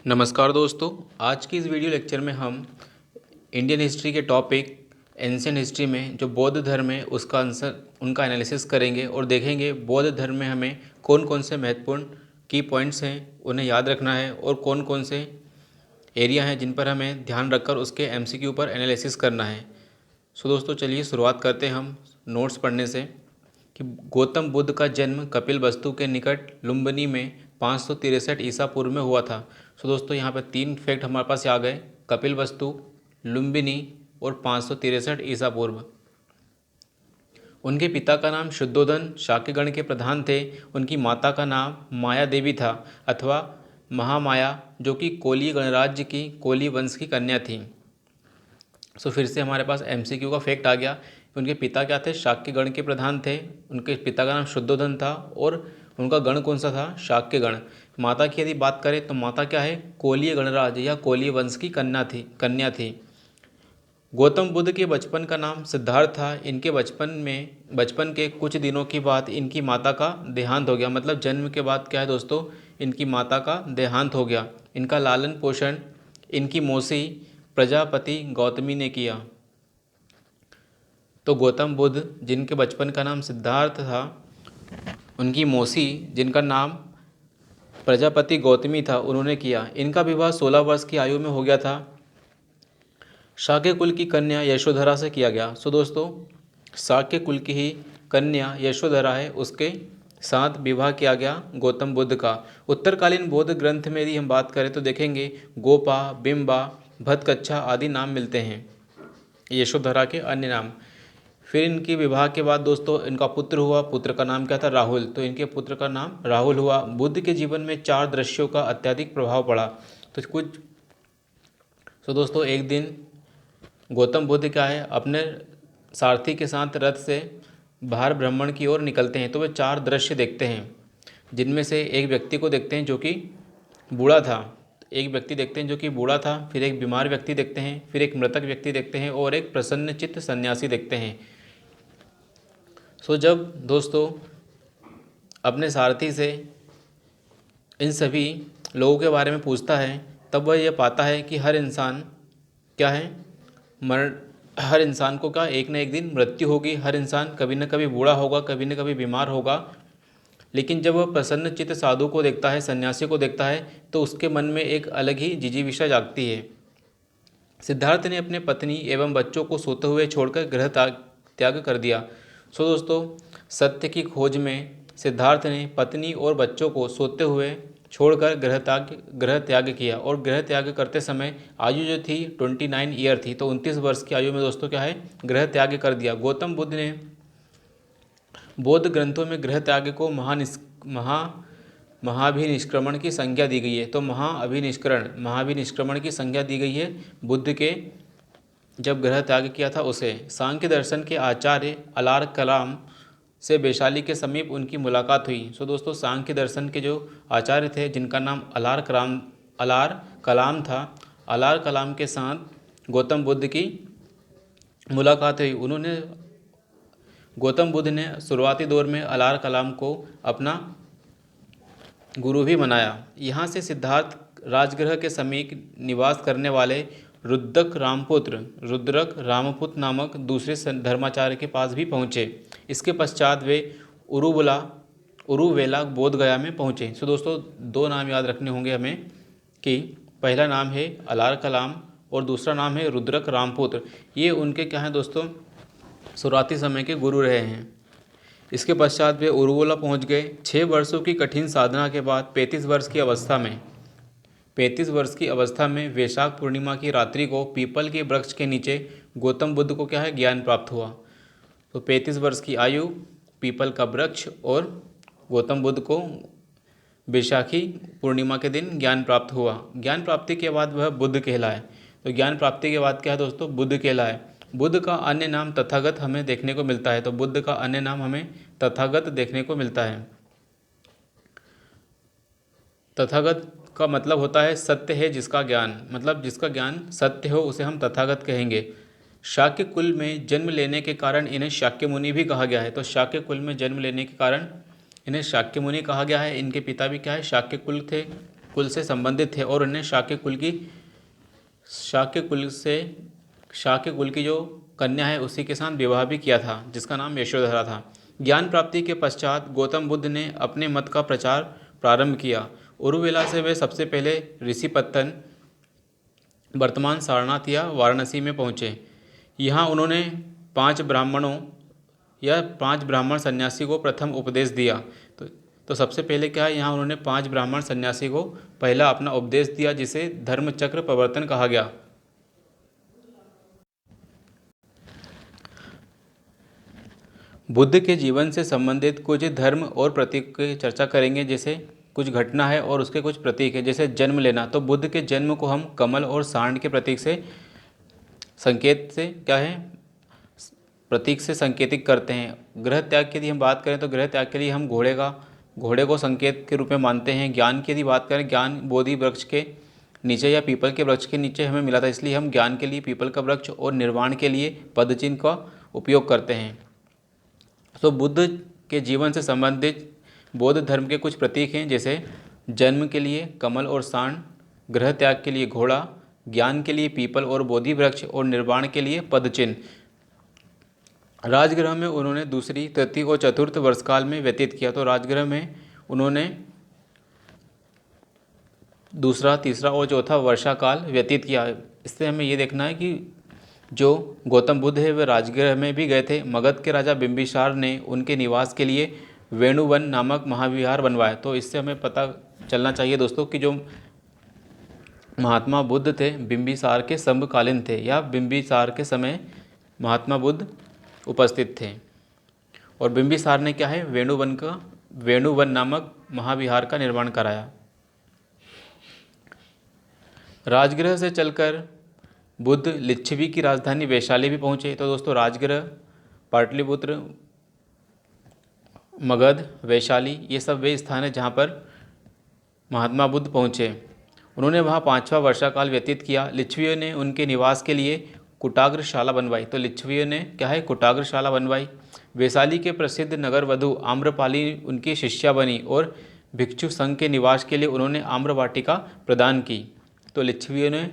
नमस्कार दोस्तों। आज की इस वीडियो लेक्चर में हम इंडियन हिस्ट्री के टॉपिक एंशियंट हिस्ट्री में जो बौद्ध धर्म है उसका आंसर उनका एनालिसिस करेंगे और देखेंगे बौद्ध धर्म में हमें कौन कौन से महत्वपूर्ण की पॉइंट्स हैं उन्हें याद रखना है और कौन कौन से एरिया हैं जिन पर हमें ध्यान रखकर उसके एमसीक्यू पर एनालिसिस करना है। सो दोस्तों चलिए शुरुआत करते हैं हम नोट्स पढ़ने से कि गौतम बुद्ध का जन्म कपिलवस्तु के निकट लुम्बिनी में 563 ईसा पूर्व में हुआ था। सो दोस्तों यहाँ पर तीन फैक्ट हमारे पास आ गए, कपिलवस्तु, लुम्बिनी और 563 ईसा पूर्व। उनके पिता का नाम शुद्धोधन शाक्यगण के प्रधान थे। उनकी माता का नाम माया देवी था अथवा महामाया, जो कि कोली गणराज्य की कोली वंश की कन्या थी। सो फिर से हमारे पास एमसीक्यू का फैक्ट आ गया। उनके पिता क्या थे? शाक्य गण के प्रधान थे। उनके पिता का नाम शुद्धोधन था और उनका गण कौन सा था? शाक्य गण। माता की यदि बात करें तो माता क्या है? कोलीय गणराज्य या कोलीय वंश की कन्या थी। गौतम बुद्ध के बचपन का नाम सिद्धार्थ था। इनके बचपन के कुछ दिनों के बाद इनकी माता का देहांत हो गया। मतलब जन्म के बाद क्या है दोस्तों, इनकी माता का देहांत हो गया। इनका लालन पोषण इनकी मौसी प्रजापति गौतमी ने किया। तो गौतम बुद्ध जिनके बचपन का नाम सिद्धार्थ था, उनकी मौसी जिनका नाम प्रजापति गौतमी था, उन्होंने किया। इनका विवाह 16 वर्ष की आयु में हो गया था। शाक्य कुल की कन्या यशोधरा से किया गया। सो दोस्तों शाक्य कुल की ही कन्या यशोधरा है, उसके साथ विवाह किया गया गौतम बुद्ध का। उत्तरकालीन बौद्ध ग्रंथ में यदि हम बात करें तो देखेंगे गोपा, बिंबा, भतकच्छा आदि नाम मिलते हैं यशोधरा के अन्य नाम। फिर इनके विवाह के बाद दोस्तों इनका पुत्र हुआ। पुत्र का नाम क्या था? राहुल। तो इनके पुत्र का नाम राहुल हुआ। बुद्ध के जीवन में 4 दृश्यों का अत्यधिक प्रभाव पड़ा। तो दोस्तों एक दिन गौतम बुद्ध क्या है, अपने सारथी के साथ रथ से बाहर भ्रमण की ओर निकलते हैं। तो वे 4 दृश्य देखते हैं, जिनमें से एक व्यक्ति को देखते हैं जो कि बूढ़ा था। एक व्यक्ति देखते हैं जो कि बूढ़ा था, फिर एक बीमार व्यक्ति देखते हैं, फिर एक मृतक व्यक्ति देखते हैं और एक प्रसन्नचित्त सन्यासी देखते हैं। सो जब दोस्तों अपने सारथी से इन सभी लोगों के बारे में पूछता है, तब वह यह पाता है कि हर इंसान क्या है, मरण, हर इंसान को क्या एक न एक दिन मृत्यु होगी। हर इंसान कभी न कभी बूढ़ा होगा, कभी न कभी बीमार होगा। लेकिन जब वह प्रसन्नचित्त साधु को देखता है, सन्यासी को देखता है, तो उसके मन में एक अलग ही जिजीविषा जागती है। सिद्धार्थ ने अपने पत्नी एवं बच्चों को सोते हुए छोड़कर गृह त्याग कर दिया। सो दोस्तों सत्य की खोज में सिद्धार्थ ने पत्नी और बच्चों को सोते हुए छोड़कर गृह त्याग किया। और गृह त्याग करते समय आयु जो थी 29 ईयर थी। तो 29 वर्ष की आयु में दोस्तों क्या है, गृह त्याग कर दिया। गौतम बुद्ध ने बौद्ध ग्रंथों में गृह त्याग को महाभिनिष्क्रमण की संज्ञा दी गई है। तो महाभिनिष्क्रमण की संज्ञा दी गई है बुद्ध के जब गृह त्याग किया था उसे। सांख्य दर्शन के आचार्य अलार कलाम से वैशाली के समीप उनकी मुलाकात हुई। सो दोस्तों सांख्य दर्शन के जो आचार्य थे जिनका नाम अलार कलाम था, अलार कलाम के साथ गौतम बुद्ध की मुलाकात हुई। गौतम बुद्ध ने शुरुआती दौर में अलार कलाम को अपना गुरु भी बनाया। यहाँ से सिद्धार्थ राजगृह के समीप निवास करने वाले रुद्रक रामपुत्र नामक दूसरे धर्माचार्य के पास भी पहुँचे। इसके पश्चात वे उरुवेला बोध गया में पहुँचे। सो दोस्तों 2 नाम याद रखने होंगे हमें कि पहला नाम है अलार कलाम और दूसरा नाम है रुद्रक रामपुत्र। ये उनके क्या हैं दोस्तों, शुरुआती समय के गुरु रहे हैं। इसके पश्चात वे उरुवेला पहुँच गए। 6 वर्षों की कठिन साधना के बाद 35 वर्ष की अवस्था में वैशाख पूर्णिमा की रात्रि को पीपल के वृक्ष के नीचे गौतम बुद्ध को क्या है, ज्ञान प्राप्त हुआ। तो 35 वर्ष की आयु, पीपल का वृक्ष और गौतम बुद्ध को वैशाखी पूर्णिमा के दिन ज्ञान प्राप्त हुआ। ज्ञान प्राप्ति के बाद वह बुद्ध कहलाए। तो ज्ञान प्राप्ति के बाद क्या है दोस्तों, बुद्ध कहलाए। बुद्ध का अन्य नाम तथागत हमें देखने को मिलता है। तो बुद्ध का अन्य नाम हमें तथागत देखने को मिलता है। तथागत का मतलब होता है सत्य है जिसका ज्ञान, मतलब जिसका ज्ञान सत्य हो उसे हम तथागत कहेंगे। शाक्य कुल में जन्म लेने के कारण इन्हें शाक्य मुनि भी कहा गया है। तो शाक्य कुल में जन्म लेने के कारण इन्हें शाक्य मुनि कहा गया है। इनके पिता भी क्या है, शाक्य कुल थे। कुल से संबंधित थे और उन्हें शाक्य कुल की जो कन्या है उसी के साथ विवाह भी किया था, जिसका नाम यशोधरा था। ज्ञान प्राप्ति के पश्चात गौतम बुद्ध ने अपने मत का प्रचार प्रारंभ किया। उरुवेला से वे सबसे पहले ऋषिपत्तन, वर्तमान सारनाथ या वाराणसी में पहुँचे। यहाँ उन्होंने 5 ब्राह्मण सन्यासी को प्रथम उपदेश दिया। तो सबसे पहले क्या है, यहाँ उन्होंने 5 ब्राह्मण सन्यासी को पहला अपना उपदेश दिया, जिसे धर्मचक्र प्रवर्तन कहा गया। बुद्ध के जीवन से संबंधित कुछ धर्म और प्रतीक की चर्चा करेंगे, जैसे कुछ घटना है और उसके कुछ प्रतीक है। जैसे जन्म लेना, तो बुद्ध के जन्म को हम कमल और सांड के प्रतीक से प्रतीक से संकेतित करते हैं। गृह त्याग की यदि हम बात करें तो गृह त्याग के लिए हम घोड़े को संकेत के रूप में मानते हैं। ज्ञान की यदि बात करें, ज्ञान बोधि वृक्ष के नीचे या पीपल के वृक्ष के नीचे हमें मिला था, इसलिए हम ज्ञान के लिए पीपल का वृक्ष और निर्वाण के लिए पदचिन्ह का उपयोग करते हैं। तो बुद्ध के जीवन से संबंधित बौद्ध धर्म के कुछ प्रतीक हैं, जैसे जन्म के लिए कमल और सांड, गृह त्याग के लिए घोड़ा, ज्ञान के लिए पीपल और बोधि वृक्ष और निर्वाण के लिए पदचिन्ह। राजगृह में उन्होंने दूसरी, तृतीय और चतुर्थ वर्षकाल में व्यतीत किया। तो राजगृह में उन्होंने दूसरा, तीसरा और चौथा वर्षाकाल व्यतीत किया। इससे हमें ये देखना है कि जो गौतम बुद्ध है वे राजगृह में भी गए थे। मगध के राजा बिंबिसार ने उनके निवास के लिए वेणुवन नामक महाविहार बनवाया। तो इससे हमें पता चलना चाहिए दोस्तों कि जो महात्मा बुद्ध थे बिंबिसार के समकालीन थे, या बिंबिसार के समय महात्मा बुद्ध उपस्थित थे। और बिंबिसार ने क्या है, वेणुवन नामक महाविहार का निर्माण कराया। राजगृह से चलकर बुद्ध लिच्छवी की राजधानी वैशाली भी पहुँचे। तो दोस्तों राजगृह, पाटलिपुत्र, मगध, वैशाली, ये सब वे स्थान हैं जहाँ पर महात्मा बुद्ध पहुँचे। उन्होंने वहाँ 5वां वर्षाकाल व्यतीत किया। लिच्छवियों ने उनके निवास के लिए कुटाग्रशाला बनवाई। तो लिच्छवियों ने क्या है, कुटाग्रशाला बनवाई। वैशाली के प्रसिद्ध नगर वधु आम्रपाली उनकी शिष्या बनी और भिक्षु संघ के निवास के लिए उन्होंने आम्रवाटिका प्रदान की। तो लिच्छवियों ने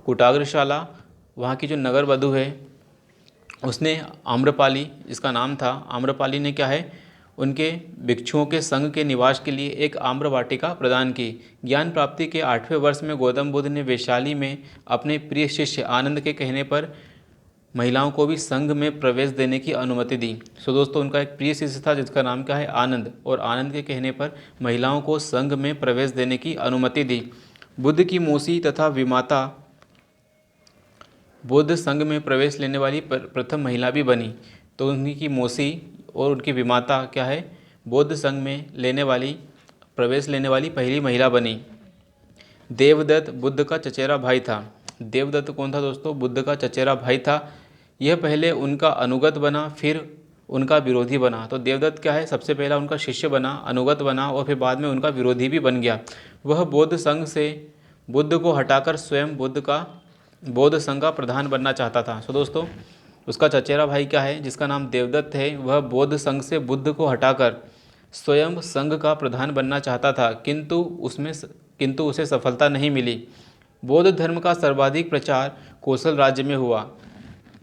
कुटाग्रशाला, वहाँ की जो नगर वधु है उसने आम्रपाली, इसका नाम था, आम्रपाली ने क्या है, उनके भिक्षुओं के संघ के निवास के लिए एक आम्रवाटिका प्रदान की। ज्ञान प्राप्ति के 8वें वर्ष में गौतम बुद्ध ने वैशाली में अपने प्रिय शिष्य आनंद के कहने पर महिलाओं को भी संघ में प्रवेश देने की अनुमति दी। सो दोस्तों उनका एक प्रिय शिष्य था जिसका नाम क्या है, आनंद, और आनंद के कहने पर महिलाओं को संघ में प्रवेश देने की अनुमति दी। बुद्ध की मौसी तथा विमाता बौद्ध संघ में प्रवेश लेने वाली प्रथम महिला भी बनी। तो उनकी मौसी और उनकी विमाता क्या है, बौद्ध संघ में प्रवेश लेने वाली पहली महिला बनी। देवदत्त बुद्ध का चचेरा भाई था। देवदत्त कौन था दोस्तों, बुद्ध का चचेरा भाई था। यह पहले उनका अनुगत बना, फिर उनका विरोधी बना। तो देवदत्त क्या है, सबसे पहला उनका शिष्य बना, अनुगत बना और फिर बाद में उनका विरोधी भी बन गया। वह बौद्ध संघ से बुद्ध को हटाकर स्वयं बौद्ध संघ का प्रधान बनना चाहता था। सो दोस्तों उसका चचेरा भाई क्या है, जिसका नाम देवदत्त है, वह बौद्ध संघ से बुद्ध को हटाकर स्वयं संघ का प्रधान बनना चाहता था, किंतु उसे सफलता नहीं मिली। बौद्ध धर्म का सर्वाधिक प्रचार कौशल राज्य में हुआ।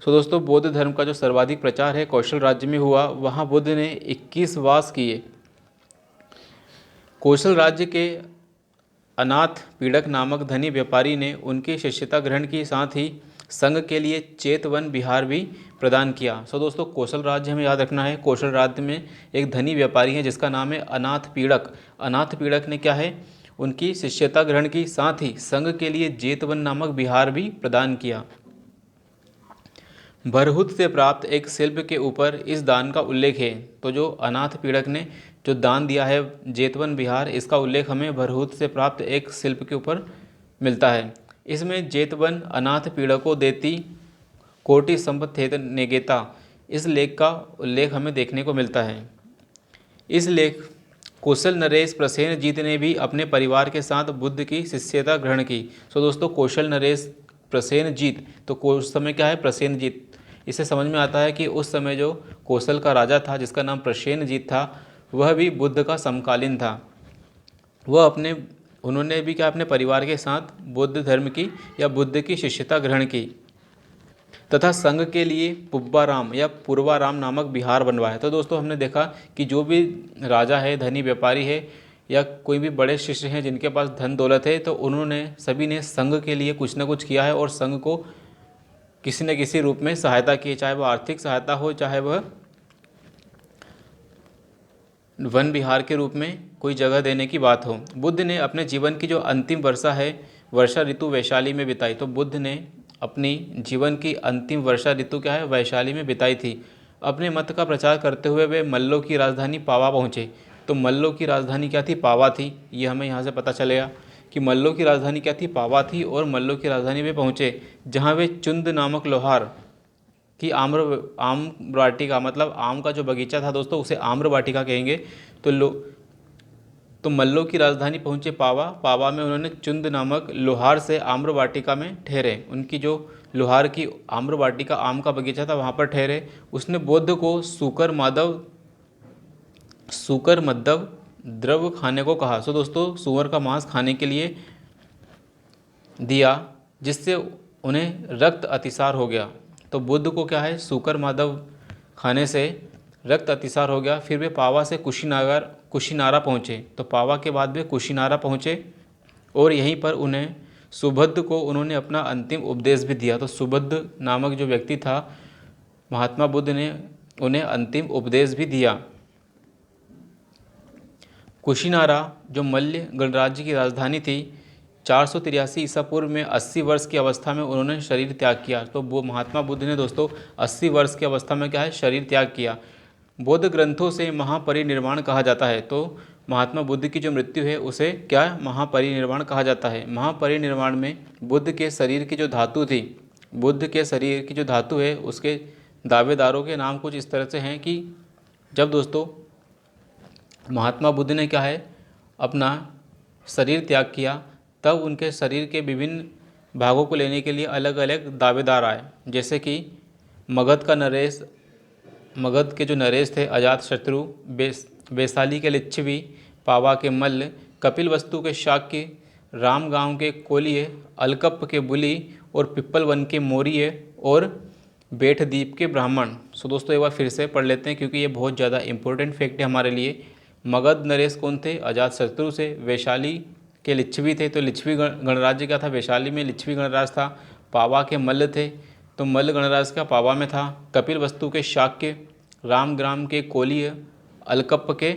सो दोस्तों बौद्ध धर्म का जो सर्वाधिक प्रचार है कौशल राज्य में हुआ। वहाँ बुद्ध ने 21 वास किए। कौशल राज्य के अनाथ पीड़क नामक धनी व्यापारी ने उनकी शिष्यता ग्रहण की, साथ ही संघ के लिए चेतवन विहार भी प्रदान किया। सो दोस्तों कौशल राज्य हमें याद रखना है। कौशल राज्य में एक धनी व्यापारी है जिसका नाम है अनाथ पीड़क। अनाथ पीड़क ने क्या है, उनकी शिष्यता ग्रहण की, साथ ही संघ के लिए जेतवन नामक विहार भी प्रदान किया। बरहुत से प्राप्त एक शिल्प के ऊपर इस दान का उल्लेख है। तो जो अनाथ पीड़क ने जो दान दिया है जेतवन विहार, इसका उल्लेख हमें बरहुत से प्राप्त एक शिल्प के ऊपर मिलता है। इसमें जेतवन अनाथ पीड़को देती कोटि संपथेत नेगेता, इस लेख का उल्लेख हमें देखने को मिलता है। इस लेख कौशल नरेश प्रसेनजीत ने भी अपने परिवार के साथ बुद्ध की शिष्यता ग्रहण की। सो दोस्तों कौशल नरेश प्रसेनजीत, तो उस समय क्या है, प्रसेनजीत, इससे समझ में आता है कि उस समय जो कौशल का राजा था जिसका नाम प्रसेनजीत था, वह भी बुद्ध का समकालीन था। वह उन्होंने भी क्या अपने परिवार के साथ बौद्ध धर्म की या बुद्ध की शिष्यता ग्रहण की तथा संघ के लिए पुब्बाराम या पूर्वाराम नामक विहार बनवाया। तो दोस्तों हमने देखा कि जो भी राजा है, धनी व्यापारी है या कोई भी बड़े शिष्य हैं जिनके पास धन दौलत है, तो उन्होंने सभी ने संघ के लिए कुछ ना कुछ किया है और संघ को किसी न किसी रूप में सहायता की, चाहे वह आर्थिक सहायता हो, चाहे वह वन विहार के रूप में कोई जगह देने की बात हो। बुद्ध ने अपने जीवन की जो अंतिम वर्षा है वर्षा ऋतु वैशाली में बिताई। तो बुद्ध ने अपनी जीवन की अंतिम वर्षा ऋतु क्या है, वैशाली में बिताई थी। अपने मत का प्रचार करते हुए वे मल्लों की राजधानी पावा पहुँचे। तो मल्लों की राजधानी क्या थी, पावा थी। ये हमें यहाँ से पता चलेगा कि मल्लों की राजधानी क्या थी, पावा थी। और मल्लों की राजधानी पे पहुँचे जहाँ वे चुंद नामक लोहार कि आम वाटिका, मतलब आम का जो बगीचा था दोस्तों उसे आम्र वाटिका कहेंगे। तो मल्लों की राजधानी पहुँचे पावा। पावा में उन्होंने चुंद नामक लोहार से आम्र वाटिका में ठहरे। उनकी जो लोहार की आम्र वाटिका, आम का बगीचा था, वहाँ पर ठहरे। उसने बुद्ध को सूकर मद्दव द्रव खाने को कहा। सो दोस्तों सूअर का मांस खाने के लिए दिया, जिससे उन्हें रक्त अतिसार हो गया। तो बुद्ध को क्या है, सूकर माधव खाने से रक्त अतिसार हो गया। फिर वे पावा से कुशीनारा पहुँचे। तो पावा के बाद वे कुशीनारा पहुँचे और यहीं पर उन्हें सुबुद्ध को उन्होंने अपना अंतिम उपदेश भी दिया। तो सुबुद्ध नामक जो व्यक्ति था, महात्मा बुद्ध ने उन्हें अंतिम उपदेश भी दिया। कुशीनारा जो मल्ल गणराज्य की राजधानी थी, 483 ईसा पूर्व में 80 वर्ष की अवस्था में उन्होंने शरीर त्याग किया। तो वो महात्मा बुद्ध ने दोस्तों 80 वर्ष की अवस्था में क्या है, शरीर त्याग किया। बौद्ध ग्रंथों से महापरिनिर्वाण कहा जाता है। तो महात्मा बुद्ध की जो मृत्यु है उसे क्या महापरिनिर्वाण कहा जाता है। महापरिनिर्वाण में बुद्ध के शरीर की जो धातु थी, बुद्ध के शरीर की जो धातु है उसके दावेदारों के नाम कुछ इस तरह से हैं कि जब दोस्तों महात्मा बुद्ध ने क्या है अपना शरीर त्याग किया, तब उनके शरीर के विभिन्न भागों को लेने के लिए अलग अलग दावेदार आए। जैसे कि मगध के जो नरेश थे अजातशत्रु, वैशाली के लिच्छवी, पावा के मल्ल, कपिलवस्तु के शाक्य, राम गांव के कोलिय, अलकप के बुली और पिप्पल वन के मोरिय और बेठद्वीप के ब्राह्मण। सो दोस्तों एक बार फिर से पढ़ लेते हैं क्योंकि ये बहुत ज़्यादा इंपॉर्टेंट फैक्ट है हमारे लिए। मगध नरेश कौन थे, अजातशत्रु से। वैशाली के लिच्छवी थे, तो लिच्छवी गणराज्य क्या था, वैशाली में लिच्छवी गणराज्य था। पावा के मल्ल थे, तो मल्ल गणराज्य का पावा में था। कपिल वस्तु के शाक्य, रामग्राम के कोलिय, अलकप के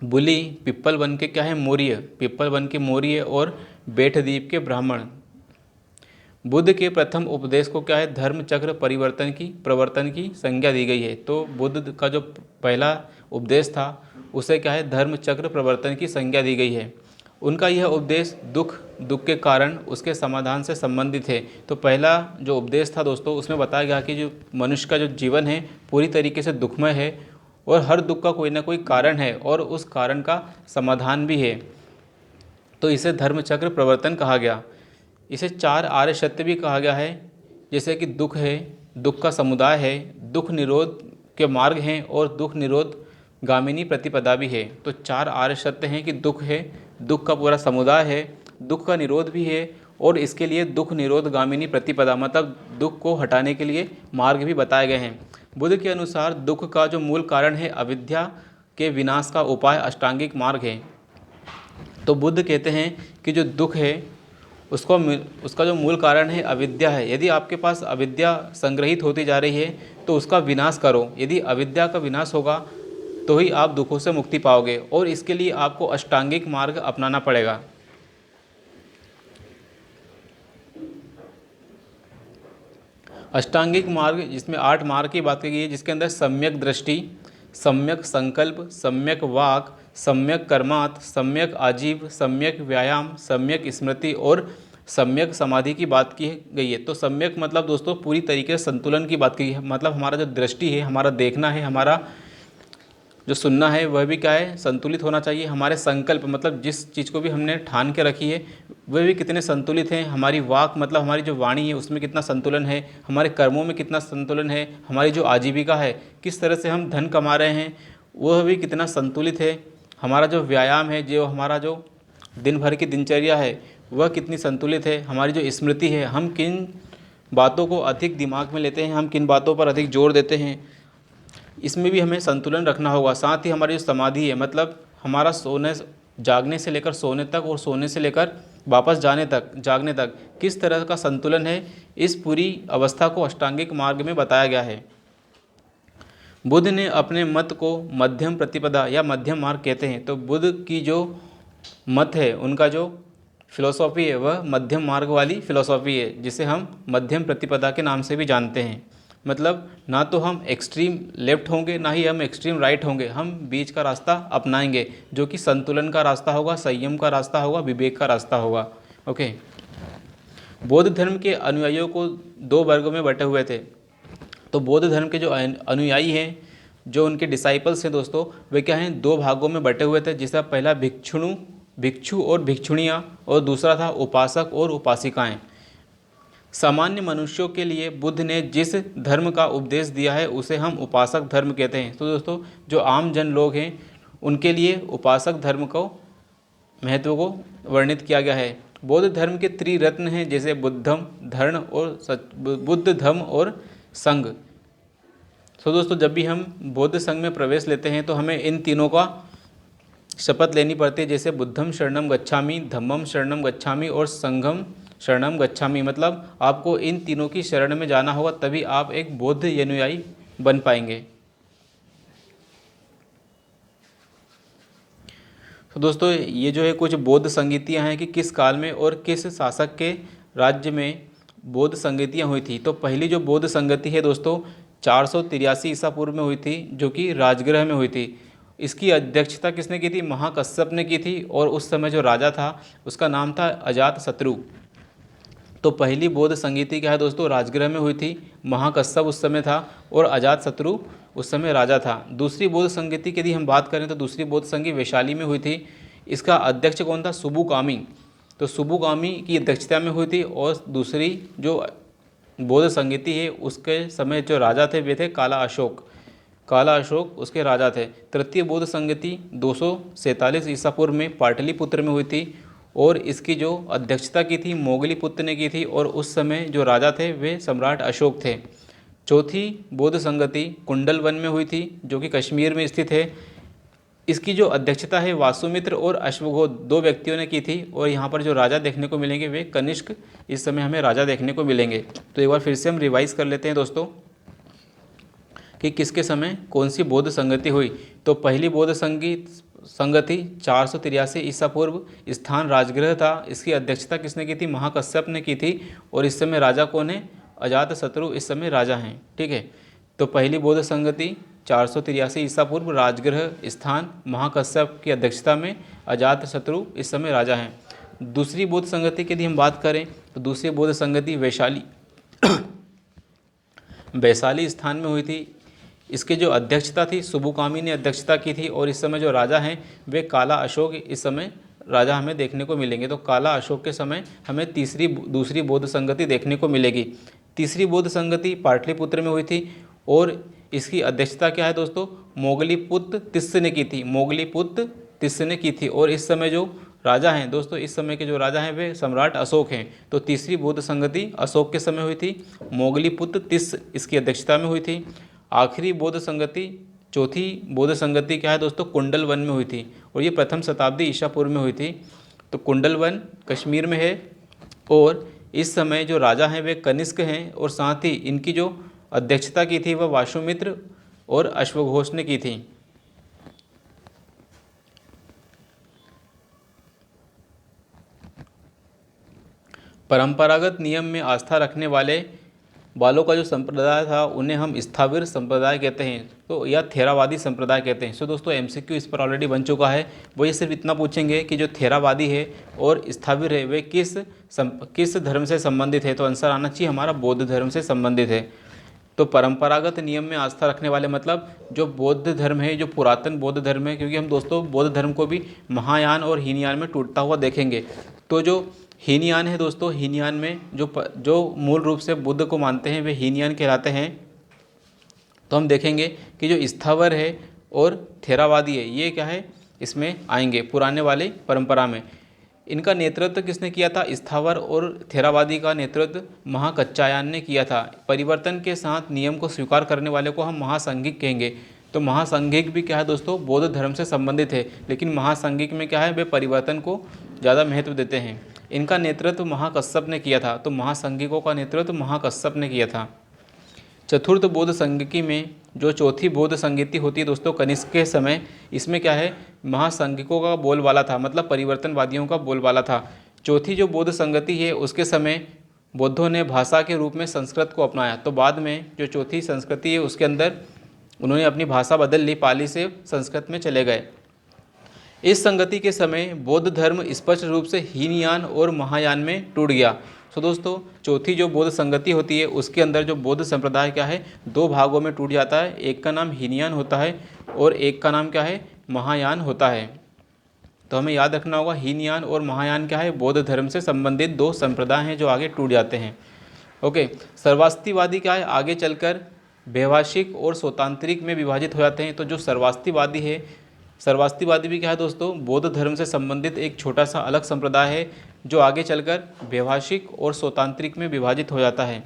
बुली, पिप्पल वन के क्या है मोरिय, पिप्पल वन के मोरिय और बेठद्वीप के ब्राह्मण। बुद्ध के प्रथम उपदेश को क्या है, धर्म चक्र प्रवर्तन की संज्ञा दी गई है। तो बुद्ध का जो पहला उपदेश था उसे क्या है, धर्म चक्र प्रवर्तन की संज्ञा दी गई है। उनका यह उपदेश दुख के कारण उसके समाधान से संबंधित है। तो पहला जो उपदेश था दोस्तों उसमें बताया गया कि जो मनुष्य का जो जीवन है पूरी तरीके से दुखमय है और हर दुख का कोई ना कोई कारण है और उस कारण का समाधान भी है। तो इसे धर्मचक्र प्रवर्तन कहा गया। इसे 4 आर्य सत्य भी कहा गया है, जैसे कि दुख है, दुख का समुदाय है, दुख निरोध के मार्ग हैं और दुख निरोध गामिनी प्रतिपदा भी है। तो 4 आर्य सत्य हैं कि दुख है, दुख का पूरा समुदाय है, दुख का निरोध भी है और इसके लिए दुख निरोध गामिनी प्रतिपदा मतलब दुख को हटाने के लिए मार्ग भी बताए गए हैं। बुद्ध के अनुसार दुख का जो मूल कारण है अविद्या के विनाश का उपाय अष्टांगिक मार्ग है। तो बुद्ध कहते हैं कि जो दुख है उसका जो मूल कारण है अविद्या है। यदि आपके पास अविद्या संग्रहित होती जा रही है तो उसका विनाश करो। यदि अविद्या का विनाश होगा तो ही आप दुखों से मुक्ति पाओगे और इसके लिए आपको अष्टांगिक मार्ग अपनाना पड़ेगा। अष्टांगिक मार्ग जिसमें 8 मार्ग की बात की गई है, जिसके अंदर सम्यक दृष्टि, सम्यक संकल्प, सम्यक वाक, सम्यक कर्मात, सम्यक आजीव, सम्यक व्यायाम, सम्यक स्मृति और सम्यक समाधि की बात की गई है। तो सम्यक मतलब दोस्तों पूरी तरीके से संतुलन की बात की है। मतलब हमारा जो दृष्टि है, हमारा देखना है, हमारा जो सुनना है वह भी क्या है, संतुलित होना चाहिए। हमारे संकल्प मतलब जिस चीज़ को भी हमने ठान के रखी है वह भी कितने संतुलित हैं। हमारी वाक मतलब हमारी जो वाणी है उसमें कितना संतुलन है, हमारे कर्मों में कितना संतुलन है, हमारी जो आजीविका है, किस तरह से हम धन कमा रहे हैं, वह भी कितना संतुलित है। हमारा जो व्यायाम है, जो हमारा जो दिन भर की दिनचर्या है वह कितनी संतुलित है, हमारी जो स्मृति है, हम किन बातों को अधिक दिमाग में लेते हैं, हम किन बातों पर अधिक जोर देते हैं, इसमें भी हमें संतुलन रखना होगा। साथ ही हमारी जो समाधि है, मतलब हमारा सोने जागने से लेकर सोने तक और सोने से लेकर वापस जागने तक किस तरह का संतुलन है, इस पूरी अवस्था को अष्टांगिक मार्ग में बताया गया है। बुद्ध ने अपने मत को मध्यम प्रतिपदा या मध्यम मार्ग कहते हैं। तो बुद्ध की जो मत है, उनका जो फिलॉसॉफी है वह मध्यम मार्ग वाली फिलॉसॉफी है, जिसे हम मध्यम प्रतिपदा के नाम से भी जानते हैं। मतलब ना तो हम एक्सट्रीम लेफ्ट होंगे, ना ही हम एक्सट्रीम राइट होंगे, हम बीच का रास्ता अपनाएंगे जो कि संतुलन का रास्ता होगा, संयम का रास्ता होगा, विवेक का रास्ता होगा। ओके। बौद्ध धर्म के अनुयायियों को दो वर्गों में बटे हुए थे। तो बौद्ध धर्म के जो अनुयायी हैं, जो उनके डिसाइपल्स हैं दोस्तों, वे क्या हैं, दो भागों में बटे हुए थे, जिसका पहला भिक्षु और भिक्षुणियाँ, और दूसरा था उपासक और उपासिकाएं। सामान्य मनुष्यों के लिए बुद्ध ने जिस धर्म का उपदेश दिया है उसे हम उपासक धर्म कहते हैं। तो दोस्तों, जो आम जन लोग हैं उनके लिए उपासक धर्म को महत्व को वर्णित किया गया है। बौद्ध धर्म के त्रिरत्न हैं, जैसे बुद्ध धम्म और संघ। तो दोस्तों, जब भी हम बौद्ध संघ में प्रवेश लेते हैं तो हमें इन तीनों का शपथ लेनी पड़ती है, जैसे बुद्धम शरणम गच्छामि, धम्मम शरणम गच्छामि और संघम शरणम गच्छामि। मतलब आपको इन तीनों की शरण में जाना होगा, तभी आप एक बौद्ध अनुयायी बन पाएंगे। तो दोस्तों, ये जो है कुछ बौद्ध संगीतियाँ हैं कि किस काल में और किस शासक के राज्य में बौद्ध संगीतियाँ हुई थी। तो पहली जो बौद्ध संगति है दोस्तों 483 ईसा पूर्व में हुई थी, जो कि राजगृह में हुई थी। इसकी अध्यक्षता किसने की थी, महाकश्यप ने की थी, और उस समय जो राजा था उसका नाम था अजातशत्रु। तो पहली बौद्ध संगीति क्या है दोस्तों, राजगृह में हुई थी, महाकश्यप उस समय था और अजातशत्रु उस समय राजा था। दूसरी बौद्ध संगीति की यदि हम बात करें तो दूसरी बौद्ध संगीति वैशाली में हुई थी। इसका अध्यक्ष कौन था, सुबुकामी। तो सुबुकामी की अध्यक्षता में हुई थी। और दूसरी जो बौद्ध संगीति है उसके समय जो राजा थे वे थे काला अशोक उसके राजा थे। तृतीय बौद्ध संगीति 247 ईसा पूर्व में पाटलिपुत्र में हुई थी, और इसकी जो अध्यक्षता की थी मोगलीपुत्र ने की थी, और उस समय जो राजा थे वे सम्राट अशोक थे। चौथी बौद्ध संगति कुंडलवन में हुई थी, जो कि कश्मीर में स्थित है। इसकी जो अध्यक्षता है वासुमित्र और अश्वघोष दो व्यक्तियों ने की थी, और यहाँ पर जो राजा देखने को मिलेंगे वे कनिष्क इस समय हमें राजा देखने को मिलेंगे। तो एक बार फिर से हम रिवाइज कर लेते हैं दोस्तों कि किसके समय कौन सी बौद्ध संगति हुई। तो पहली बौद्ध संगति 483 ईसा पूर्व, स्थान राजगृह था। इसकी अध्यक्षता किसने की थी, महाकश्यप ने की थी, और इस समय राजा कौन है, अजातशत्रु इस समय राजा हैं। ठीक है। तो पहली बौद्ध संगति 483 ईसा पूर्व, राजगृह, स्थान महाकश्यप की अध्यक्षता में, अजातशत्रु इस समय राजा हैं। दूसरी बौद्ध संगति की यदि हम बात करें तो दूसरी बौद्ध संगति वैशाली स्थान में हुई थी। इसकी जो अध्यक्षता थी सुबुकामी ने अध्यक्षता की थी, और इस समय जो राजा हैं वे काला अशोक इस समय राजा हमें देखने को मिलेंगे। तो काला अशोक के समय हमें दूसरी बौद्ध संगति देखने को मिलेगी। तीसरी बौद्ध संगति पाटलिपुत्र में हुई थी, और इसकी अध्यक्षता क्या है दोस्तों, मोगलीपुत्र तिस्स ने की थी, और इस समय जो राजा हैं दोस्तों, इस समय के जो राजा हैं वे सम्राट अशोक हैं। तो तीसरी बौद्ध संगति अशोक के समय हुई थी, मोगलीपुत्र तिस्स इसकी अध्यक्षता में हुई थी। आखिरी बौद्ध संगति, चौथी बौद्ध संगति क्या है दोस्तों, कुंडलवन में हुई थी, और ये प्रथम शताब्दी ईसा पूर्व में हुई थी। तो कुंडलवन कश्मीर में है, और इस समय जो राजा हैं वे कनिष्क हैं, और साथ ही इनकी जो अध्यक्षता की थी वह वासुमित्र और अश्वघोष ने की थी। परंपरागत नियम में आस्था रखने वालों का जो संप्रदाय था उन्हें हम स्थाविर संप्रदाय कहते हैं, तो या थेरावादी संप्रदाय कहते हैं। सो दोस्तों एमसीक्यू इस पर ऑलरेडी बन चुका है। वो ये सिर्फ इतना पूछेंगे कि जो थेरावादी है और स्थाविर है वे किस धर्म से संबंधित है। तो आंसर आना चाहिए हमारा बौद्ध धर्म से संबंधित है। तो परंपरागत नियम में आस्था रखने वाले मतलब जो बौद्ध धर्म है, जो पुरातन बौद्ध धर्म है, क्योंकि हम दोस्तों बौद्ध धर्म को भी महायान और हीनयान में टूटता हुआ देखेंगे। तो जो हीनयान है दोस्तों, हीनयान में जो मूल रूप से बुद्ध को मानते हैं वे हीनयान कहलाते हैं। तो हम देखेंगे कि जो स्थावर है और थेरावादी है ये क्या है, इसमें आएंगे पुराने वाले परंपरा में। इनका नेतृत्व किसने किया था? स्थावर और थेरावादी का नेतृत्व महाकच्चायान ने किया था। परिवर्तन के साथ नियम को स्वीकार करने वाले को हम महासंघिक कहेंगे। तो महासंघिक भी क्या है दोस्तों? बौद्ध धर्म से संबंधित है, लेकिन महासंघिक में क्या है? वे परिवर्तन को ज़्यादा महत्व देते हैं। इनका नेतृत्व महाकश्यप ने किया था। तो महासंघिकों का नेतृत्व महाकश्यप ने किया था। चतुर्थ बौद्ध संघिकी में जो चौथी बौद्ध संगीति होती है दोस्तों कनिष्क के समय, इसमें क्या है? महासंघिकों का बोलबाला था, मतलब परिवर्तनवादियों का बोलबाला था। चौथी जो बौद्ध संगति है उसके समय बौद्धों ने भाषा के रूप में संस्कृत को अपनाया। तो बाद में जो चौथी संस्कृति है उसके अंदर उन्होंने अपनी भाषा बदल ली, पाली से संस्कृत में चले गए। इस संगति के समय बौद्ध धर्म स्पष्ट रूप से हीनयान और महायान में टूट गया। तो दोस्तों चौथी जो बौद्ध संगति होती है उसके अंदर जो बौद्ध संप्रदाय क्या है? दो भागों में टूट जाता है। एक का नाम हीनयान होता है और एक का नाम क्या है? महायान होता है। तो हमें याद रखना होगा हीनयान और महायान क्या है? बौद्ध धर्म से संबंधित दो संप्रदाय हैं जो आगे टूट जाते हैं। ओके, सर्वास्तिवादी क्या है? आगे चलकर वैभाषिक और स्वतांत्रिक में विभाजित हो जाते हैं। तो जो सर्वास्तिवादी है, सर्वास्तिवादी भी क्या है दोस्तों? बौद्ध धर्म से संबंधित एक छोटा सा अलग संप्रदाय है जो आगे चलकर वैभाषिक और स्वतांत्रिक में विभाजित हो जाता है।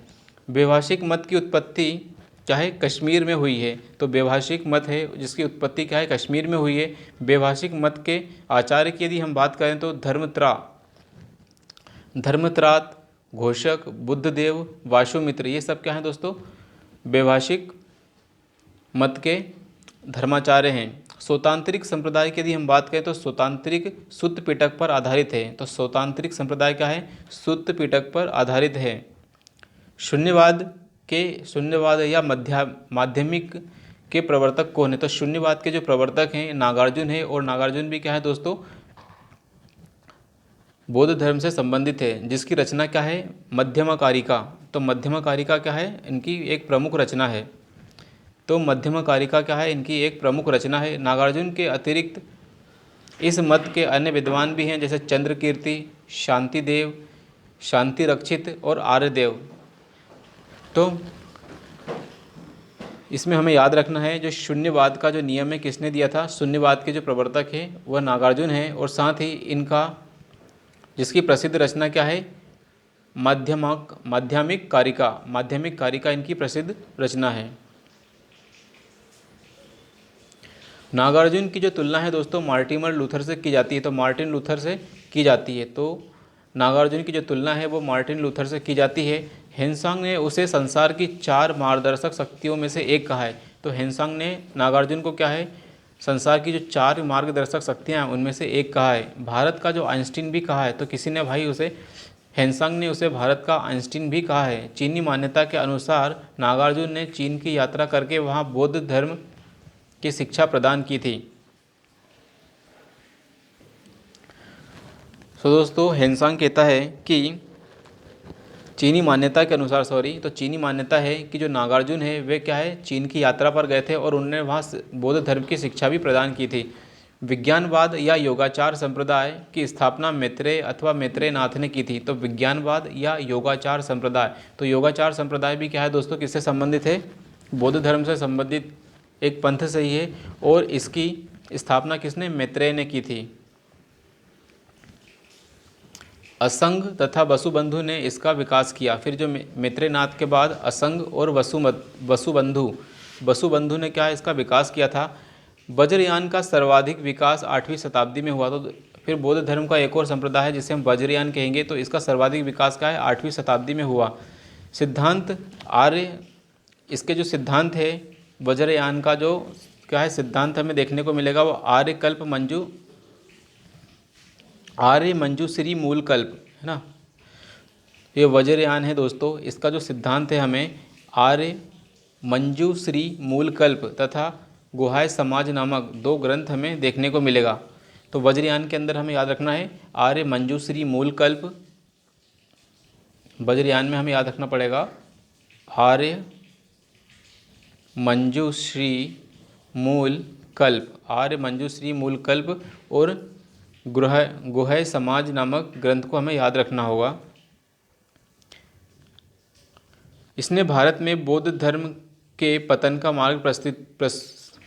वैभाषिक मत की उत्पत्ति चाहे कश्मीर में हुई है। तो वैभाषिक मत है जिसकी उत्पत्ति क्या है? कश्मीर में हुई है। वैभाषिक मत के आचार्य की यदि हम बात करें तो धर्मत्रात, घोषक, बुद्धदेव, वासुमित्र, ये सब क्या हैं दोस्तों? वैभाषिक मत के धर्माचार्य हैं। स्वतांत्रिक संप्रदाय की यदि हम बात करें तो स्वतांत्रिक सुत्त पिटक पर आधारित है। तो स्वतांत्रिक संप्रदाय क्या है? सुत्त पिटक पर आधारित है। शून्यवाद या माध्यमिक के प्रवर्तक कौन है? तो शून्यवाद के जो प्रवर्तक हैं नागार्जुन है, और नागार्जुन भी क्या है दोस्तों? बौद्ध धर्म से संबंधित है, जिसकी रचना क्या है? मध्यमकारिका। तो मध्यमकारिका क्या है? इनकी एक प्रमुख रचना है। तो मध्यमकारिका क्या है? इनकी एक प्रमुख रचना है। नागार्जुन के अतिरिक्त इस मत के अन्य विद्वान भी हैं, जैसे चंद्रकीर्ति, शांतिदेव, शांतिरक्षित और आर्यदेव। तो इसमें हमें याद रखना है जो शून्यवाद का जो नियम है किसने दिया था? शून्यवाद के जो प्रवर्तक हैं वह नागार्जुन हैं, और साथ ही इनका जिसकी प्रसिद्ध रचना क्या है? माध्यमिक कारिका इनकी प्रसिद्ध रचना है। नागार्जुन की जो तुलना है दोस्तों मार्टिन लूथर से की जाती है। तो मार्टिन लूथर से की जाती है। तो नागार्जुन की जो तुलना है वो मार्टिन लूथर से की जाती है। हेनसांग ने उसे संसार की 4 मार्गदर्शक शक्तियों में से एक कहा है। तो हेनसांग ने नागार्जुन को क्या है? संसार की जो 4 मार्गदर्शक शक्तियाँ हैं उनमें से एक कहा है। भारत का जो आइंस्टीन भी कहा है। तो किसी ने भाई उसे, हेनसांग ने उसे भारत का आइंस्टीन भी कहा है। चीनी मान्यता के अनुसार नागार्जुन ने चीन की यात्रा करके वहाँ बौद्ध धर्म की शिक्षा प्रदान की थी। तो दोस्तों हेनसांग कहता है कि चीनी मान्यता के अनुसार तो चीनी मान्यता है कि जो नागार्जुन है वे क्या है? चीन की यात्रा पर गए थे और उन्होंने वहाँ बौद्ध धर्म की शिक्षा भी प्रदान की थी। विज्ञानवाद या योगाचार संप्रदाय की स्थापना मैत्रेय अथवा मैत्रेयनाथ ने की थी। तो विज्ञानवाद या योगाचार संप्रदाय, तो योगाचार संप्रदाय भी क्या है दोस्तों? किससे संबंधित है? बौद्ध धर्म से संबंधित एक पंथ से ही है, और इसकी स्थापना किसने? मैत्रेय ने की थी। असंग तथा वसुबंधु ने इसका विकास किया। फिर जो मैत्रेयनाथ के बाद असंग और वसुबंधु ने क्या इसका विकास किया था। वज्रयान का सर्वाधिक विकास 8वीं शताब्दी में हुआ। तो फिर बौद्ध धर्म का एक और संप्रदाय है जिसे हम वज्रयान कहेंगे। तो इसका सर्वाधिक विकास क्या है? 8वीं शताब्दी में हुआ। सिद्धांत आर्य, इसके जो सिद्धांत है वज्रयान का जो क्या है सिद्धांत हमें देखने को मिलेगा वो आर्य मंजूश्री मूल कल्प है ना। ये वज्रयान है दोस्तों, इसका जो सिद्धांत है हमें आर्य मंजूश्री मूल कल्प तथा गुहाय समाज नामक 2 ग्रंथ हमें देखने को मिलेगा। तो वज्रयान के अंदर हमें याद रखना है आर्य मंजूश्री मूल कल्प। वज्रयान में हमें याद रखना पड़ेगा आर्य मंजूश्री मूल कल्प, आर्य मंजूश्री मूल कल्प और गुह्य समाज नामक ग्रंथ को हमें याद रखना होगा। इसने भारत में बौद्ध धर्म के पतन का मार्ग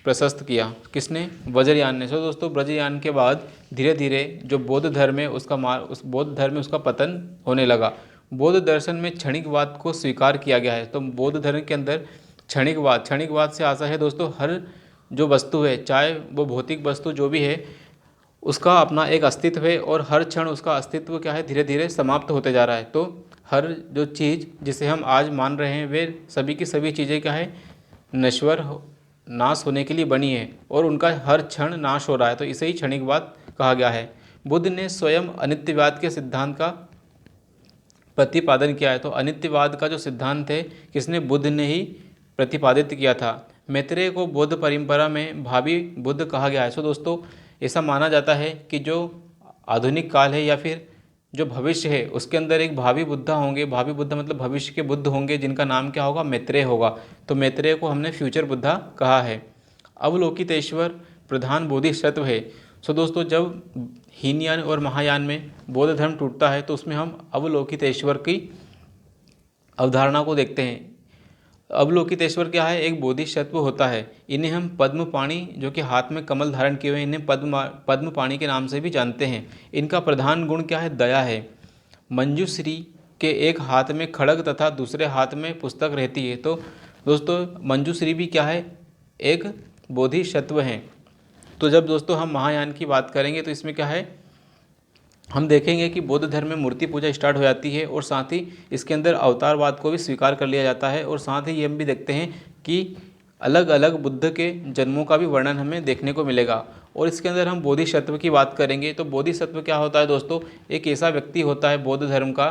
प्रशस्त किया। किसने? वज्रयान ने। सो दोस्तों वज्रयान के बाद धीरे धीरे जो बौद्ध धर्म है उस बौद्ध धर्म में उसका पतन होने लगा। बौद्ध दर्शन में क्षणिकवाद को स्वीकार किया गया है। तो बौद्ध धर्म के अंदर क्षणिकवाद से आशा है दोस्तों, हर जो वस्तु है, चाहे वो भौतिक वस्तु जो भी है, उसका अपना एक अस्तित्व है और हर क्षण उसका अस्तित्व क्या है, धीरे धीरे समाप्त होते जा रहा है। तो हर जो चीज़ जिसे हम आज मान रहे हैं वे सभी की सभी चीज़ें क्या है, नाश होने के लिए बनी है और उनका हर क्षण नाश हो रहा है। तो इसे ही क्षणिकवाद कहा गया है। बुद्ध ने स्वयं अनित्यवाद के सिद्धांत का प्रतिपादन किया है। तो अनित्यवाद का जो सिद्धांत है किसने? बुद्ध ने ही प्रतिपादित किया था। मैत्रेय को बौद्ध परंपरा में भावी बुद्ध कहा गया है। सो दोस्तों ऐसा माना जाता है कि जो आधुनिक काल है या फिर जो भविष्य है उसके अंदर एक भावी बुद्धा होंगे। भावी बुद्ध मतलब भविष्य के बुद्ध होंगे जिनका नाम क्या होगा? मैत्रेय होगा। तो मैत्रेय को हमने फ्यूचर बुद्धा कहा है। अवलोकितेश्वर प्रधान बोधिसत्व है। सो दोस्तों जब हीनयान और महायान में बौद्ध धर्म टूटता है तो उसमें हम अवलोकितेश्वर की अवधारणा को देखते हैं। अवलोकितेश्वर क्या है? एक बोधिसत्व होता है। इन्हें हम पद्मपाणि, जो कि हाथ में कमल धारण किए हुए, इन्हें पद्मपाणि के नाम से भी जानते हैं। इनका प्रधान गुण क्या है? दया है। मंजूश्री के एक हाथ में खड्ग तथा दूसरे हाथ में पुस्तक रहती है। तो दोस्तों मंजूश्री भी क्या है? एक बोधिसत्व है। तो जब दोस्तों हम महायान की बात करेंगे तो इसमें क्या है, हम देखेंगे कि बौद्ध धर्म में मूर्ति पूजा स्टार्ट हो जाती है और साथ ही इसके अंदर अवतारवाद को भी स्वीकार कर लिया जाता है। और साथ ही ये हम भी देखते हैं कि अलग अलग बुद्ध के जन्मों का भी वर्णन हमें देखने को मिलेगा। और इसके अंदर हम बोधिसत्व की बात करेंगे तो बोधिसत्व क्या होता है दोस्तों? एक ऐसा व्यक्ति होता है बौद्ध धर्म का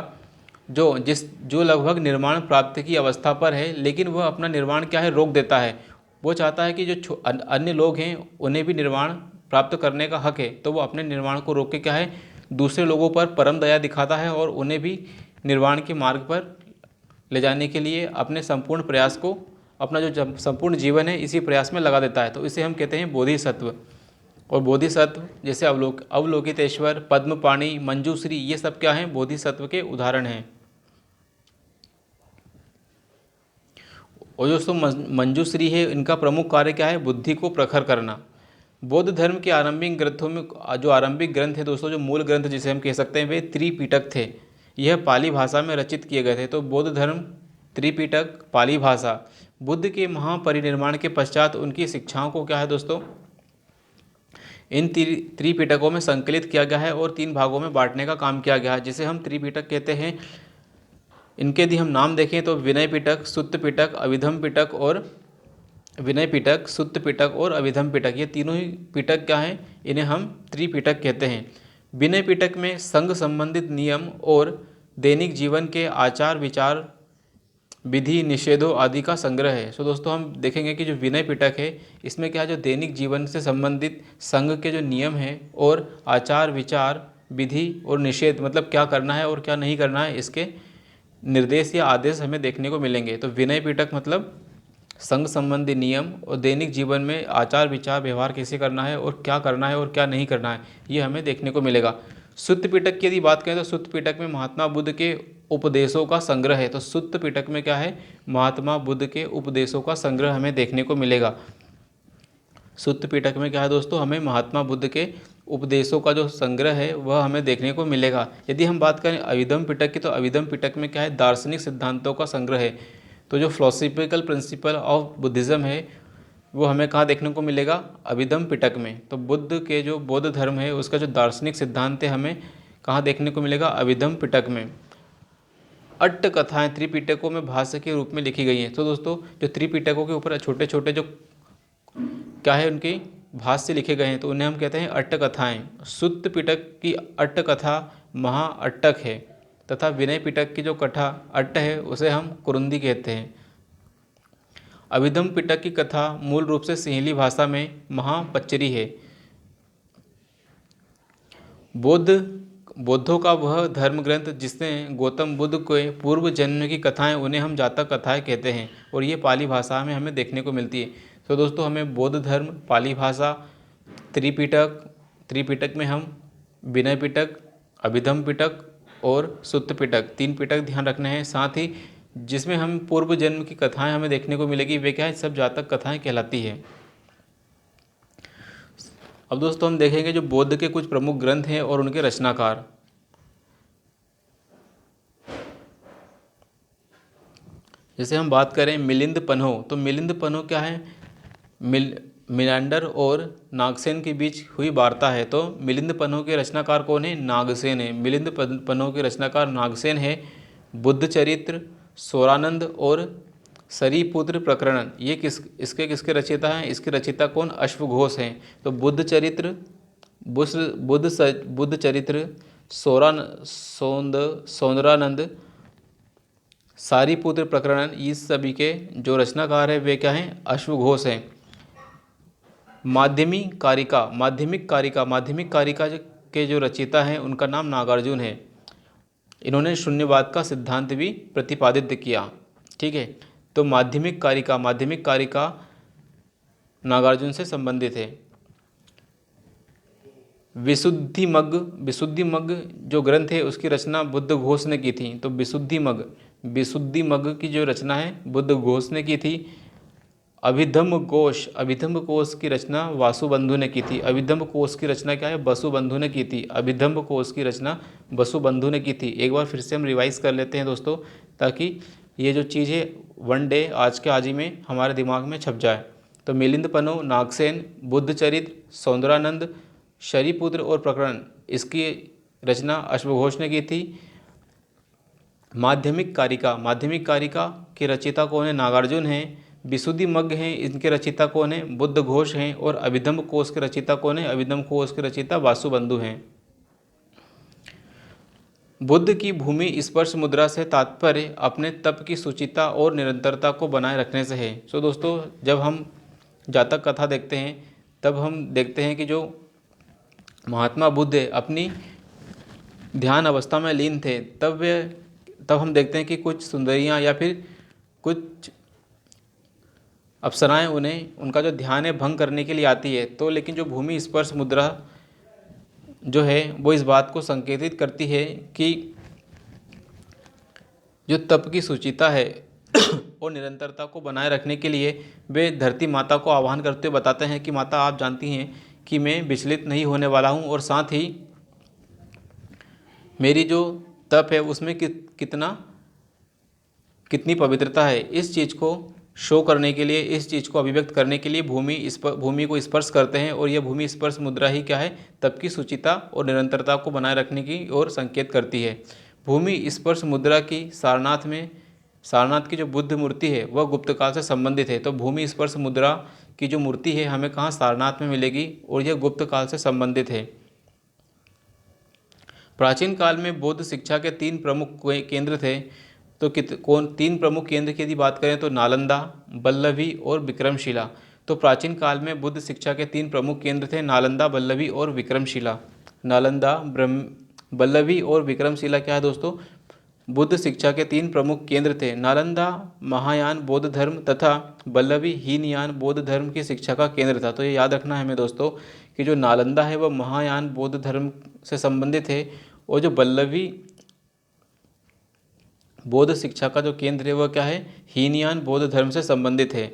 जो लगभग निर्वाण प्राप्ति की अवस्था पर है, लेकिन वह अपना निर्वाण क्या है, रोक देता है। वो चाहता है कि जो अन्य लोग हैं उन्हें भी निर्वाण प्राप्त करने का हक है, तो वो अपने निर्वाण को रोक के क्या है, दूसरे लोगों पर परम दया दिखाता है और उन्हें भी निर्वाण के मार्ग पर ले जाने के लिए अपने संपूर्ण प्रयास को, अपना जो संपूर्ण जीवन है इसी प्रयास में लगा देता है। तो इसे हम कहते हैं बोधिसत्व। और बोधिसत्व जैसे अवलोकितेश्वर, पद्मपाणि, मंजूश्री, ये सब क्या हैं? बोधिसत्व के उदाहरण हैं। और जो मंजूश्री है, इनका प्रमुख कार्य क्या है? बुद्धि को प्रखर करना। बौद्ध धर्म के आरंभिक ग्रंथों में जो आरंभिक ग्रंथ है दोस्तों, जो मूल ग्रंथ जिसे हम कह सकते हैं, वे त्रिपिटक थे। यह पाली भाषा में रचित किए गए थे। तो बौद्ध धर्म त्रिपिटक, पाली भाषा। बुद्ध के महापरिनिर्वाण के पश्चात उनकी शिक्षाओं को क्या है दोस्तों, इन त्रिपिटकों में संकलित किया गया है और 3 भागों में बांटने का काम किया गया है, जिसे हम त्रिपिटक कहते हैं। इनके यदि हम नाम देखें तो विनय पिटक, सुत्त पिटक, अभिधम पिटक और विनय पिटक, सुत्त पिटक और अभिधम पिटक, ये तीनों ही पिटक क्या हैं? इन्हें हम त्रिपिटक कहते हैं। विनय पिटक में संघ संबंधित नियम और दैनिक जीवन के आचार विचार, विधि निषेधों आदि का संग्रह है। सो दोस्तों हम देखेंगे कि जो विनय पिटक है इसमें क्या है, जो दैनिक जीवन से संबंधित संघ के जो नियम हैं और आचार विचार, विधि और निषेध, मतलब क्या करना है और क्या नहीं करना है, इसके निर्देश या आदेश हमें देखने को मिलेंगे। तो विनय पिटक मतलब संघ संबंधी नियम और दैनिक जीवन में आचार विचार, व्यवहार कैसे करना है और क्या नहीं करना है, ये हमें देखने को मिलेगा। सुत्त पिटक की यदि बात करें तो सुत्त पिटक में महात्मा बुद्ध के उपदेशों का संग्रह है। तो सुत्त पिटक में क्या है? महात्मा बुद्ध के उपदेशों का संग्रह हमें देखने को मिलेगा। सुत्त पिटक में क्या है दोस्तों, हमें महात्मा बुद्ध के उपदेशों का जो संग्रह है वह हमें देखने को मिलेगा। यदि हम बात करें अभिधम पिटक की, तो अभिधम पिटक में क्या है? दार्शनिक सिद्धांतों का संग्रह है। तो जो फिलोसॉफिकल प्रिंसिपल ऑफ बुद्धिज़्म है वो हमें कहाँ देखने को मिलेगा? अभिधम पिटक में। तो बुद्ध के जो बौद्ध धर्म है उसका जो दार्शनिक सिद्धांत है हमें कहाँ देखने को मिलेगा? अभिधम पिटक में। अट्ट कथाएँ त्रिपिटकों में भाष्य के रूप में लिखी गई हैं। तो दोस्तों जो त्रिपिटकों के ऊपर छोटे छोटे जो क्या है उनकी भाष्य लिखे गए हैं तो उन्हें हम कहते हैं अट्ट कथाएँ। सुत्त पिटक की अट्ट कथा महा अट्टक है तथा विनय पिटक की जो कथा अट्ट है उसे हम कुरुंदी कहते हैं। अभिधम पिटक की कथा मूल रूप से सिंहली भाषा में महापच्चरी है। बौद्धों का वह धर्म ग्रंथ जिसने गौतम बुद्ध के पूर्व जन्म की कथाएं, उन्हें हम जातक कथाएं कहते हैं और ये पाली भाषा में हमें देखने को मिलती है। तो दोस्तों हमें बौद्ध धर्म, पाली भाषा, त्रिपिटक में हम विनय पिटक, अभिधम पिटक और सुत्त पिटक, 3 पिटक ध्यान रखने हैं। साथ ही जिसमें हम पूर्व जन्म की कथाएं हमें देखने को मिलेगी वे क्या है? सब जातक कथाएं कहलाती है। अब दोस्तों हम देखेंगे जो बौद्ध के कुछ प्रमुख ग्रंथ हैं और उनके रचनाकार। जैसे हम बात करें मिलिंद पन्हो, तो मिलिंद पन्हो क्या है? मिलांडर और नागसेन के बीच हुई वार्ता है। तो मिलिंद पन्हो के रचनाकार कौन है? नागसेन है। मिलिंद पन्हो के रचनाकार नागसेन है। बुद्ध चरित्र, स्वरानंद और सरीपुत्र प्रकरण, ये किसके रचयिता हैं? इसके रचयिता कौन? अश्वघोष हैं। तो बुद्ध चरित्र, बुद्ध चरित्र, सौंदरानंद, सारीपुत्र प्रकरण, इस सभी के जो रचनाकार है वे क्या हैं? अश्वघोष हैं। माध्यमिक कारिका के जो रचयिता हैं उनका नाम नागार्जुन है। इन्होंने शून्यवाद का सिद्धांत भी प्रतिपादित किया। ठीक है, तो माध्यमिक कारिका नागार्जुन से संबंधित है। विशुद्धिमग्ग जो ग्रंथ है उसकी रचना बुद्ध घोष ने की थी। तो विशुद्धिमग्ग की जो रचना है बुद्ध घोष ने की थी। अभिधम्म कोश की रचना वासुबंधु ने की थी। अभिधम्म कोश की रचना क्या है? वसुबंधु ने की थी। अभिधम्म कोश की रचना वसुबंधु ने की थी। एक बार फिर से हम रिवाइज कर लेते हैं दोस्तों, ताकि ये जो चीज़ है वन डे आज के आज ही में हमारे दिमाग में छप जाए। तो मिलिंद पन्हो, नागसेन, बुद्ध चरित्र, सौंदरानंद, शरीपुत्र और प्रकरण, इसकी रचना अश्वघोष ने की थी। माध्यमिक कारिका के रचयिता कौन है? नागार्जुन हैं। विशुद्धिमग्ग हैं, इनके रचयिता कौन है? बुद्ध घोष हैं। और अभिधम्म कोश के रचयिता कौन है? अभिधम्म कोश के रचयिता वासुबंधु हैं। बुद्ध की भूमि स्पर्श मुद्रा से तात्पर्य अपने तप की शुचिता और निरंतरता को बनाए रखने से है। सो दोस्तों, जब हम जातक कथा देखते हैं तब हम देखते हैं कि जो महात्मा बुद्ध अपनी ध्यान अवस्था में लीन थे, तब हम देखते हैं कि कुछ सुंदरियां या फिर कुछ अप्सराएं उनका जो ध्यान है भंग करने के लिए आती है। तो लेकिन जो भूमि स्पर्श मुद्रा जो है वो इस बात को संकेतित करती है कि जो तप की शुचिता है और निरंतरता को बनाए रखने के लिए वे धरती माता को आह्वान करते हुए बताते हैं कि माता, आप जानती हैं कि मैं विचलित नहीं होने वाला हूँ, और साथ ही मेरी जो तप है उसमें कितनी पवित्रता है। इस चीज़ को शो करने के लिए, इस चीज़ को अभिव्यक्त करने के लिए भूमि को स्पर्श करते हैं, और यह भूमि स्पर्श मुद्रा ही क्या है? तप की शुचिता और निरंतरता को बनाए रखने की ओर संकेत करती है। भूमि स्पर्श मुद्रा की सारनाथ की जो बुद्ध मूर्ति है वह गुप्त काल से संबंधित है। तो भूमि स्पर्श मुद्रा की जो मूर्ति है हमें कहाँ? सारनाथ में मिलेगी, और यह गुप्त काल से संबंधित है। प्राचीन काल में बौद्ध शिक्षा के 3 प्रमुख केंद्र थे। तो 3 प्रमुख केंद्र की यदि बात करें तो नालंदा, बल्लभी और विक्रमशिला। तो प्राचीन काल में बुद्ध शिक्षा के 3 प्रमुख केंद्र थे, नालंदा, बल्लभी और विक्रमशिला। नालंदा, बल्लभी और विक्रमशिला क्या है दोस्तों? बुद्ध शिक्षा के 3 प्रमुख केंद्र थे। नालंदा महायान बौद्ध धर्म तथा बल्लभी हीनयान बौद्ध धर्म की शिक्षा का केंद्र था। तो ये याद रखना है हमें दोस्तों कि जो नालंदा है वह महायान बौद्ध धर्म से संबंधित है, और जो बल्लभी बौद्ध शिक्षा का जो केंद्र है वह क्या है? हीनयान बौद्ध धर्म से संबंधित है।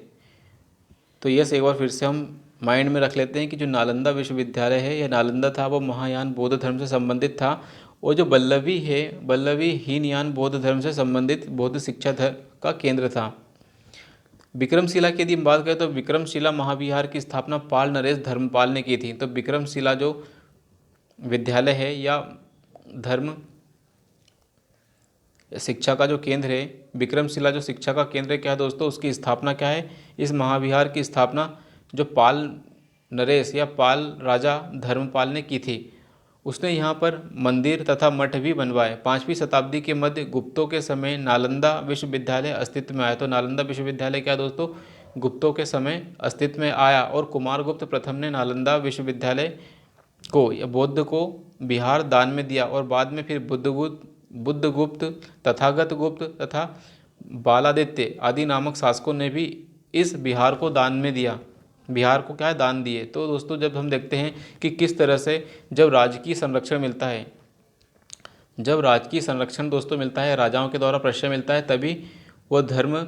तो यस, एक बार फिर से हम माइंड में रख लेते हैं कि जो नालंदा विश्वविद्यालय है या नालंदा था वो महायान बौद्ध धर्म से संबंधित था, और जो बल्लभी है बल्लभी हीनयान बौद्ध धर्म से संबंधित बौद्ध शिक्षा का केंद्र था। विक्रमशिला की यदि हम बात करें तो विक्रमशिला महाविहार की स्थापना पाल नरेश धर्मपाल ने की थी। तो विक्रमशिला जो विद्यालय है या धर्म शिक्षा का जो केंद्र है, विक्रमशिला जो शिक्षा का केंद्र है क्या है दोस्तों? उसकी स्थापना क्या है? इस महाविहार की स्थापना जो पाल नरेश या पाल राजा धर्मपाल ने की थी। उसने यहाँ पर मंदिर तथा मठ भी बनवाए। 5वीं शताब्दी के मध्य गुप्तों के समय नालंदा विश्वविद्यालय अस्तित्व में आया। तो नालंदा विश्वविद्यालय क्या दोस्तों? गुप्तों के समय अस्तित्व में आया, और कुमारगुप्त प्रथम ने नालंदा विश्वविद्यालय को या बौद्ध को बिहार दान में दिया, और बाद में फिर बुद्धगुप्त, तथागत गुप्त तथा बालादित्य आदि नामक शासकों ने भी इस बिहार को दान में दिया। बिहार को क्या है? दान दिए। तो दोस्तों, जब हम देखते हैं कि किस तरह से जब राजकीय संरक्षण मिलता है, जब राजकीय संरक्षण दोस्तों मिलता है, राजाओं के द्वारा प्रश्रय मिलता है, तभी वह धर्म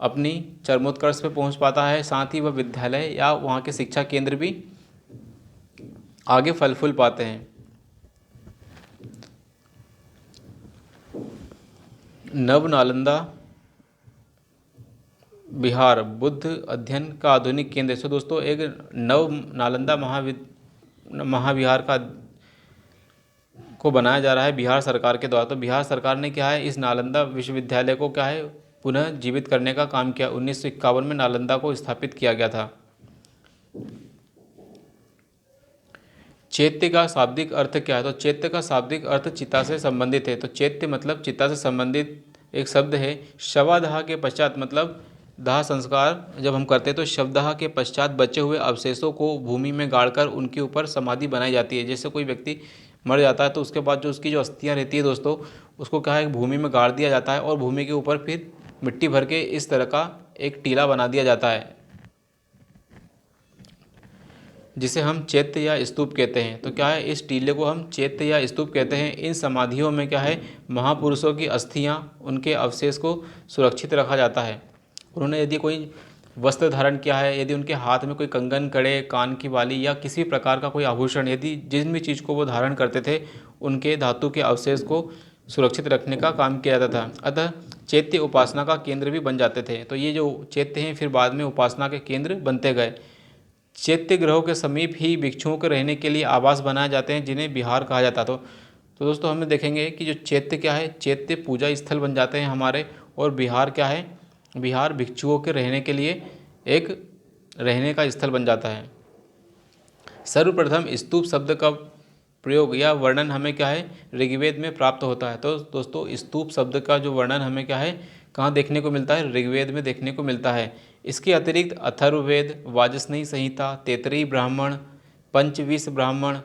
अपनी चरमोत्कर्ष पे पहुंच पाता है। साथ ही वह विद्यालय या वहाँ के शिक्षा केंद्र भी आगे फल फूल पाते हैं। नव नालंदा बिहार बुद्ध अध्ययन का आधुनिक केंद्र। सो दोस्तों एक नव नालंदा महाविहार को बनाया जा रहा है बिहार सरकार के द्वारा। तो बिहार सरकार ने क्या है, इस नालंदा विश्वविद्यालय को क्या है, पुनः जीवित करने का काम किया। 1951 में नालंदा को स्थापित किया गया था। चैत्य का शाब्दिक अर्थ क्या है? तो चैत्य का शाब्दिक अर्थ चिता से संबंधित है। तो चैत्य मतलब चिता से संबंधित एक शब्द है। शवादाह के पश्चात मतलब दाह संस्कार जब हम करते हैं तो शवदाह के पश्चात बचे हुए अवशेषों को भूमि में गाड़कर उनके ऊपर समाधि बनाई जाती है। जैसे कोई व्यक्ति मर जाता है तो उसके बाद जो उसकी जो अस्थियाँ रहती है दोस्तों, उसको क्या है, भूमि में गाड़ दिया जाता है और भूमि के ऊपर फिर मिट्टी भर के इस तरह का एक टीला बना दिया जाता है, जिसे हम चैत्य या स्तूप कहते हैं। तो क्या है, इस टीले को हम चैत्य या स्तूप कहते हैं। इन समाधियों में क्या है, महापुरुषों की अस्थियां, उनके अवशेष को सुरक्षित रखा जाता है। उन्होंने यदि कोई वस्त्र धारण किया है, यदि उनके हाथ में कोई कंगन, कड़े, कान की बाली या किसी प्रकार का कोई आभूषण, यदि जिस भी चीज़ को वो धारण करते थे, उनके धातु के अवशेष को सुरक्षित रखने का काम किया जाता था। अतः चैत्य उपासना का केंद्र भी बन जाते थे। तो ये जो चैत्य हैं फिर बाद में उपासना के केंद्र बनते गए। चैत्य ग्रहों के समीप ही भिक्षुओं के रहने के लिए आवास बनाए जाते हैं, जिन्हें विहार कहा जाता। तो दोस्तों हमें देखेंगे कि जो चैत्य क्या है, चैत्य पूजा स्थल बन जाते हैं हमारे, और विहार क्या है, विहार भिक्षुओं के रहने के लिए एक रहने का स्थल बन जाता है। सर्वप्रथम स्तूप शब्द का प्रयोग या वर्णन हमें क्या है, ऋग्वेद में प्राप्त होता है। तो दोस्तों स्तूप शब्द का जो वर्णन हमें क्या है, कहाँ देखने को मिलता है, ऋग्वेद में देखने को मिलता है। इसके अतिरिक्त अथर्ववेद, वाजस्नेयी संहिता, तैत्तिरीय ब्राह्मण, पंचविंश ब्राह्मण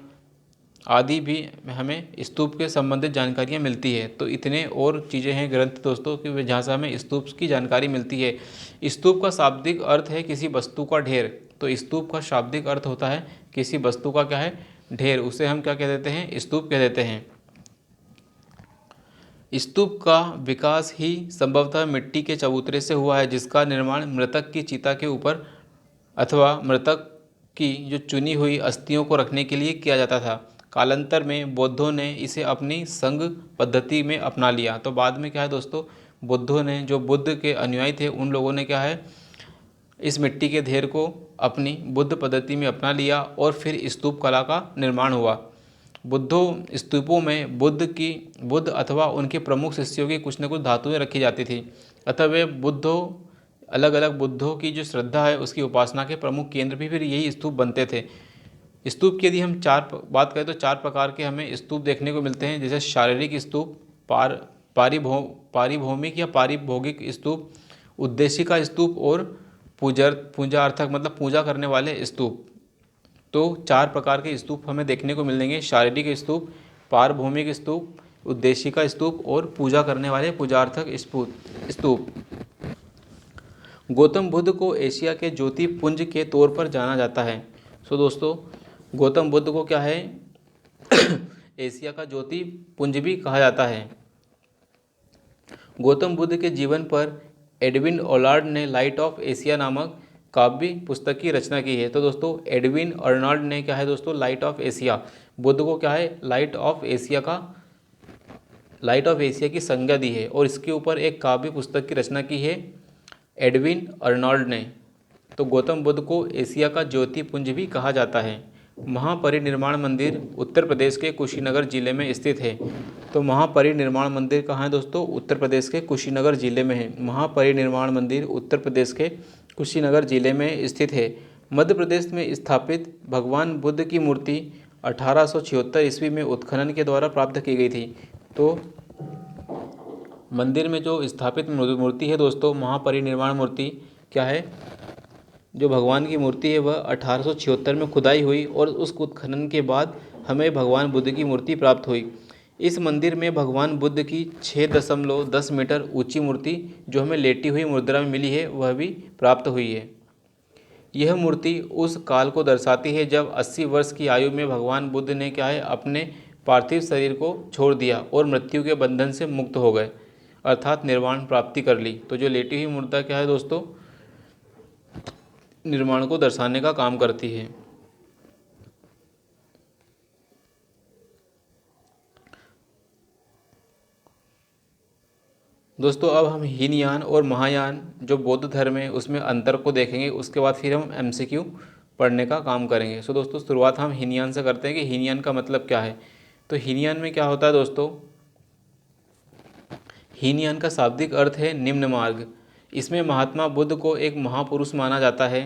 आदि भी हमें स्तूप के संबंधित जानकारियाँ मिलती है। तो इतने और चीज़ें हैं ग्रंथ दोस्तों कि जहाँ से हमें स्तूप की जानकारी मिलती है। स्तूप का शाब्दिक अर्थ है किसी वस्तु का ढेर। तो स्तूप का शाब्दिक अर्थ होता है किसी वस्तु का क्या है, ढेर। उसे हम क्या कह देते हैं, स्तूप कह देते हैं। स्तूप का विकास ही संभवतः मिट्टी के चबूतरे से हुआ है, जिसका निर्माण मृतक की चिता के ऊपर अथवा मृतक की जो चुनी हुई अस्थियों को रखने के लिए किया जाता था। कालांतर में बौद्धों ने इसे अपनी संघ पद्धति में अपना लिया। तो बाद में क्या है दोस्तों, बुद्धों ने, जो बुद्ध के अनुयायी थे, उन लोगों ने क्या है, इस मिट्टी के ढेर को अपनी बुद्ध पद्धति में अपना लिया और फिर स्तूप कला का निर्माण हुआ। बुद्धों स्तूपों में बुद्ध अथवा उनके प्रमुख शिष्यों की कुछ न कुछ धातुएं रखी जाती थी। अतः वे अलग अलग बुद्धों की जो श्रद्धा है उसकी उपासना के प्रमुख केंद्र भी फिर यही स्तूप बनते थे। स्तूप की यदि हम बात करें तो चार प्रकार के हमें स्तूप देखने को मिलते हैं, जैसे शारीरिक स्तूप, पारिभौमिक या पारिभोगिक स्तूप, उद्देशिका स्तूप और पूजार्थक मतलब पूजा करने वाले स्तूप। तो चार प्रकार के स्तूप हमें देखने को मिलेंगे, शारीरिक स्तूप, पारभौमिक स्तूप, उद्देशिका स्तूप और पूजा करने वाले पूजार्थक स्तूप। गौतम बुद्ध को एशिया के ज्योति पुंज के तौर पर जाना जाता है। सो दोस्तों गौतम बुद्ध को क्या है एशिया का ज्योति पुंज भी कहा जाता है। गौतम बुद्ध के जीवन पर एडविन अर्नाल्ड ने लाइट ऑफ एशिया नामक काव्य पुस्तक की रचना की है। तो दोस्तों एडविन अर्नाल्ड ने क्या है दोस्तों, लाइट ऑफ एशिया, बुद्ध को क्या है, लाइट ऑफ एशिया की संज्ञा दी है और इसके ऊपर एक काव्य पुस्तक की रचना की है एडविन अर्नाल्ड ने। तो गौतम बुद्ध को एशिया का ज्योति पुंज भी कहा जाता है। महापरिनिर्वाण मंदिर उत्तर प्रदेश के कुशीनगर जिले में स्थित है। तो महापरिनिर्वाण मंदिर कहाँ है दोस्तों, उत्तर प्रदेश के कुशीनगर जिले में है। महापरिनिर्वाण मंदिर उत्तर प्रदेश के कुशीनगर जिले में स्थित है। मध्य प्रदेश में स्थापित भगवान बुद्ध की मूर्ति 1876 ईस्वी में उत्खनन के द्वारा प्राप्त की गई थी। तो मंदिर में जो स्थापित मूर्ति है दोस्तों, महापरिनिर्वाण मूर्ति क्या है, जो भगवान की मूर्ति है वह 1876 में खुदाई हुई और उस उत्खनन के बाद हमें भगवान बुद्ध की मूर्ति प्राप्त हुई। इस मंदिर में भगवान बुद्ध की 6.10 मीटर ऊंची मूर्ति जो हमें लेटी हुई मुद्रा में मिली है वह भी प्राप्त हुई है। यह मूर्ति उस काल को दर्शाती है जब 80 वर्ष की आयु में भगवान बुद्ध ने क्या है, अपने पार्थिव शरीर को छोड़ दिया और मृत्यु के बंधन से मुक्त हो गए, अर्थात निर्वाण प्राप्ति कर ली। तो जो लेटी हुई मुद्रा क्या है दोस्तों, निर्वाण को दर्शाने का काम करती है। दोस्तों अब हम हीनयान और महायान जो बौद्ध धर्म है उसमें अंतर को देखेंगे, उसके बाद फिर हम एमसीक्यू पढ़ने का काम करेंगे। सो दोस्तों शुरुआत हम हीनयान से करते हैं कि हीनयान का मतलब क्या है। तो हीनयान में क्या होता है दोस्तों, हीनयान का शाब्दिक अर्थ है निम्न मार्ग। इसमें महात्मा बुद्ध को एक महापुरुष माना जाता है।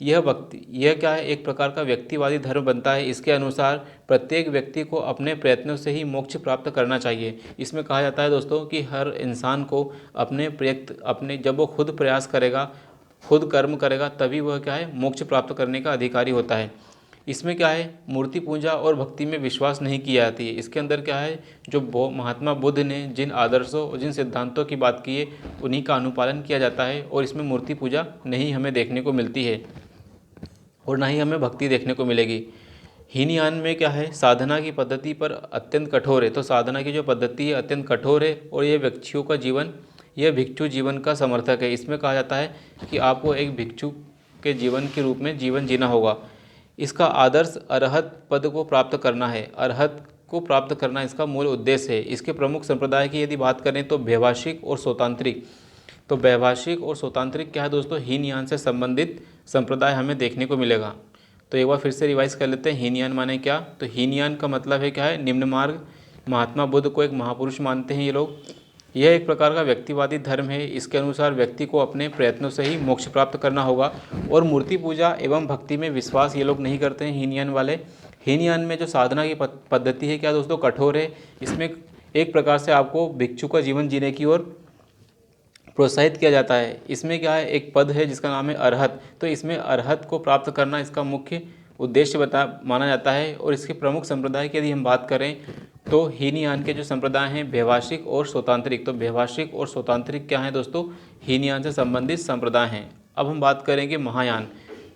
यह क्या है, एक प्रकार का व्यक्तिवादी धर्म बनता है। इसके अनुसार प्रत्येक व्यक्ति को अपने प्रयत्नों से ही मोक्ष प्राप्त करना चाहिए। इसमें कहा जाता है दोस्तों कि हर इंसान को अपने जब वो खुद प्रयास करेगा, खुद कर्म करेगा, तभी वह क्या है, मोक्ष प्राप्त करने का अधिकारी होता है। इसमें क्या है, मूर्ति पूजा और भक्ति में विश्वास नहीं की जाती है। इसके अंदर क्या है, जो महात्मा बुद्ध ने जिन आदर्शों और जिन सिद्धांतों की बात की है उन्हीं का अनुपालन किया जाता है, और इसमें मूर्ति पूजा नहीं हमें देखने को मिलती है और ना ही हमें भक्ति देखने को मिलेगी। हीनयान में क्या है, साधना की पद्धति पर अत्यंत कठोर है। तो साधना की जो पद्धति है अत्यंत कठोर है और यह भिक्षु जीवन का समर्थक है। इसमें कहा जाता है कि आपको एक भिक्षु के जीवन के रूप में जीवन जीना होगा। इसका आदर्श अरहत पद को प्राप्त करना है। अरहत को प्राप्त करना इसका मूल उद्देश्य है। इसके प्रमुख संप्रदाय की यदि बात करें तो वैभाषिक और स्वतांत्रिक। तो वैभाषिक और स्वतांत्रिक क्या है दोस्तों, हीनयान से संबंधित संप्रदाय हमें देखने को मिलेगा। तो एक बार फिर से रिवाइज कर लेते हैं, हीनयान माने क्या। तो हीनयान का मतलब है क्या है, निम्न मार्ग। महात्मा बुद्ध को एक महापुरुष मानते हैं ये लोग। यह एक प्रकार का व्यक्तिवादी धर्म है। इसके अनुसार व्यक्ति को अपने प्रयत्नों से ही मोक्ष प्राप्त करना होगा और मूर्ति पूजा एवं भक्ति में विश्वास ये लोग नहीं करते हैं हीनयान वाले। हीनयान में जो साधना की पद्धति है क्या दोस्तों, कठोर है। इसमें एक प्रकार से आपको भिक्षु का जीवन जीने की ओर प्रोत्साहित किया जाता है। इसमें क्या है, एक पद है जिसका नाम है अरहत। तो इसमें अरहत को प्राप्त करना इसका मुख्य उद्देश्य माना जाता है। और इसके प्रमुख संप्रदाय की यदि हम बात करें तो हीनयान के जो संप्रदाय हैं वैभाषिक और स्वतांत्रिक। तो वैभाषिक और स्वतांत्रिक क्या हैं दोस्तों, हीनयान से संबंधित संप्रदाय हैं। अब हम बात करेंगे महायान,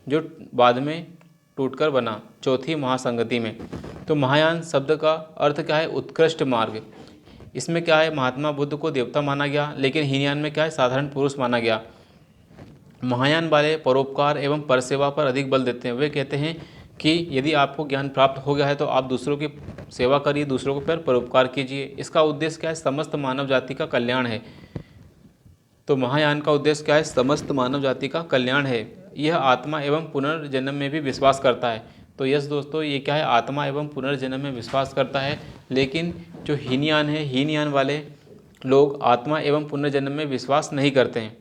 जो बाद में टूटकर बना चौथी महासंगति में। तो महायान शब्द का अर्थ क्या है, उत्कृष्ट मार्ग। इसमें क्या है, महात्मा बुद्ध को देवता माना गया, लेकिन हीनयान में क्या है, साधारण पुरुष माना गया। महायान वाले परोपकार एवं परसेवा पर अधिक बल देते हैं। वे कहते हैं कि यदि आपको ज्ञान प्राप्त हो गया है तो आप दूसरों की सेवा करिए, दूसरों के पर परोपकार कीजिए। इसका उद्देश्य क्या है, समस्त मानव जाति का कल्याण है। तो महायान का उद्देश्य क्या है, समस्त मानव जाति का कल्याण है। यह आत्मा एवं पुनर्जन्म में भी विश्वास करता है। तो यस दोस्तों, ये क्या है, आत्मा एवं पुनर्जन्म में विश्वास करता है। लेकिन जो हीनयान है, हीनयान वाले लोग आत्मा एवं पुनर्जन्म में विश्वास नहीं करते हैं।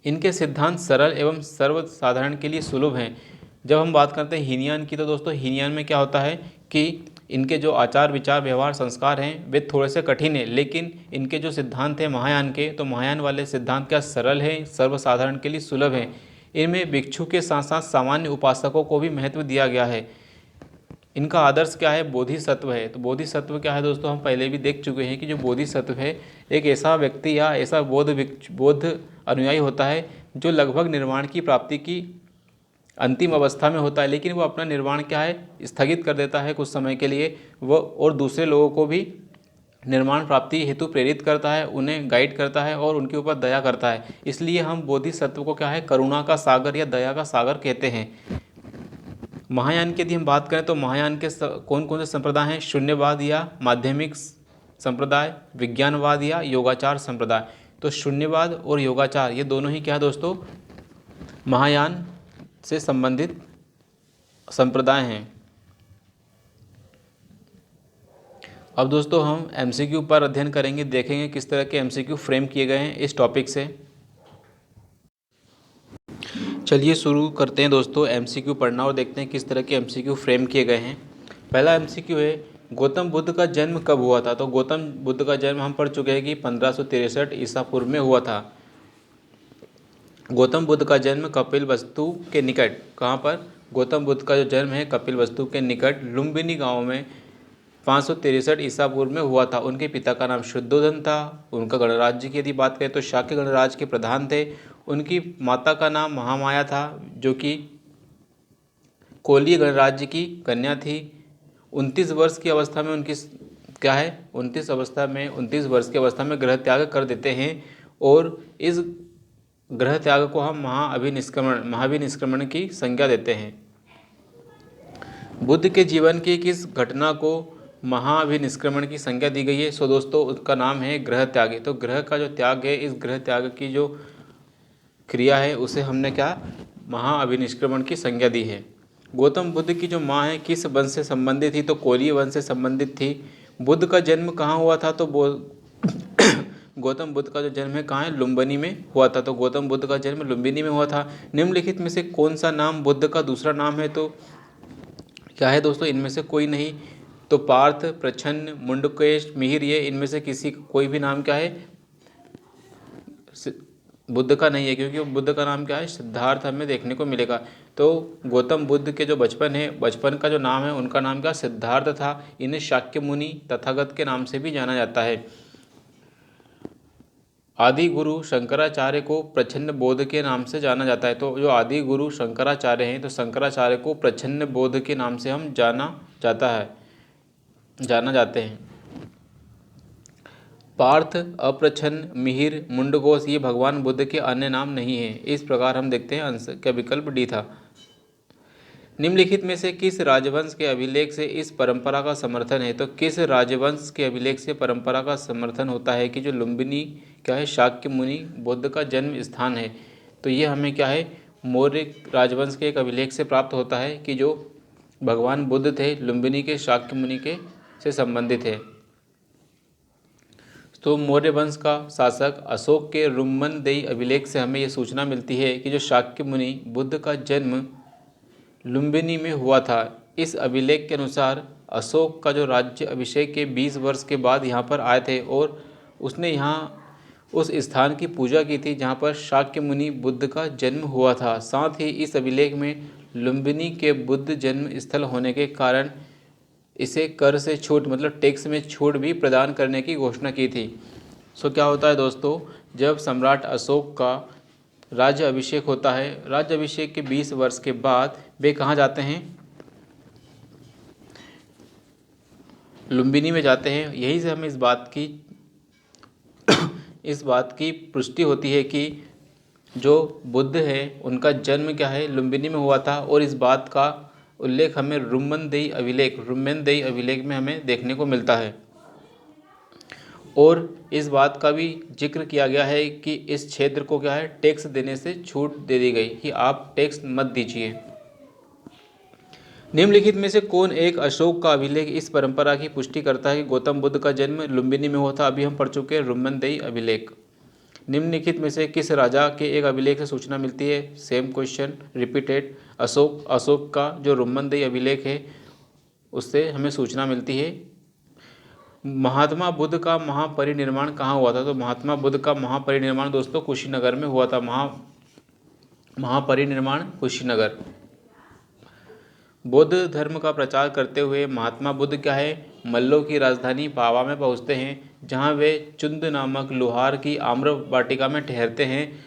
इनके सिद्धांत सरल एवं सर्वसाधारण के लिए सुलभ हैं। जब हम बात करते हैं हीनयान की, तो दोस्तों हीनयान में क्या होता है कि इनके जो आचार विचार व्यवहार संस्कार हैं वे थोड़े से कठिन हैं, लेकिन इनके जो सिद्धांत हैं महायान के, तो महायान वाले सिद्धांत क्या सरल हैं, सर्वसाधारण के लिए सुलभ हैं। इनमें भिक्षु के साथ साथ सामान्य उपासकों को भी महत्व दिया गया है। इनका आदर्श क्या है, बोधिसत्व है। तो बोधिसत्व क्या है दोस्तों, हम पहले भी देख चुके हैं कि जो बोधिसत्व है एक ऐसा व्यक्ति या ऐसा बौद्ध अनुयायी होता है जो लगभग निर्वाण की प्राप्ति की अंतिम अवस्था में होता है, लेकिन वो अपना निर्वाण क्या है, स्थगित कर देता है कुछ समय के लिए। वो और दूसरे लोगों को भी निर्माण प्राप्ति हेतु प्रेरित करता है, उन्हें गाइड करता है और उनके ऊपर दया करता है। इसलिए हम बोधिसत्व को क्या है, करुणा का सागर या दया का सागर कहते हैं। महायान की यदि हम बात करें तो महायान के कौन कौन से संप्रदाय हैं, शून्यवाद या माध्यमिक संप्रदाय, विज्ञानवाद या योगाचार संप्रदाय। तो शून्यवाद और योगाचार ये दोनों ही क्या है दोस्तों, महायान से संबंधित संप्रदाय हैं। अब दोस्तों हम एमसीक्यू पर अध्ययन करेंगे, देखेंगे किस तरह के एमसीक्यू फ्रेम किए गए हैं इस टॉपिक से। चलिए शुरू करते हैं दोस्तों एमसीक्यू पढ़ना और देखते हैं किस तरह के एमसीक्यू फ्रेम किए गए हैं। पहला एमसीक्यू है, गौतम बुद्ध का जन्म कब हुआ था। तो गौतम बुद्ध का जन्म हम पढ़ चुके हैं कि 1563 ईसा पूर्व में हुआ था। गौतम बुद्ध का जन्म कपिलवस्तु के निकट, कहाँ पर, गौतम बुद्ध का जो जन्म है कपिलवस्तु के निकट लुम्बिनी गांव में 563 ईसा पूर्व में हुआ था। उनके पिता का नाम शुद्धोधन था। उनका गणराज्य की यदि बात करें तो शाक्य गणराज्य के प्रधान थे। उनकी माता का नाम महामाया था, जो कि कोलीय गणराज्य की कन्या थी। 29 वर्ष की अवस्था में उनकी क्या है, 29 वर्ष की अवस्था में गृह त्याग कर देते हैं और इस गृह त्याग को हम महाभिनिष्क्रमण की संज्ञा देते हैं। बुद्ध के जीवन की किस घटना को महाअभिनिष्क्रमण की संज्ञा दी गई है। सो दोस्तों उसका नाम है ग्रह त्याग। तो ग्रह का जो त्याग है, इस ग्रह त्याग की जो क्रिया है उसे हमने क्या महाअभिनिष्क्रमण की संज्ञा दी है। गौतम बुद्ध की जो माँ है किस वंश से संबंधित थी, तो कोलीय वंश से संबंधित थी। बुद्ध का जन्म कहाँ हुआ था, तो गौतम बुद्ध का जो जन्म है कहाँ है, लुम्बिनी में हुआ था। तो गौतम बुद्ध का जन्म लुम्बिनी में हुआ था। निम्नलिखित में से कौन सा नाम बुद्ध का दूसरा नाम है, तो क्या है दोस्तों, इनमें से कोई नहीं। तो पार्थ, प्रच्छन्न, मुंडकेश, मिहिर, ये इनमें से किसी कोई भी नाम क्या है बुद्ध का नहीं है, क्योंकि बुद्ध का नाम क्या है, सिद्धार्थ हमें देखने को मिलेगा। तो गौतम बुद्ध के जो बचपन है, बचपन का जो नाम है उनका नाम क्या सिद्धार्थ था। इन्हें शाक्य मुनि तथागत के नाम से भी जाना जाता है। आदि गुरु शंकराचार्य को प्रच्छन्न बोध के नाम से जाना जाता है। तो जो आदि गुरु शंकराचार्य हैं, तो शंकराचार्य को प्रच्छन्न बोध के नाम से हम जाना जाते हैं। पार्थ, अप्रच्छन्न, मिहिर, मुंडकोश ये भगवान बुद्ध के अन्य नाम नहीं हैं। इस प्रकार हम देखते हैं आंसर का विकल्प डी था। निम्नलिखित में से किस राजवंश के अभिलेख से इस परंपरा का समर्थन है, तो किस राजवंश के अभिलेख से परंपरा का समर्थन होता है कि जो लुम्बिनी क्या है, शाक्य मुनि बुद्ध का जन्म स्थान है। तो ये हमें क्या है, मौर्य राजवंश के एक अभिलेख से प्राप्त होता है कि जो भगवान बुद्ध थे लुम्बिनी के शाक्य मुनि के से संबंधित है। तो मौर्य वंश का शासक अशोक के रुम्मनदेई अभिलेख से हमें यह सूचना मिलती है कि जो शाक्य मुनि बुद्ध का जन्म लुम्बिनी में हुआ था। इस अभिलेख के अनुसार अशोक का जो राज्य अभिषेक के 20 वर्ष के बाद यहाँ पर आए थे और उसने यहाँ उस स्थान की पूजा की थी जहाँ पर शाक्य मुनि बुद्ध का जन्म हुआ था। साथ ही इस अभिलेख में लुम्बिनी के बुद्ध जन्म स्थल होने के कारण इसे कर से छूट मतलब टैक्स में छूट भी प्रदान करने की घोषणा की थी। सो क्या होता है दोस्तों, जब सम्राट अशोक का राज्य अभिषेक होता है, राज्य अभिषेक के 20 वर्ष के बाद वे कहाँ जाते हैं, लुम्बिनी में जाते हैं। यहीं से हमें इस बात की पुष्टि होती है कि जो बुद्ध है उनका जन्म क्या है, लुम्बिनी में हुआ था। और इस बात का उल्लेख हमें रुम्मनदेई अभिलेख में हमें देखने को मिलता है। और इस बात का भी जिक्र किया गया है कि इस क्षेत्र को क्या है, टैक्स देने से छूट दे दी गई कि आप टैक्स मत दीजिए। निम्नलिखित में से कौन एक अशोक का अभिलेख इस परंपरा की पुष्टि करता है कि गौतम बुद्ध का जन्म लुम्बिनी में हुआ था। अभी हम पढ़ चुके हैं रुम्मनदेई अभिलेख। निम्नलिखित में से किस राजा के एक अभिलेख से सूचना मिलती है, सेम क्वेश्चन रिपीटेड। अशोक का जो रुम्मनदेई अभिलेख है उससे हमें सूचना मिलती है। महात्मा बुद्ध का महापरिनिर्वाण कहाँ हुआ था, तो महात्मा बुद्ध का महापरिनिर्वाण दोस्तों कुशीनगर में हुआ था। महापरिनिर्वाण कुशीनगर। बौद्ध धर्म का प्रचार करते हुए महात्मा बुद्ध क्या है, मल्लों की राजधानी पावा में पहुँचते हैं, जहाँ वे चुंद नामक लोहार की आम्र वाटिका में ठहरते हैं।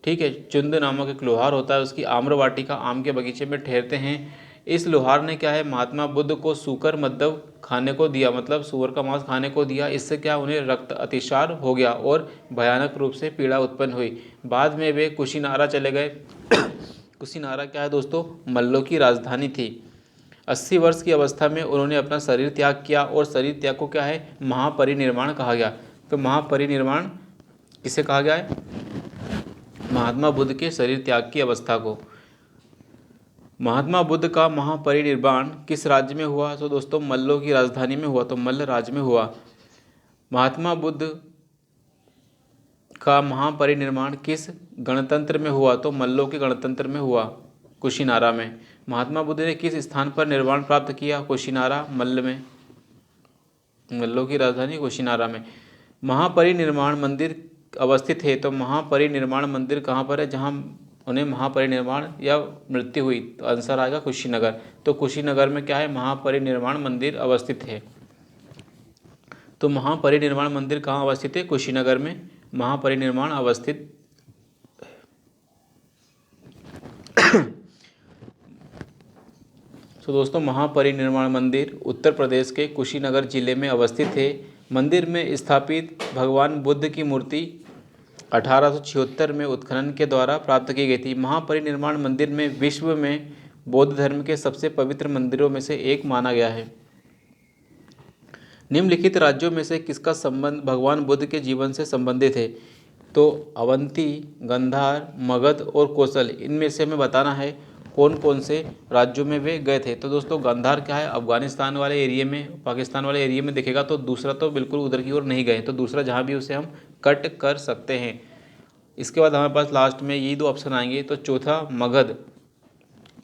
ठीक है, चुंद नामक एक लोहार होता है, उसकी आम्र वाटिका आम के बगीचे में ठहरते हैं। इस लोहार ने क्या है, महात्मा बुद्ध को सूकर मद्दव खाने को दिया, मतलब सूअर का मांस खाने को दिया। इससे क्या उन्हें रक्त अतिसार हो गया और भयानक रूप से पीड़ा उत्पन्न हुई। बाद में वे कुशीनारा चले गए। कुशीनारा क्या है दोस्तों, मल्लों की राजधानी थी। 80 वर्ष की अवस्था में उन्होंने अपना शरीर त्याग किया और शरीर त्याग को क्या है, महापरिनिर्वाण कहा गया। तो महापरिनिर्वाण किसे कहा गया है, महात्मा बुद्ध के शरीर त्याग की अवस्था को। महात्मा बुद्ध का महापरिनिर्वाण किस राज्य में हुआ, तो दोस्तों मल्लों की राजधानी में हुआ, तो मल्ल राज्य में हुआ। महात्मा बुद्ध का महापरिनिर्वाण किस गणतंत्र में हुआ, तो मल्लों के गणतंत्र में हुआ, कुशीनारा में। महात्मा बुद्ध ने किस स्थान पर निर्वाण प्राप्त किया, कुशीनारा मल्ल में, मल्लों की राजधानी कुशीनारा में। महापरिनिर्वाण मंदिर अवस्थित है, तो महापरिनिर्वाण मंदिर कहाँ पर है, जहाँ उन्हें महापरिनिर्वाण या मृत्यु हुई, तो आंसर आएगा कुशीनगर। तो कुशीनगर में क्या है, महापरिनिर्वाण मंदिर अवस्थित है। तो महापरिनिर्वाण मंदिर कहाँ अवस्थित है, कुशीनगर में महापरिनिर्वाण अवस्थित। तो दोस्तों महापरिनिर्वाण मंदिर उत्तर प्रदेश के कुशीनगर जिले में अवस्थित है। मंदिर में स्थापित भगवान बुद्ध की मूर्ति 1876 में उत्खनन के द्वारा प्राप्त की गई थी। महापरिनिर्वाण मंदिर में विश्व में बौद्ध धर्म के सबसे पवित्र मंदिरों में से एक माना गया है। निम्नलिखित राज्यों में से किसका संबंध भगवान बुद्ध के जीवन से संबंधित है? तो अवंती, गांधार, मगध और कौशल, इनमें से हमें बताना है कौन कौन से राज्यों में वे गए थे। तो दोस्तों गांधार क्या है, अफगानिस्तान वाले एरिया में, पाकिस्तान वाले एरिया में दिखेगा, तो दूसरा तो बिल्कुल उधर की ओर नहीं गए, तो दूसरा जहाँ भी उसे हम कट कर सकते हैं। इसके बाद हमारे पास लास्ट में यही दो ऑप्शन आएंगे, तो चौथा मगध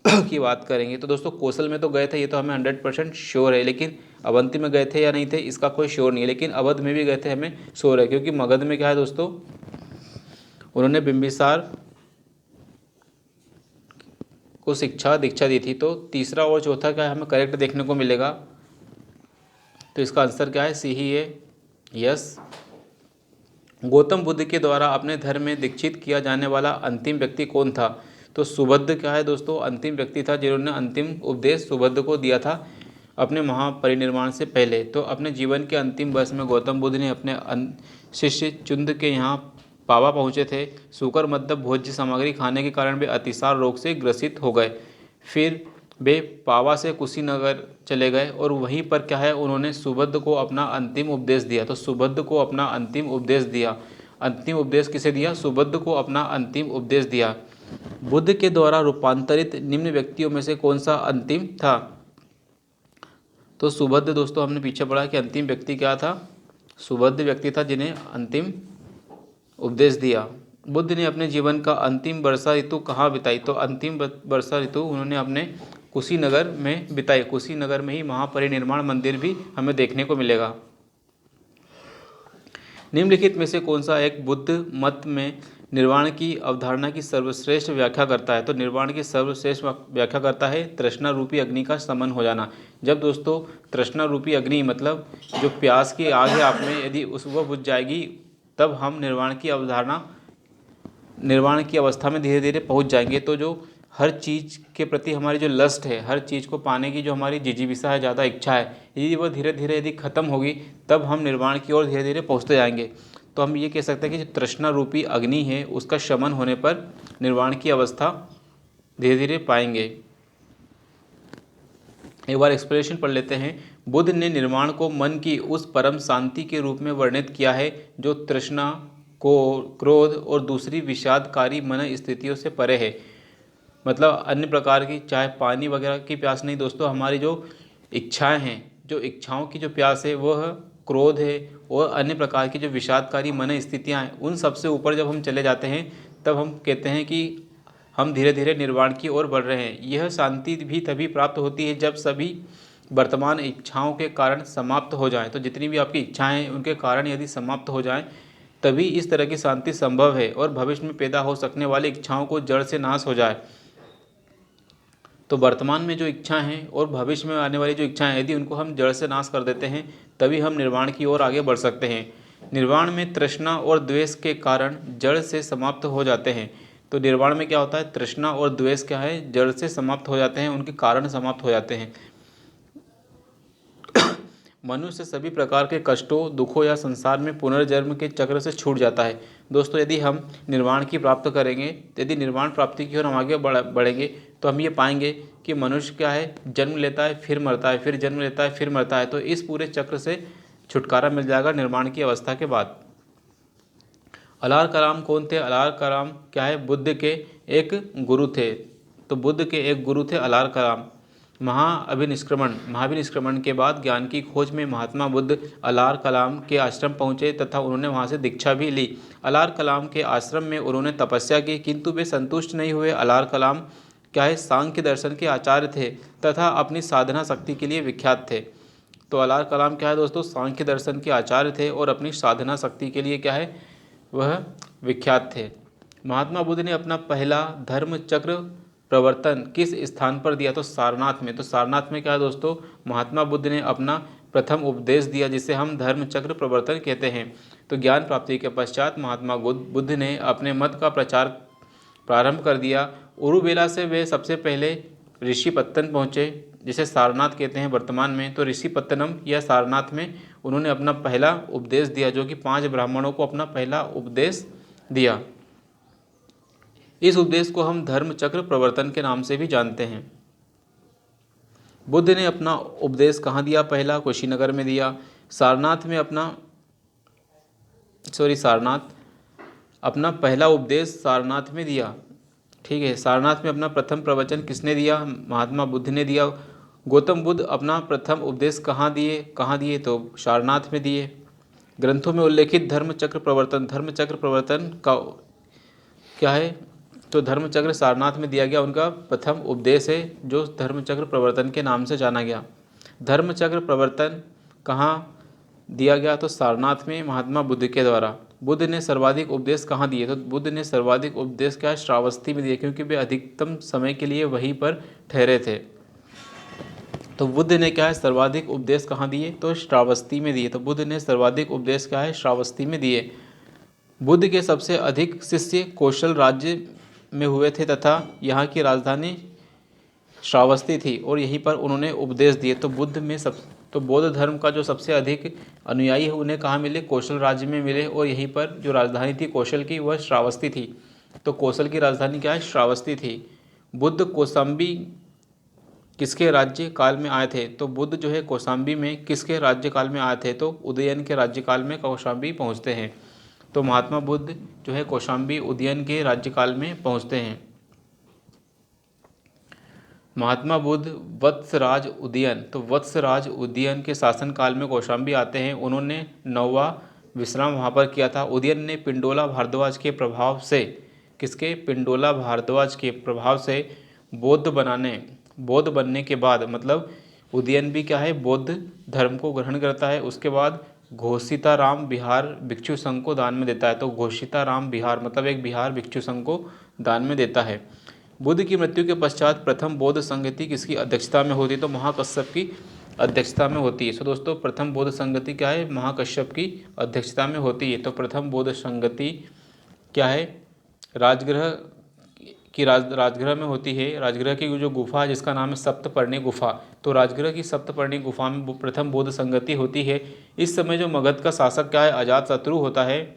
की बात करेंगे। तो दोस्तों कौशल में तो गए थे, ये तो हमें 100% श्योर है, लेकिन अवंती में गए थे या नहीं थे इसका कोई श्योर नहीं है, लेकिन अवध में भी गए थे हमें श्योर है, क्योंकि मगध में क्या है दोस्तों, उन्होंने बिंबिसार को दीक्षा दी थी। तो तीसरा और चौथा क्या है हमें करेक्ट देखने को मिलेगा, तो इसका आंसर क्या है, सी ही है, यस। गौतम बुद्ध के द्वारा अपने धर्म में दीक्षित किया जाने वाला अंतिम व्यक्ति कौन था? तो सुबुद्ध क्या है दोस्तों, अंतिम व्यक्ति था जिन्होंने अंतिम उपदेश सुबुद्ध को दिया था अपने महापरिनिर्वाण से पहले। तो अपने जीवन के अंतिम वर्ष में गौतम बुद्ध ने अपने शिष्य चुंद के यहाँ पावा पहुँचे थे। सूकर मध्य भोज्य सामग्री खाने के कारण वे अतिसार रोग से ग्रसित हो गए। फिर वे पावा से कुशीनगर चले गए और वहीं पर क्या है उन्होंने सुबुद्ध को अपना अंतिम उपदेश दिया। तो सुबुद्ध को अपना अंतिम उपदेश दिया। अंतिम उपदेश किसे दिया? सुबुद्ध को अपना अंतिम उपदेश दिया। बुद्ध के द्वारा रूपांतरित निम्न व्यक्तियों में से कौन सा अंतिम था? तो सुबुद्ध दोस्तों हमने पीछे पढ़ा कि अंतिम व्यक्ति क्या था, सुबुद्ध व्यक्ति था जिन्हें अंतिम उपदेश दिया। बुद्ध ने अपने जीवन का अंतिम वर्षा ऋतु कहाँ बिताई? तो अंतिम वर्षा ऋतु उन्होंने अपने कुशीनगर में बिताई। कुशीनगर में ही महापरिनिर्वाण मंदिर भी हमें देखने को मिलेगा। निम्नलिखित में से कौन सा एक बुद्ध मत में निर्वाण की अवधारणा की सर्वश्रेष्ठ व्याख्या करता है? तो निर्वाण की सर्वश्रेष्ठ व्याख्या करता है तृष्णा रूपी अग्नि का शमन हो जाना। जब दोस्तों तृष्णा रूपी अग्नि मतलब जो प्यास की आग है आप में, यदि उस वह बुझ जाएगी तब हम निर्वाण की अवस्था में धीरे धीरे पहुंच जाएंगे। तो जो हर चीज़ के प्रति हमारी जो लस्ट है, हर चीज़ को पाने की जो हमारी जिजीविसा है, ज़्यादा इच्छा है, यदि वह धीरे धीरे यदि ख़त्म होगी तब हम निर्वाण की ओर धीरे धीरे पहुंचते जाएंगे। तो हम ये कह सकते हैं कि जो तृष्णा रूपी अग्नि है उसका शमन होने पर निर्वाण की अवस्था धीरे धीरे पाएंगे। एक बार एक्सप्लेनेशन पढ़ लेते हैं। बुद्ध ने निर्वाण को मन की उस परम शांति के रूप में वर्णित किया है जो तृष्णा, क्रोध और दूसरी विषादकारी मन स्थितियों से परे है। मतलब अन्य प्रकार की, चाहे पानी वगैरह की प्यास नहीं दोस्तों, हमारी जो इच्छाएं हैं, जो इच्छाओं की जो प्यास है वह क्रोध है, और अन्य प्रकार की जो विषादकारी मन स्थितियाँ हैं उन सबसे ऊपर जब हम चले जाते हैं तब हम कहते हैं कि हम धीरे धीरे निर्वाण की ओर बढ़ रहे हैं। यह शांति भी तभी प्राप्त होती है जब सभी वर्तमान इच्छाओं के कारण समाप्त हो जाएं। तो जितनी भी आपकी इच्छाएं हैं उनके कारण यदि समाप्त हो जाएं तभी इस तरह की शांति संभव है और भविष्य में पैदा हो सकने वाली इच्छाओं को जड़ से नाश हो जाए। तो वर्तमान में जो इच्छाएं हैं और भविष्य में आने वाली जो इच्छाएं, यदि उनको हम जड़ से नाश कर देते हैं तभी हम निर्वाण की ओर आगे बढ़ सकते हैं। निर्वाण में तृष्णा और द्वेष के कारण जड़ से समाप्त हो जाते हैं। तो निर्वाण में क्या होता है, तृष्णा और द्वेष क्या है, जड़ से समाप्त हो जाते हैं, उनके कारण समाप्त हो जाते हैं। मनुष्य सभी प्रकार के कष्टों, दुखों या संसार में पुनर्जन्म के चक्र से छूट जाता है। दोस्तों यदि हम निर्वाण की प्राप्त करेंगे, यदि निर्वाण प्राप्ति की ओर हम आगे बढ़ेंगे तो हम ये पाएंगे कि मनुष्य क्या है, जन्म लेता है फिर मरता है, फिर जन्म लेता है फिर मरता है। तो इस पूरे चक्र से छुटकारा मिल जाएगा निर्वाण की अवस्था के बाद। अलार कलाम कौन थे? अलार कलाम क्या है, बुद्ध के एक गुरु थे। तो बुद्ध के एक गुरु थे अलार कलाम। महाभिनिष्क्रमण के बाद ज्ञान की खोज में महात्मा बुद्ध अलार कलाम के आश्रम पहुँचे तथा उन्होंने वहाँ से दीक्षा भी ली। अलार कलाम के आश्रम में उन्होंने तपस्या की, किंतु वे संतुष्ट नहीं हुए। अलार कलाम क्या है, सांख्य दर्शन के आचार्य थे तथा अपनी साधना शक्ति के लिए विख्यात थे। तो अलार कलाम क्या है दोस्तों, सांख्य दर्शन के आचार्य थे और अपनी साधना शक्ति के लिए क्या है, वह विख्यात थे। महात्मा बुद्ध ने अपना पहला धर्म चक्र प्रवर्तन किस स्थान पर दिया? तो सारनाथ में। तो सारनाथ में क्या है दोस्तों, महात्मा बुद्ध ने अपना प्रथम उपदेश दिया जिसे हम धर्म चक्र प्रवर्तन कहते हैं। तो ज्ञान प्राप्ति के पश्चात महात्मा बुद्ध ने अपने मत का प्रचार प्रारंभ कर दिया। उरुबेला से वे सबसे पहले ऋषिपत्तन पहुँचे, जिसे सारनाथ कहते हैं वर्तमान में। तो ऋषिपत्तनम या सारनाथ में उन्होंने अपना पहला उपदेश दिया, जो कि 5 ब्राह्मणों को अपना पहला उपदेश दिया। इस उपदेश को हम धर्म चक्र प्रवर्तन के नाम से भी जानते हैं। बुद्ध ने अपना उपदेश कहाँ दिया? पहला कुशीनगर में दिया। सारनाथ अपना पहला उपदेश सारनाथ में दिया। ठीक है, सारनाथ में अपना प्रथम प्रवचन किसने दिया? महात्मा बुद्ध ने दिया। गौतम बुद्ध अपना प्रथम उपदेश कहाँ दिए? तो सारनाथ में दिए। ग्रंथों में उल्लेखित धर्मचक्र प्रवर्तन का क्या है? तो धर्मचक्र सारनाथ में दिया गया उनका प्रथम उपदेश है, जो धर्मचक्र प्रवर्तन के नाम से जाना गया। धर्मचक्र प्रवर्तन कहाँ दिया गया? तो सारनाथ में महात्मा बुद्ध के द्वारा। बुद्ध ने सर्वाधिक उपदेश कहाँ दिए? तो बुद्ध ने सर्वाधिक उपदेश क्या है? श्रावस्ती में दिए, क्योंकि वे अधिकतम समय के लिए वहीं पर ठहरे थे। तो बुद्ध ने क्या है? सर्वाधिक उपदेश कहाँ दिए? तो श्रावस्ती में दिए। तो बुद्ध ने सर्वाधिक उपदेश क्या है? श्रावस्ती में दिए। बुद्ध के सबसे अधिक शिष्य कौशल राज्य में हुए थे तथा यहाँ की राजधानी श्रावस्ती थी और यहीं पर उन्होंने उपदेश दिए। तो बौद्ध धर्म का जो सबसे अधिक अनुयायी है उन्हें कहाँ मिले? कौशल राज्य में मिले, और यहीं पर जो राजधानी थी कौशल की वह श्रावस्ती थी। तो कौशल की राजधानी क्या है? श्रावस्ती थी। बुद्ध कौशाम्बी किसके राज्य काल में आए थे? तो बुद्ध जो है कौशाम्बी में किसके राज्य काल में आए थे? तो उदयन के राज्य काल में कौशाम्बी पहुँचते हैं। तो महात्मा बुद्ध जो है कौशाम्बी उदयन के राज्यकाल में पहुँचते हैं। महात्मा बुद्ध वत्सराज उदयन, तो वत्सराज उदयन के शासनकाल में कौशाम्बी आते हैं। उन्होंने 9वां विश्राम वहाँ पर किया था। उदयन ने पिंडोला भारद्वाज के प्रभाव से, किसके? पिंडोला भारद्वाज के प्रभाव से बौद्ध बनने के बाद, मतलब उदयन भी क्या है? बौद्ध धर्म को ग्रहण करता है। उसके बाद घोषिताराम बिहार भिक्षु संघ को दान में देता है। तो घोषिताराम बिहार मतलब एक बिहार भिक्षु संघ को दान में देता है। बुद्ध की मृत्यु के पश्चात प्रथम बौद्ध संगति किसकी अध्यक्षता में होती? तो महाकश्यप की अध्यक्षता में होती है। सो दोस्तों, प्रथम बौद्ध संगति क्या है? महाकश्यप की अध्यक्षता में होती है। तो प्रथम बौद्ध संगति क्या है? राजगृह में होती है। राजगृह की जो गुफा है जिसका नाम है सप्तपर्णी गुफा, तो राजगृह की सप्तपर्णी गुफा में प्रथम बौद्ध संगति होती है। इस समय जो मगध का शासक क्या है? अजातशत्रु होता है।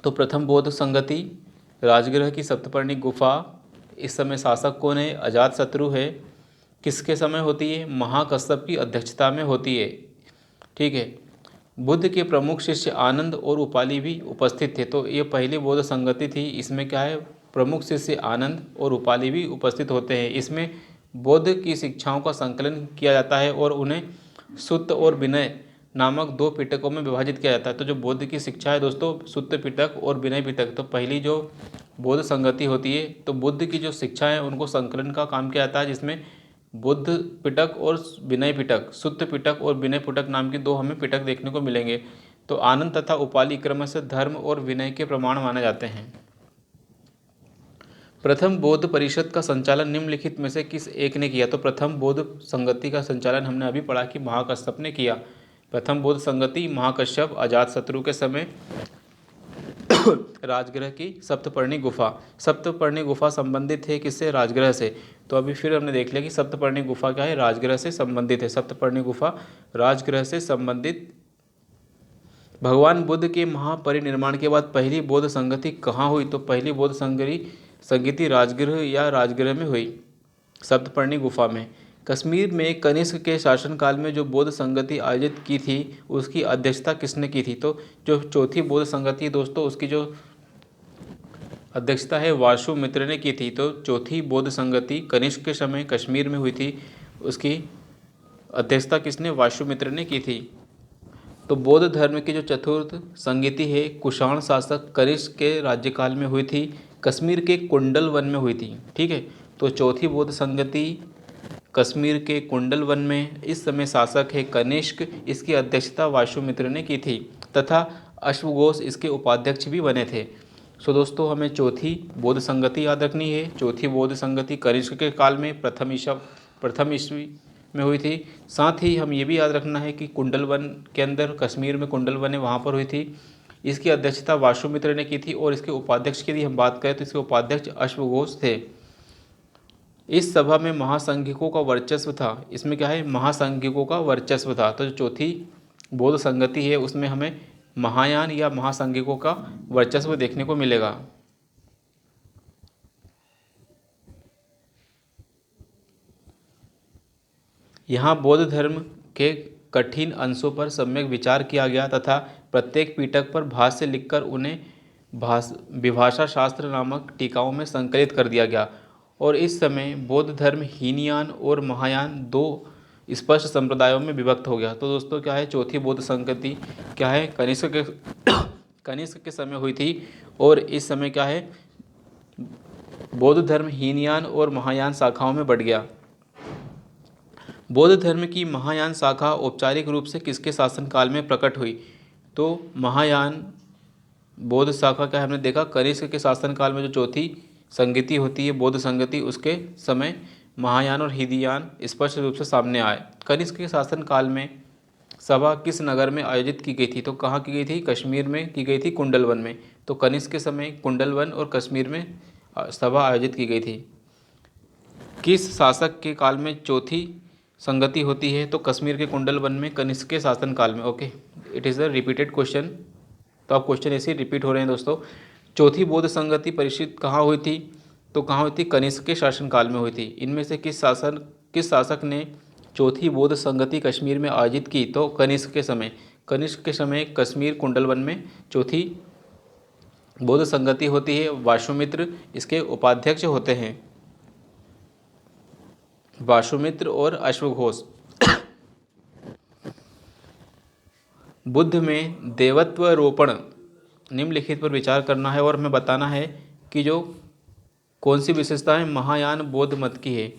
तो प्रथम बौद्ध संगति, राजगृह की सप्तपर्णी गुफा, इस समय शासक कौन है? अजातशत्रु है। किसके समय होती है? महाकश्यप की अध्यक्षता में होती है। ठीक है। बुद्ध के प्रमुख शिष्य आनंद और उपाली भी उपस्थित थे। तो ये पहली बौद्ध संगति थी। इसमें क्या है? प्रमुख शिष्य आनंद और उपाली भी उपस्थित होते हैं। इसमें बौद्ध की शिक्षाओं का संकलन किया जाता है और उन्हें सुत्त और विनय नामक 2 पिटकों में विभाजित किया जाता है। तो जो बौद्ध की शिक्षा है दोस्तों, सुत्त पिटक और विनय पिटक। तो पहली जो बौद्ध संगति होती है तो बुद्ध की जो शिक्षा है उनको संकलन का काम किया जाता है, जिसमें बुद्ध पिटक और विनय पिटक, सुत्त पिटक और विनय पिटक नाम के 2 हमें पिटक देखने को मिलेंगे। तो आनंद तथा उपाली क्रमशः धर्म और विनय के प्रमाण माने जाते हैं। प्रथम बौद्ध परिषद का संचालन निम्नलिखित में से किस एक ने किया? तो प्रथम बौद्ध संगति का संचालन हमने अभी पढ़ा कि महाकश्यप ने किया। प्रथम बौद्ध संगति महाकश्यप अजातशत्रु के समय राजगृह की सप्तपर्णी गुफा संबंधित है किससे? राजगृह से। तो अभी फिर हमने देख लिया कि सप्तपर्णी गुफा क्या है? राजगृह से संबंधित है। सप्तपर्णी गुफा राजगृह से संबंधित। भगवान बुद्ध के महापरिनिर्वाण के बाद पहली बौद्ध संगति कहाँ हुई? तो पहली बौद्ध संगति राजगृह में हुई, सप्तपर्णी गुफा में। कश्मीर में कनिष्क के शासनकाल में जो बौद्ध संगति आयोजित की थी उसकी अध्यक्षता किसने की थी? तो जो चौथी बौद्ध संगति दोस्तों, उसकी जो अध्यक्षता है वासुमित्र ने की थी। तो चौथी बौद्ध संगति कनिष्क के समय कश्मीर में हुई थी, उसकी अध्यक्षता किसने? वासुमित्र ने की थी। तो बौद्ध धर्म की जो चतुर्थ संगति है कुषाण शासक कनिष्क के राज्यकाल में हुई थी, कश्मीर के कुंडल वन में हुई थी। ठीक है। तो चौथी बौद्ध संगति कश्मीर के कुंडल वन में, इस समय शासक है कनिष्क, इसकी अध्यक्षता वासुमित्र ने की थी तथा अश्वघोष इसके उपाध्यक्ष भी बने थे। सो दोस्तों, हमें चौथी बौद्ध संगति याद रखनी है। चौथी बौद्ध संगति कनिष्क के काल में प्रथम ईस्वी में हुई थी। साथ ही हम ये भी याद रखना है कि कुंडल वन के अंदर, कश्मीर में कुंडल वन है वहाँ पर हुई थी, इसकी अध्यक्षता वासुमित्र ने की थी। और इसके उपाध्यक्ष की यदि हम बात करें तो इसके उपाध्यक्ष अश्वघोष थे। इस सभा में महासंघिकों का वर्चस्व था। इसमें क्या है? महासंघिकों का वर्चस्व था। तो जो चौथी बौद्ध संगति है उसमें हमें महायान या महासंघिकों का वर्चस्व देखने को मिलेगा। यहाँ बौद्ध धर्म के कठिन अंशों पर सम्यक विचार किया गया तथा प्रत्येक पिटक पर भाष्य लिखकर उन्हें विभाषा शास्त्र नामक टीकाओं में संकलित कर दिया गया। और इस समय बौद्ध धर्म हीनयान और महायान दो स्पष्ट संप्रदायों में विभक्त हो गया। तो दोस्तों क्या है, चौथी बौद्ध संगति क्या है, कनिष्क के समय हुई थी। और इस समय क्या है, बौद्ध धर्म हीनयान और महायान शाखाओं में बढ़ गया। बौद्ध धर्म की महायान शाखा औपचारिक रूप से किसके शासनकाल में प्रकट हुई? तो महायान बौद्ध शाखा का हमने देखा कनिष्क के शासनकाल में जो चौथी संगति होती है बौद्ध संगति, उसके समय महायान और हीनयान स्पष्ट रूप से सामने आए। कनिष्क के शासनकाल में सभा किस नगर में आयोजित की गई थी? तो कहाँ की गई थी? कश्मीर में की गई थी, कुंडलवन में। तो कनिष्क के समय कुंडलवन और कश्मीर में सभा आयोजित की गई थी। किस शासक के काल में चौथी संगति होती है? तो कश्मीर के कुंडलवन में कनिष्क के शासनकाल में। Okay, it is a repeated question, तो अब क्वेश्चन ऐसे रिपीट हो रहे हैं दोस्तों। चौथी बौद्ध संगति परिषद कहाँ हुई थी? तो कहाँ हुई थी? कनिष्क के शासनकाल में हुई थी। इनमें से किस शासक ने चौथी बौद्ध संगति कश्मीर में आयोजित की? तो कनिष्क के समय। कनिष्क के समय कश्मीर कुंडलवन में चौथी बौद्ध संगति होती है। वासुमित्र इसके उपाध्यक्ष होते हैं, वासुमित्र और अश्वघोष। बुद्ध में देवत्वरोपण निम्नलिखित पर विचार करना है और हमें बताना है कि जो कौन सी विशेषताएं महायान बौद्ध मत की है।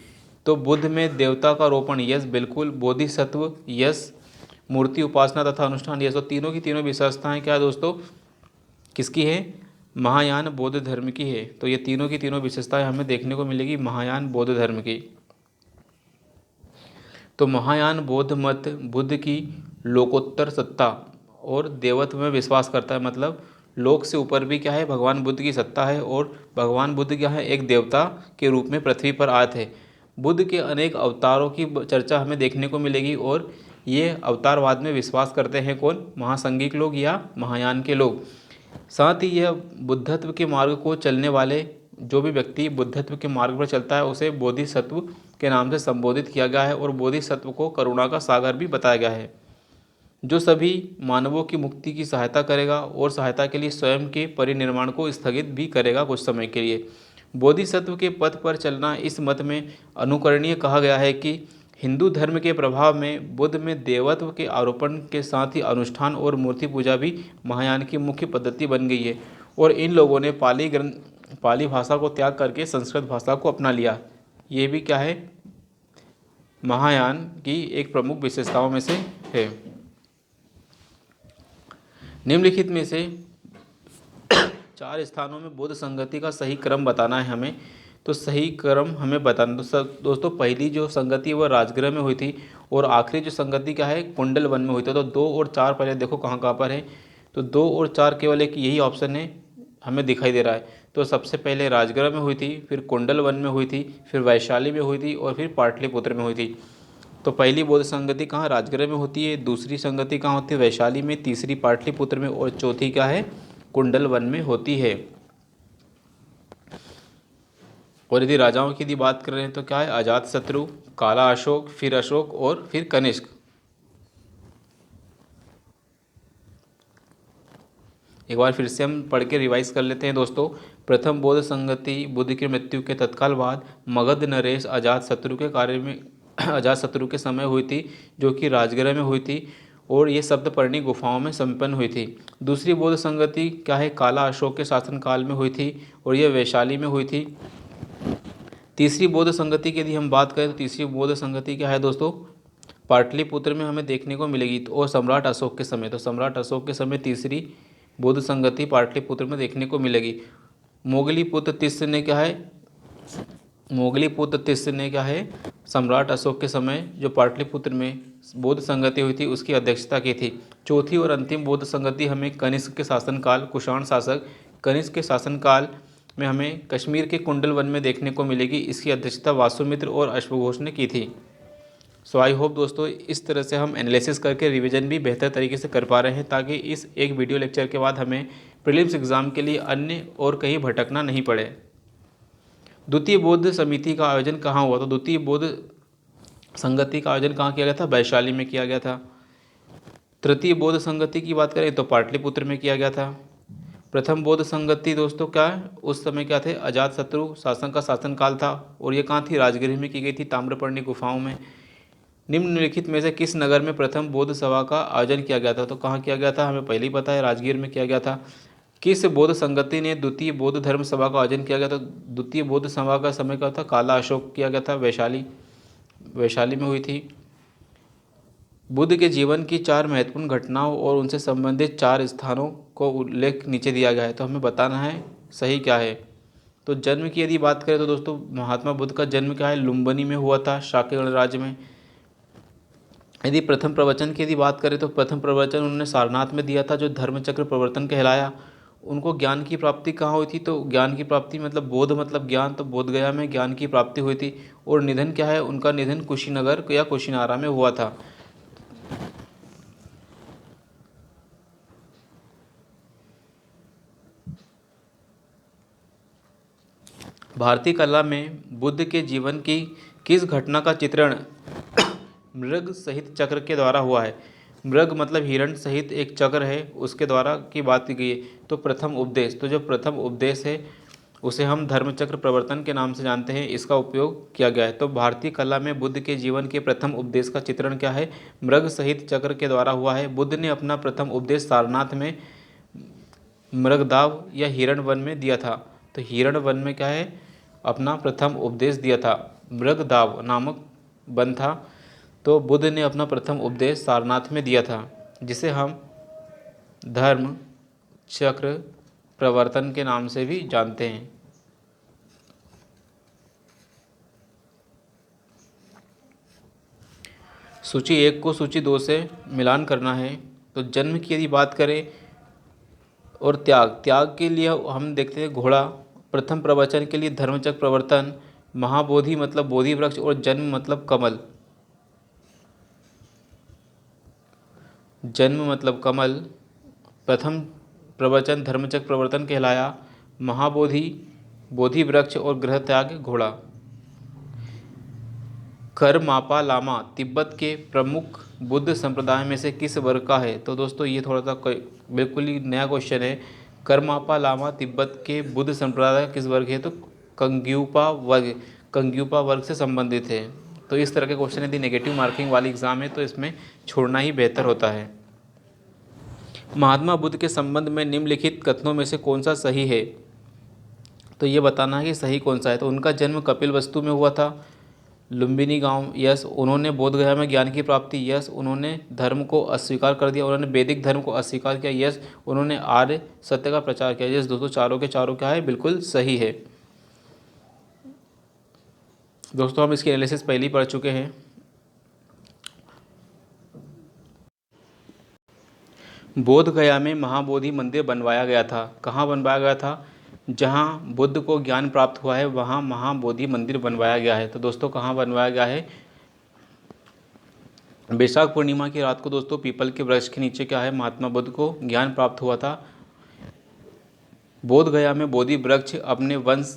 तो बुद्ध में देवता का रोपण, यस बिल्कुल। बोधिसत्व, यस। मूर्ति उपासना तथा अनुष्ठान, यस। तो तीनों की तीनों विशेषताएं क्या दोस्तों किसकी है? महायान बौद्ध धर्म की है। तो ये तीनों की तीनों विशेषताएं हमें देखने को मिलेगी महायान बौद्ध धर्म की। तो महायान बौद्ध मत बुद्ध की लोकोत्तर सत्ता और देवत्व में विश्वास करता है, मतलब लोक से ऊपर भी क्या है, भगवान बुद्ध की सत्ता है और भगवान बुद्ध क्या है, एक देवता के रूप में पृथ्वी पर आए थे। बुद्ध के अनेक अवतारों की चर्चा हमें देखने को मिलेगी और ये अवतारवाद में विश्वास करते हैं कौन? महासंघिक लोग या महायान के लोग। साथ ही यह बुद्धत्व के मार्ग को चलने वाले जो भी व्यक्ति बुद्धत्व के मार्ग पर चलता है उसे बोधिसत्व के नाम से संबोधित किया गया है और बोधिसत्व को करुणा का सागर भी बताया गया है, जो सभी मानवों की मुक्ति की सहायता करेगा और सहायता के लिए स्वयं के परिनिर्माण को स्थगित भी करेगा कुछ समय के लिए। बोधिसत्व के पथ पर चलना इस मत में अनुकरणीय कहा गया है कि हिंदू धर्म के प्रभाव में बुद्ध में देवत्व के आरोपण के साथ ही अनुष्ठान और मूर्ति पूजा भी महायान की मुख्य पद्धति बन गई है और इन लोगों ने पाली भाषा को त्याग करके संस्कृत भाषा को अपना लिया। ये भी क्या है, महायान की एक प्रमुख विशेषताओं में से है। निम्नलिखित में से 4 स्थानों में बौद्ध संगति का सही क्रम बताना है हमें। तो सही क्रम हमें बताना दोस्तों, पहली जो संगति है वह राजगृह में हुई थी और आखिरी जो संगति क्या है, कुंडलवन में हुई थी। तो 2 और 4 पहले देखो कहाँ कहाँ पर है। तो 2 और 4 केवल एक यही ऑप्शन है हमें दिखाई दे रहा है। तो सबसे पहले राजगृह में हुई थी, फिर कुंडलवन में हुई थी, फिर वैशाली में हुई थी और फिर पाटलिपुत्र में हुई थी। तो पहली बौद्ध संगति कहाँ, राजगृह में होती है। दूसरी संगति कहाँ होती है, वैशाली में। तीसरी पाटलिपुत्र में और चौथी क्या है, कुंडलवन में होती है। और यदि राजाओं की यदि बात कर रहे हैं तो क्या है, अजातशत्रु, काला अशोक, फिर अशोक और फिर कनिष्क। एक बार फिर से हम पढ़ के रिवाइज कर लेते हैं दोस्तों। प्रथम बौद्ध संगति बुद्ध की मृत्यु के तत्काल बाद मगध नरेश अजातशत्रु के समय हुई थी, जो कि राजगृह में हुई थी और ये सप्तपर्णी गुफाओं में संपन्न हुई थी। दूसरी बौद्ध संगति क्या है, काला अशोक के शासनकाल में हुई थी और यह वैशाली में हुई थी। तीसरी बौद्ध संगति की यदि हम बात करें तो तीसरी बौद्ध संगति क्या है दोस्तों, पाटलिपुत्र में हमें देखने को मिलेगी और सम्राट अशोक के समय। तो सम्राट अशोक के समय तीसरी बौद्ध संगति पाटलिपुत्र में देखने को मिलेगी। मोगलीपुत्र तिस्स ने क्या है, सम्राट अशोक के समय जो पाटलिपुत्र में बौद्ध संगति हुई थी उसकी अध्यक्षता की थी। चौथी और अंतिम बौद्ध संगति हमें कनिष्क के शासनकाल, कुषाण शासक कनिष्क के शासनकाल में हमें कश्मीर के कुंडलवन में देखने को मिलेगी। इसकी अध्यक्षता वासुमित्र और अश्वघोष ने की थी। सो आई होप दोस्तों इस तरह से हम एनालिसिस करके रिवीजन भी बेहतर तरीके से कर पा रहे हैं, ताकि इस एक वीडियो लेक्चर के बाद हमें प्रीलिम्स एग्ज़ाम के लिए अन्य और कहीं भटकना नहीं पड़े। द्वितीय बौद्ध समिति का आयोजन कहाँ हुआ? तो द्वितीय बौद्ध संगति का आयोजन कहाँ किया गया था? वैशाली में किया गया था। तृतीय बौद्ध संगति की बात करें तो पाटलिपुत्र में किया गया था। प्रथम बौद्ध संगति दोस्तों क्या है, उस समय क्या थे, अजातशत्रु शासन का शासनकाल था और ये कहाँ थी, राजगृह में की गई थी, ताम्रपर्णी गुफाओं में। निम्नलिखित में से किस नगर में प्रथम बौद्ध सभा का आयोजन किया गया था, तो कहाँ किया गया था, हमें पहले ही पता है, राजगीर में किया गया था। किस बौद्ध संगति ने द्वितीय बौद्ध धर्म सभा का आयोजन किया गया था, द्वितीय बौद्ध सभा का समय क्या था, काला अशोक किया गया था, वैशाली में हुई थी। बुद्ध के जीवन की 4 महत्वपूर्ण घटनाओं और उनसे संबंधित 4 स्थानों को उल्लेख नीचे दिया गया है, तो हमें बताना है सही क्या है। तो जन्म की यदि बात करें तो दोस्तों महात्मा बुद्ध का जन्म क्या है, लुम्बिनी में हुआ था, शाक्य गणराज्य में। यदि प्रथम प्रवचन की यदि बात करें तो प्रथम प्रवचन उन्होंने सारनाथ में दिया था, जो धर्मचक्र प्रवर्तन कहलाया। उनको ज्ञान की प्राप्ति कहाँ हुई थी, तो ज्ञान की प्राप्ति मतलब बोध मतलब ज्ञान, तो बोध गया में ज्ञान की प्राप्ति हुई थी। और निधन क्या है, उनका निधन कुशीनगर या कुशीनारा में हुआ था। भारतीय कला में बुद्ध के जीवन की किस घटना का चित्रण मृग सहित चक्र के द्वारा हुआ है। मृग मतलब हिरण सहित एक चक्र है, उसके द्वारा की बात की गई है। तो प्रथम उपदेश, तो जो प्रथम उपदेश है उसे हम धर्मचक्र प्रवर्तन के नाम से जानते हैं, इसका उपयोग किया गया है। तो भारतीय कला में बुद्ध के जीवन के प्रथम उपदेश का चित्रण क्या है, मृग सहित चक्र के द्वारा हुआ है। बुद्ध ने अपना प्रथम उपदेश सारनाथ में मृगदाव या हिरण वन में दिया था। तो हिरण वन में क्या है, अपना प्रथम उपदेश दिया था, मृगदाव नामक वन था। तो बुद्ध ने अपना प्रथम उपदेश सारनाथ में दिया था, जिसे हम धर्म चक्र प्रवर्तन के नाम से भी जानते हैं। सूची 1 को सूची 2 से मिलान करना है। तो जन्म की यदि बात करें और त्याग के लिए हम देखते हैं घोड़ा, प्रथम प्रवचन के लिए धर्मचक्र प्रवर्तन, महाबोधि मतलब बोधि वृक्ष और जन्म मतलब कमल। जन्म मतलब कमल, प्रथम प्रवचन धर्मचक्र प्रवर्तन कहलाया, महाबोधि बोधि वृक्ष और गृह त्याग घोड़ा। करमापा लामा तिब्बत के प्रमुख बुद्ध संप्रदाय में से किस वर्ग का है। तो दोस्तों ये थोड़ा सा बिल्कुल ही नया क्वेश्चन है। करमापा लामा तिब्बत के बुद्ध संप्रदाय किस वर्ग है, तो कंग्यूपा वर्ग से संबंधित है। तो इस तरह के क्वेश्चन यदि नेगेटिव मार्किंग वाली एग्जाम है तो इसमें छोड़ना ही बेहतर होता है। महात्मा बुद्ध के संबंध में निम्नलिखित कथनों में से कौन सा सही है, तो ये बताना है कि सही कौन सा है। तो उनका जन्म कपिलवस्तु में हुआ था, लुम्बिनी गांव, यस। उन्होंने बोध गया में ज्ञान की प्राप्ति, यस। उन्होंने धर्म को अस्वीकार कर दिया, उन्होंने वैदिक धर्म को अस्वीकार किया, यस। उन्होंने आर्य सत्य का प्रचार किया, यस। दोस्तों चारों के चारों क्या है, बिल्कुल सही है। दोस्तों हम इसकी एनालिसिस पहले ही पढ़ चुके हैं। बोध गया में महाबोधि मंदिर बनवाया गया था। कहाँ बनवाया गया था, जहाँ बुद्ध को ज्ञान प्राप्त हुआ है वहाँ महाबोधि मंदिर बनवाया गया है। तो दोस्तों कहाँ बनवाया गया है, बैसाख पूर्णिमा की रात को दोस्तों पीपल के वृक्ष के नीचे क्या है, महात्मा बुद्ध को ज्ञान प्राप्त हुआ था। बोध गया में बोधि वृक्ष अपने वंश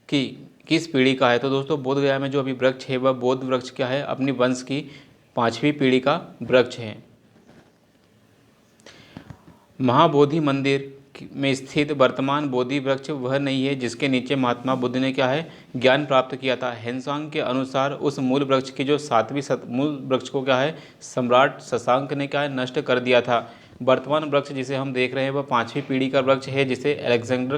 की किस पीढ़ी का है। तो दोस्तों बोध गया में जो अभी वृक्ष है वह बोध वृक्ष क्या है, अपनी वंश की 5वीं पीढ़ी का वृक्ष है। महाबोधि मंदिर में स्थित वर्तमान बोधि वृक्ष वह नहीं है जिसके नीचे महात्मा बुद्ध ने क्या है, ज्ञान प्राप्त किया था। हेनसांग के अनुसार उस मूल वृक्ष की जो 7वीं मूल वृक्ष को क्या है, सम्राट शशांक ने क्या है, नष्ट कर दिया था। वर्तमान वृक्ष जिसे हम देख रहे हैं वह 5वीं पीढ़ी का वृक्ष है, जिसे अलेक्जेंडर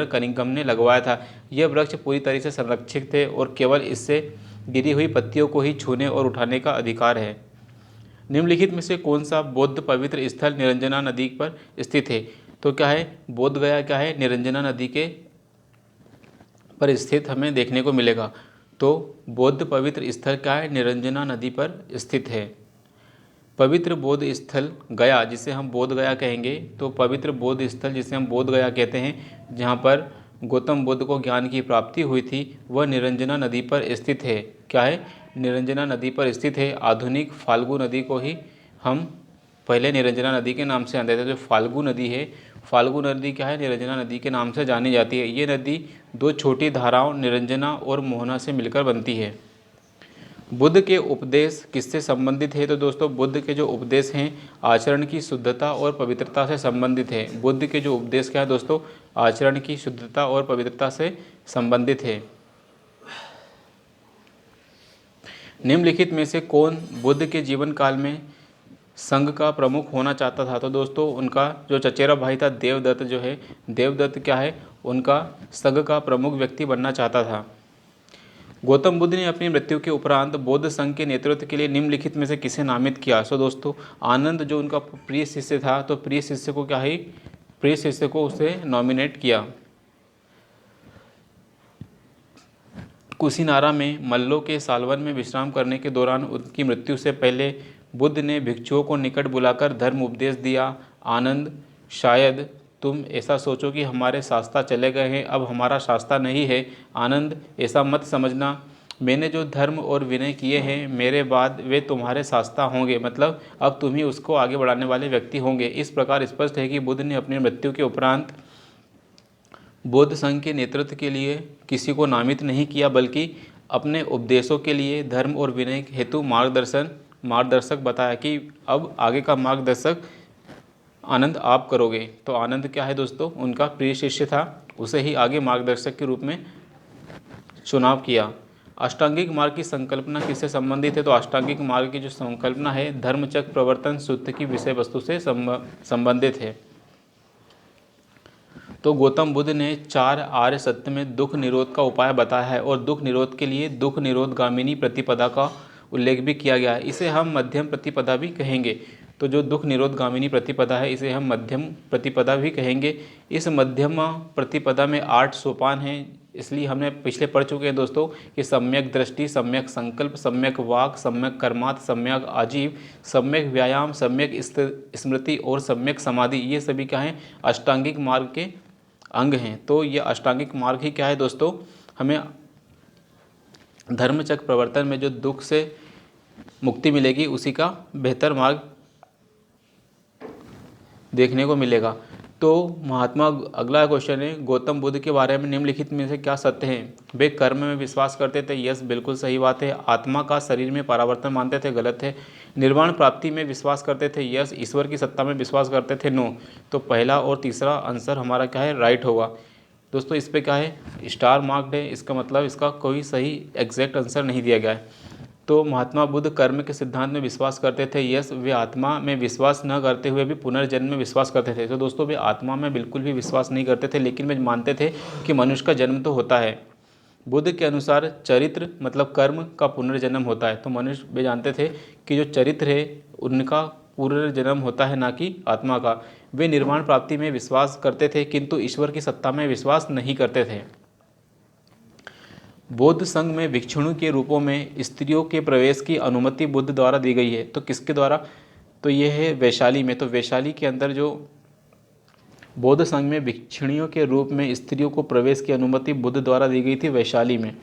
कनिंघम ने लगवाया था। यह वृक्ष पूरी तरह से संरक्षित है और केवल इससे गिरी हुई पत्तियों को ही छूने और उठाने का अधिकार है। निम्नलिखित में से कौन सा बौद्ध पवित्र स्थल निरंजना नदी पर स्थित है। तो क्या है, बोध गया क्या है, निरंजना नदी के पर स्थित हमें देखने को मिलेगा। तो बौद्ध पवित्र स्थल क्या है, निरंजना नदी पर स्थित है। पवित्र बौद्ध स्थल गया जिसे हम बोध गया कहेंगे, तो पवित्र बौद्ध स्थल जिसे हम बोध गया कहते हैं, जहाँ पर गौतम बुद्ध को ज्ञान की प्राप्ति हुई थी, वह निरंजना नदी पर स्थित है। क्या है, निरंजना नदी पर स्थित है। आधुनिक फाल्गु नदी को ही हम पहले निरंजना नदी के नाम से जानते थे। जो फाल्गु नदी है, फाल्गु नदी क्या है, निरंजना नदी के नाम से जानी जाती है। ये नदी 2 छोटी धाराओं निरंजना और मोहना से मिलकर बनती है। बुद्ध के उपदेश किससे संबंधित है? तो दोस्तों बुद्ध के जो उपदेश हैं आचरण की शुद्धता और पवित्रता से संबंधित है। बुद्ध के जो उपदेश क्या है दोस्तों? आचरण की शुद्धता और पवित्रता से संबंधित है। निम्नलिखित में से कौन बुद्ध के जीवन काल में संघ का प्रमुख होना चाहता था? तो दोस्तों उनका जो चचेरा भाई था देवदत्त जो है, देवदत्त क्या है, उनका संघ का प्रमुख व्यक्ति बनना चाहता था। गौतम बुद्ध ने अपनी मृत्यु के उपरांत बौद्ध संघ के नेतृत्व के लिए निम्नलिखित में से किसे नामित किया? सो दोस्तों आनंद जो उनका प्रिय शिष्य था, तो प्रिय शिष्य को क्या है, प्रिय शिष्य को उसे नॉमिनेट किया। कुशीनारा में मल्लों के सालवन में विश्राम करने के दौरान उनकी मृत्यु से पहले बुद्ध ने भिक्षुओं को निकट बुलाकर धर्म उपदेश दिया। आनंद, शायद तुम ऐसा सोचो कि हमारे शास्त्रा चले गए हैं, अब हमारा शास्त्रा नहीं है। आनंद, ऐसा मत समझना, मैंने जो धर्म और विनय किए हैं मेरे बाद वे तुम्हारे शास्त्रा होंगे, मतलब अब तुम ही उसको आगे बढ़ाने वाले व्यक्ति होंगे। इस प्रकार स्पष्ट है कि बुद्ध ने अपनी मृत्यु के उपरांत बौद्ध संघ के नेतृत्व के लिए किसी को नामित नहीं किया, बल्कि अपने उपदेशों के लिए धर्म और विनय हेतु मार्गदर्शक बताया कि अब आगे का मार्गदर्शक आनंद आप करोगे। तो आनंद क्या है दोस्तों, उनका प्रिय शिष्य था, उसे ही आगे मार्गदर्शक के रूप में चुनाव किया। अष्टांगिक मार्ग की संकल्पना किससे संबंधित है? तो अष्टांगिक मार्ग की जो संकल्पना है धर्मचक्र प्रवर्तन सूत्र की विषय वस्तु से संबंधित है। तो गौतम बुद्ध ने 4 आर्य सत्य में दुख निरोध का उपाय बताया है और दुख निरोध के लिए दुख निरोधगामिनी प्रतिपदा का उल्लेख भी किया गया है। इसे हम मध्यम प्रतिपदा भी कहेंगे। तो जो दुख निरोधगामिनी प्रतिपदा है इसे हम मध्यम प्रतिपदा भी कहेंगे। इस मध्यम प्रतिपदा में 8 सोपान हैं, इसलिए हमने पिछले पढ़ चुके हैं दोस्तों कि सम्यक दृष्टि, सम्यक संकल्प, सम्यक वाक, सम्यक कर्मात, सम्यक आजीव, सम्यक व्यायाम, सम्यक स्मृति और सम्यक समाधि, ये सभी क्या हैं, अष्टांगिक मार्ग के अंग हैं। तो ये अष्टांगिक मार्ग ही क्या है दोस्तों, हमें धर्मचक्र प्रवर्तन में जो दुख से मुक्ति मिलेगी उसी का बेहतर मार्ग देखने को मिलेगा। तो महात्मा अगला क्वेश्चन है, गौतम बुद्ध के बारे में निम्नलिखित में से क्या सत्य है? वे कर्म में विश्वास करते थे, यस बिल्कुल सही बात है। आत्मा का शरीर में परावर्तन मानते थे, गलत है। निर्वाण प्राप्ति में विश्वास करते थे, यस। ईश्वर की सत्ता में विश्वास करते थे, नो। तो पहला और तीसरा आंसर हमारा क्या है, राइट होगा। दोस्तों इस पर क्या है, स्टार मार्क्ड है, इसका मतलब इसका कोई सही एग्जैक्ट आंसर नहीं दिया गया है। तो महात्मा बुद्ध कर्म के सिद्धांत में विश्वास करते थे, यस। वे आत्मा में विश्वास न करते हुए भी पुनर्जन्म में विश्वास करते थे। तो दोस्तों वे आत्मा में बिल्कुल भी विश्वास नहीं करते थे, लेकिन वे मानते थे कि मनुष्य का जन्म तो होता है। बुद्ध के अनुसार चरित्र मतलब कर्म का पुनर्जन्म होता है। तो मनुष्य वे जानते थे कि जो चरित्र है उनका पुनर्जन्म होता है, ना कि आत्मा का। वे निर्वाण प्राप्ति में विश्वास करते थे, किंतु ईश्वर की सत्ता में विश्वास नहीं करते थे। बौद्ध संघ में भिक्षुणि के रूपों में स्त्रियों के प्रवेश की अनुमति बुद्ध द्वारा दी गई है। तो किसके द्वारा? तो ये है वैशाली में। तो वैशाली के अंदर जो बौद्ध संघ में भिक्षुणियों के रूप में स्त्रियों को प्रवेश की अनुमति बुद्ध द्वारा दी गई थी, वैशाली में।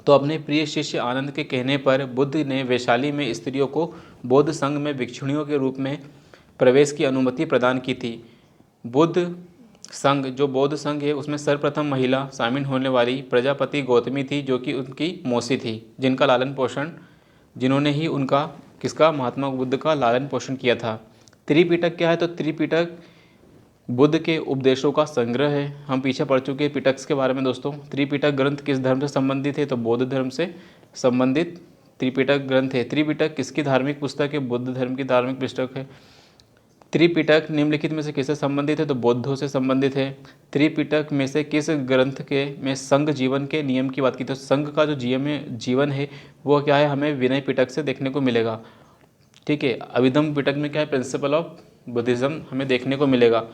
तो अपने प्रिय शिष्य आनंद के कहने पर बुद्ध ने वैशाली में स्त्रियों को बौद्ध संघ में भिक्षुणियों के रूप में प्रवेश की अनुमति प्रदान की थी। बुद्ध संघ, जो बौद्ध संघ है, उसमें सर्वप्रथम महिला शामिल होने वाली प्रजापति गौतमी थी, जो कि उनकी मौसी थी, जिनका लालन पोषण, जिन्होंने ही उनका किसका, महात्मा बुद्ध का लालन पोषण किया था। त्रिपिटक क्या है? तो त्रिपिटक बुद्ध के उपदेशों का संग्रह है। हम पीछे पढ़ चुके हैं पिटक के बारे में दोस्तों। त्रिपिटक ग्रंथ किस धर्म से संबंधित है? तो बौद्ध धर्म से संबंधित त्रिपिटक ग्रंथ है। त्रिपिटक किसकी धार्मिक पुस्तक है? बुद्ध धर्म की धार्मिक पुस्तक है। त्रिपिटक निम्नलिखित में से किससे संबंधित है? तो बौद्धों से संबंधित है। त्रिपिटक में से किस ग्रंथ के में संघ जीवन के नियम की बात की? तो संघ का जो जीवन है वो क्या है, हमें विनय पिटक से देखने को मिलेगा। ठीक है। अभिधम्म पिटक में क्या है, प्रिंसिपल ऑफ बुद्धिज्म हमें देखने को मिलेगा।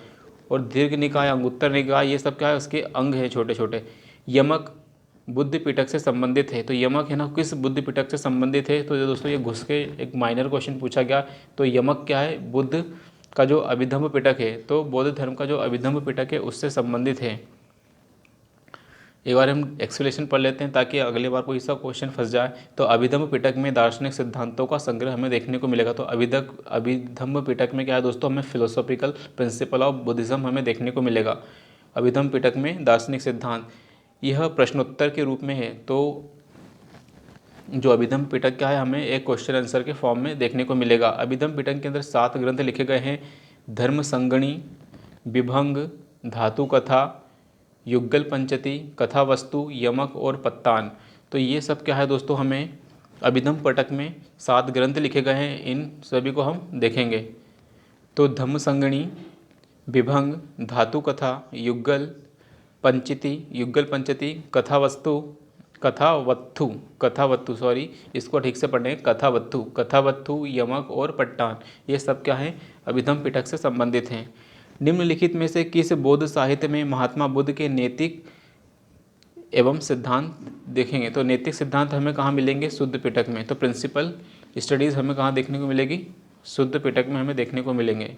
और दीर्घ निकाय, अंगुत्तर निकाय, ये सब क्या है, उसके अंग हैं छोटे छोटे। यमक बुद्ध पिटक से संबंधित है। तो यमक है ना, किस बुद्ध पिटक से संबंधित है? तो दोस्तों ये घुस के एक माइनर क्वेश्चन पूछा गया। तो यमक क्या है, बुद्ध का जो अभिधम्म पिटक है, तो बौद्ध धर्म का जो अभिधम्म पिटक है उससे संबंधित है। एक बार हम एक्सप्लेनेशन पढ़ लेते हैं ताकि अगली बार कोई सा क्वेश्चन फंस जाए। तो अभिधम्म पिटक में दार्शनिक सिद्धांतों का संग्रह हमें देखने को मिलेगा। तो अभिधम्म पिटक में क्या है दोस्तों, हमें फिलोसॉफिकल प्रिंसिपल ऑफ बुद्धिज्म हमें देखने को मिलेगा। अभिधम्म पिटक में दार्शनिक सिद्धांत, यह प्रश्नोत्तर के रूप में है। तो जो अभिधम पिटक क्या है हमें एक क्वेश्चन आंसर के फॉर्म में देखने को मिलेगा। अभिधम पिटक के अंदर 7 ग्रंथ लिखे गए हैं। धर्म संगणी, विभंग, धातु कथा, युगल पंचती, कथा वस्तु, यमक और पत्तान। तो ये सब क्या है दोस्तों, हमें अभिधम पिटक में 7 ग्रंथ लिखे गए हैं, इन सभी को हम देखेंगे। तो धम्म संगणी, विभंग, धातु कथा, युगल पंचती, कथावत्थु सॉरी, इसको ठीक से पढ़ें, कथावत्थु, यमक और पट्टान, ये सब क्या है अभिधम पिटक से संबंधित हैं। निम्नलिखित में से किस बौद्ध साहित्य में महात्मा बुद्ध के नैतिक एवं सिद्धांत देखेंगे? तो नैतिक सिद्धांत हमें कहाँ मिलेंगे? शुद्ध पिटक में। तो प्रिंसिपल स्टडीज़ हमें कहाँ देखने को मिलेगी? शुद्ध पिटक में हमें देखने को मिलेंगे।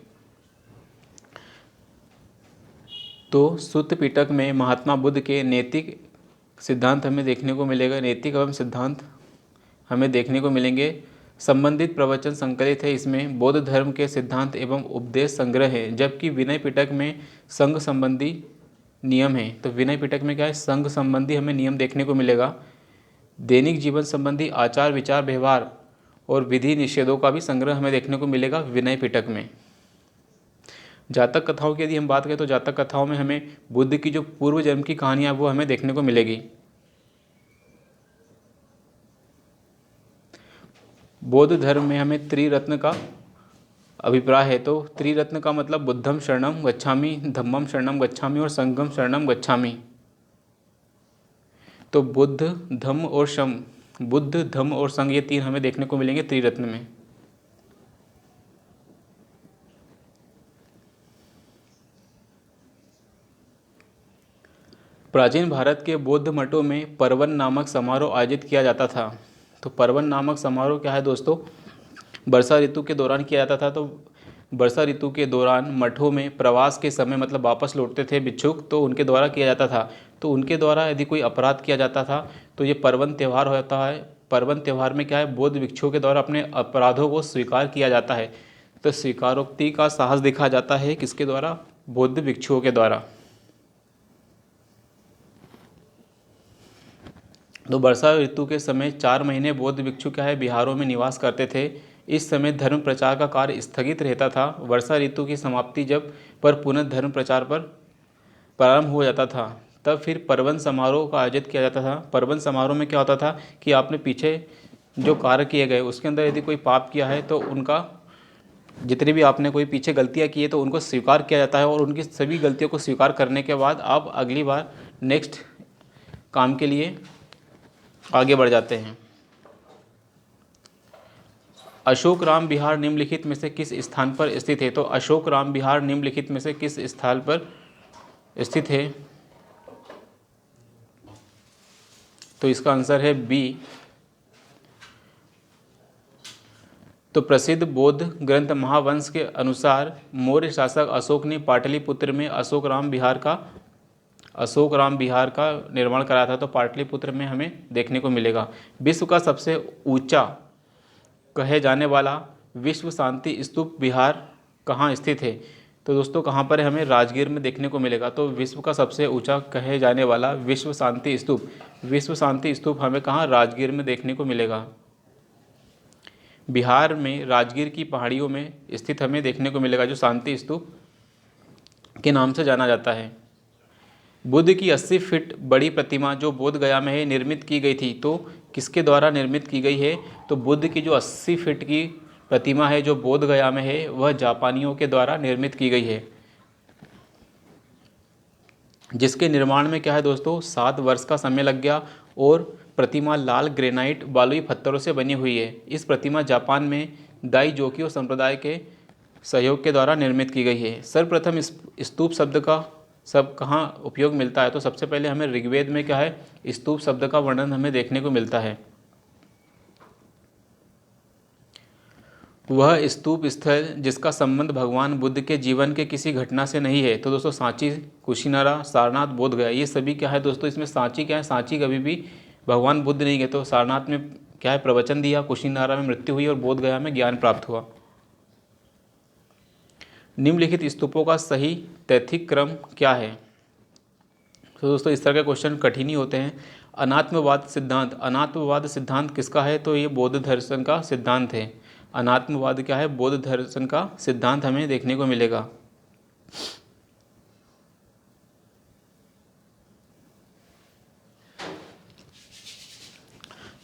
तो शुद्ध पिटक में महात्मा बुद्ध के नैतिक सिद्धांत हमें देखने को मिलेगा। नैतिक एवं सिद्धांत हमें देखने को मिलेंगे। संबंधित प्रवचन संकलित है इसमें। बौद्ध धर्म के सिद्धांत एवं उपदेश संग्रह है। जबकि विनय पिटक में संघ संबंधी नियम है। तो विनय पिटक में क्या है? संघ संबंधी हमें नियम देखने को मिलेगा। दैनिक जीवन संबंधी आचार विचार व्यवहार और विधि निषेधों का भी संग्रह हमें देखने को मिलेगा विनय पिटक में। जातक कथाओं की यदि हम बात करें तो जातक कथाओं में हमें बुद्ध की जो पूर्व जन्म की कहानियाँ वो हमें देखने को मिलेगी। बौद्ध धर्म में हमें त्रिरत्न का अभिप्राय है। तो त्रिरत्न का मतलब बुद्धम शरणम गच्छामि, धम्मम शरणम गच्छामि और संघम शरणम गच्छामि। तो बुद्ध, धम्म और संघ, ये 3 हमें देखने को मिलेंगे त्रिरत्न में। प्राचीन भारत के बौद्ध मठों में पर्वन नामक समारोह आयोजित किया जाता था। तो पर्वन नामक समारोह क्या है दोस्तों? वर्षा ऋतु के दौरान किया जाता था। तो वर्षा ऋतु के दौरान मठों में प्रवास के समय मतलब वापस लौटते थे भिक्षुक, तो उनके द्वारा किया जाता था। तो उनके द्वारा यदि कोई अपराध किया जाता था तो ये पर्वन त्यौहार होता है। पर्वन त्यौहार में क्या है? बौद्ध भिक्षुओं के द्वारा अपने अपराधों को स्वीकार किया जाता है। तो स्वीकारोक्ति का साहस दिखाया जाता है किसके द्वारा? बौद्ध भिक्षुओं के द्वारा। तो वर्षा ऋतु के समय 4 महीने बौद्ध भिक्षु क्या है बिहारों में निवास करते थे। इस समय धर्म प्रचार का कार्य स्थगित रहता था। वर्षा ऋतु की समाप्ति जब पर पुनः धर्म प्रचार पर प्रारंभ हो जाता था, तब फिर पर्वन समारोह का आयोजित किया जाता था। पर्वन समारोह में क्या होता था कि आपने पीछे जो कार्य किए गए उसके अंदर यदि कोई पाप किया है तो उनका, जितनी भी आपने कोई पीछे गलतियाँ की है तो उनको स्वीकार किया जाता है। और उनकी सभी गलतियों को स्वीकार करने के बाद आप अगली बार नेक्स्ट काम के लिए आगे बढ़ जाते हैं। अशोक राम विहार निम्नलिखित में से किस स्थान पर स्थित है? तो अशोक राम विहार निम्नलिखित में से किस स्थल पर स्थित है? तो इसका आंसर है बी। तो प्रसिद्ध बौद्ध ग्रंथ महावंश के अनुसार मौर्य शासक अशोक ने पाटलिपुत्र में अशोक राम विहार का निर्माण कराया था। तो पाटलिपुत्र में हमें देखने को मिलेगा। विश्व का सबसे ऊंचा कहे जाने वाला विश्व शांति स्तूप विहार कहाँ स्थित है? तो दोस्तों कहाँ पर है? हमें राजगीर में देखने को मिलेगा। तो विश्व का सबसे ऊंचा कहे जाने वाला विश्व शांति स्तूप हमें कहाँ? राजगीर में देखने को मिलेगा। बिहार में राजगीर की पहाड़ियों में स्थित हमें देखने को मिलेगा, जो शांति स्तूप के नाम से जाना जाता है। बुद्ध की 80 फीट बड़ी प्रतिमा जो बोध गया में है निर्मित की गई थी। तो किसके द्वारा निर्मित की गई है? तो बुद्ध की जो 80 फीट की प्रतिमा है जो बोध गया में है वह जापानियों के द्वारा निर्मित की गई है, जिसके निर्माण में क्या है दोस्तों 7 वर्ष का समय लग गया। और प्रतिमा लाल ग्रेनाइट बालुई पत्थरों से बनी हुई है। इस प्रतिमा जापान में दाइजोकियो संप्रदाय के सहयोग के द्वारा निर्मित की गई है। सर्वप्रथम स्तूप शब्द का कहाँ उपयोग मिलता है? तो सबसे पहले हमें ऋग्वेद में क्या है स्तूप शब्द का वर्णन हमें देखने को मिलता है। वह स्तूप स्थल जिसका संबंध भगवान बुद्ध के जीवन के किसी घटना से नहीं है। तो दोस्तों सांची, कुशीनारा, सारनाथ, बोध गया, ये सभी क्या है दोस्तों? इसमें सांची क्या है? सांची कभी भी भगवान बुद्ध नहीं गए। तो सारनाथ में क्या है? प्रवचन दिया, कुशीनारा में मृत्यु हुई और बोध गया में ज्ञान प्राप्त हुआ। निम्नलिखित स्तूपों का सही तैथिक क्रम क्या है? तो दोस्तों इस तरह के क्वेश्चन कठिन ही होते हैं। अनात्मवाद सिद्धांत, अनात्मवाद सिद्धांत किसका है? तो ये बौद्ध दर्शन का सिद्धांत है। अनात्मवाद क्या है? बौद्ध दर्शन का सिद्धांत हमें देखने को मिलेगा।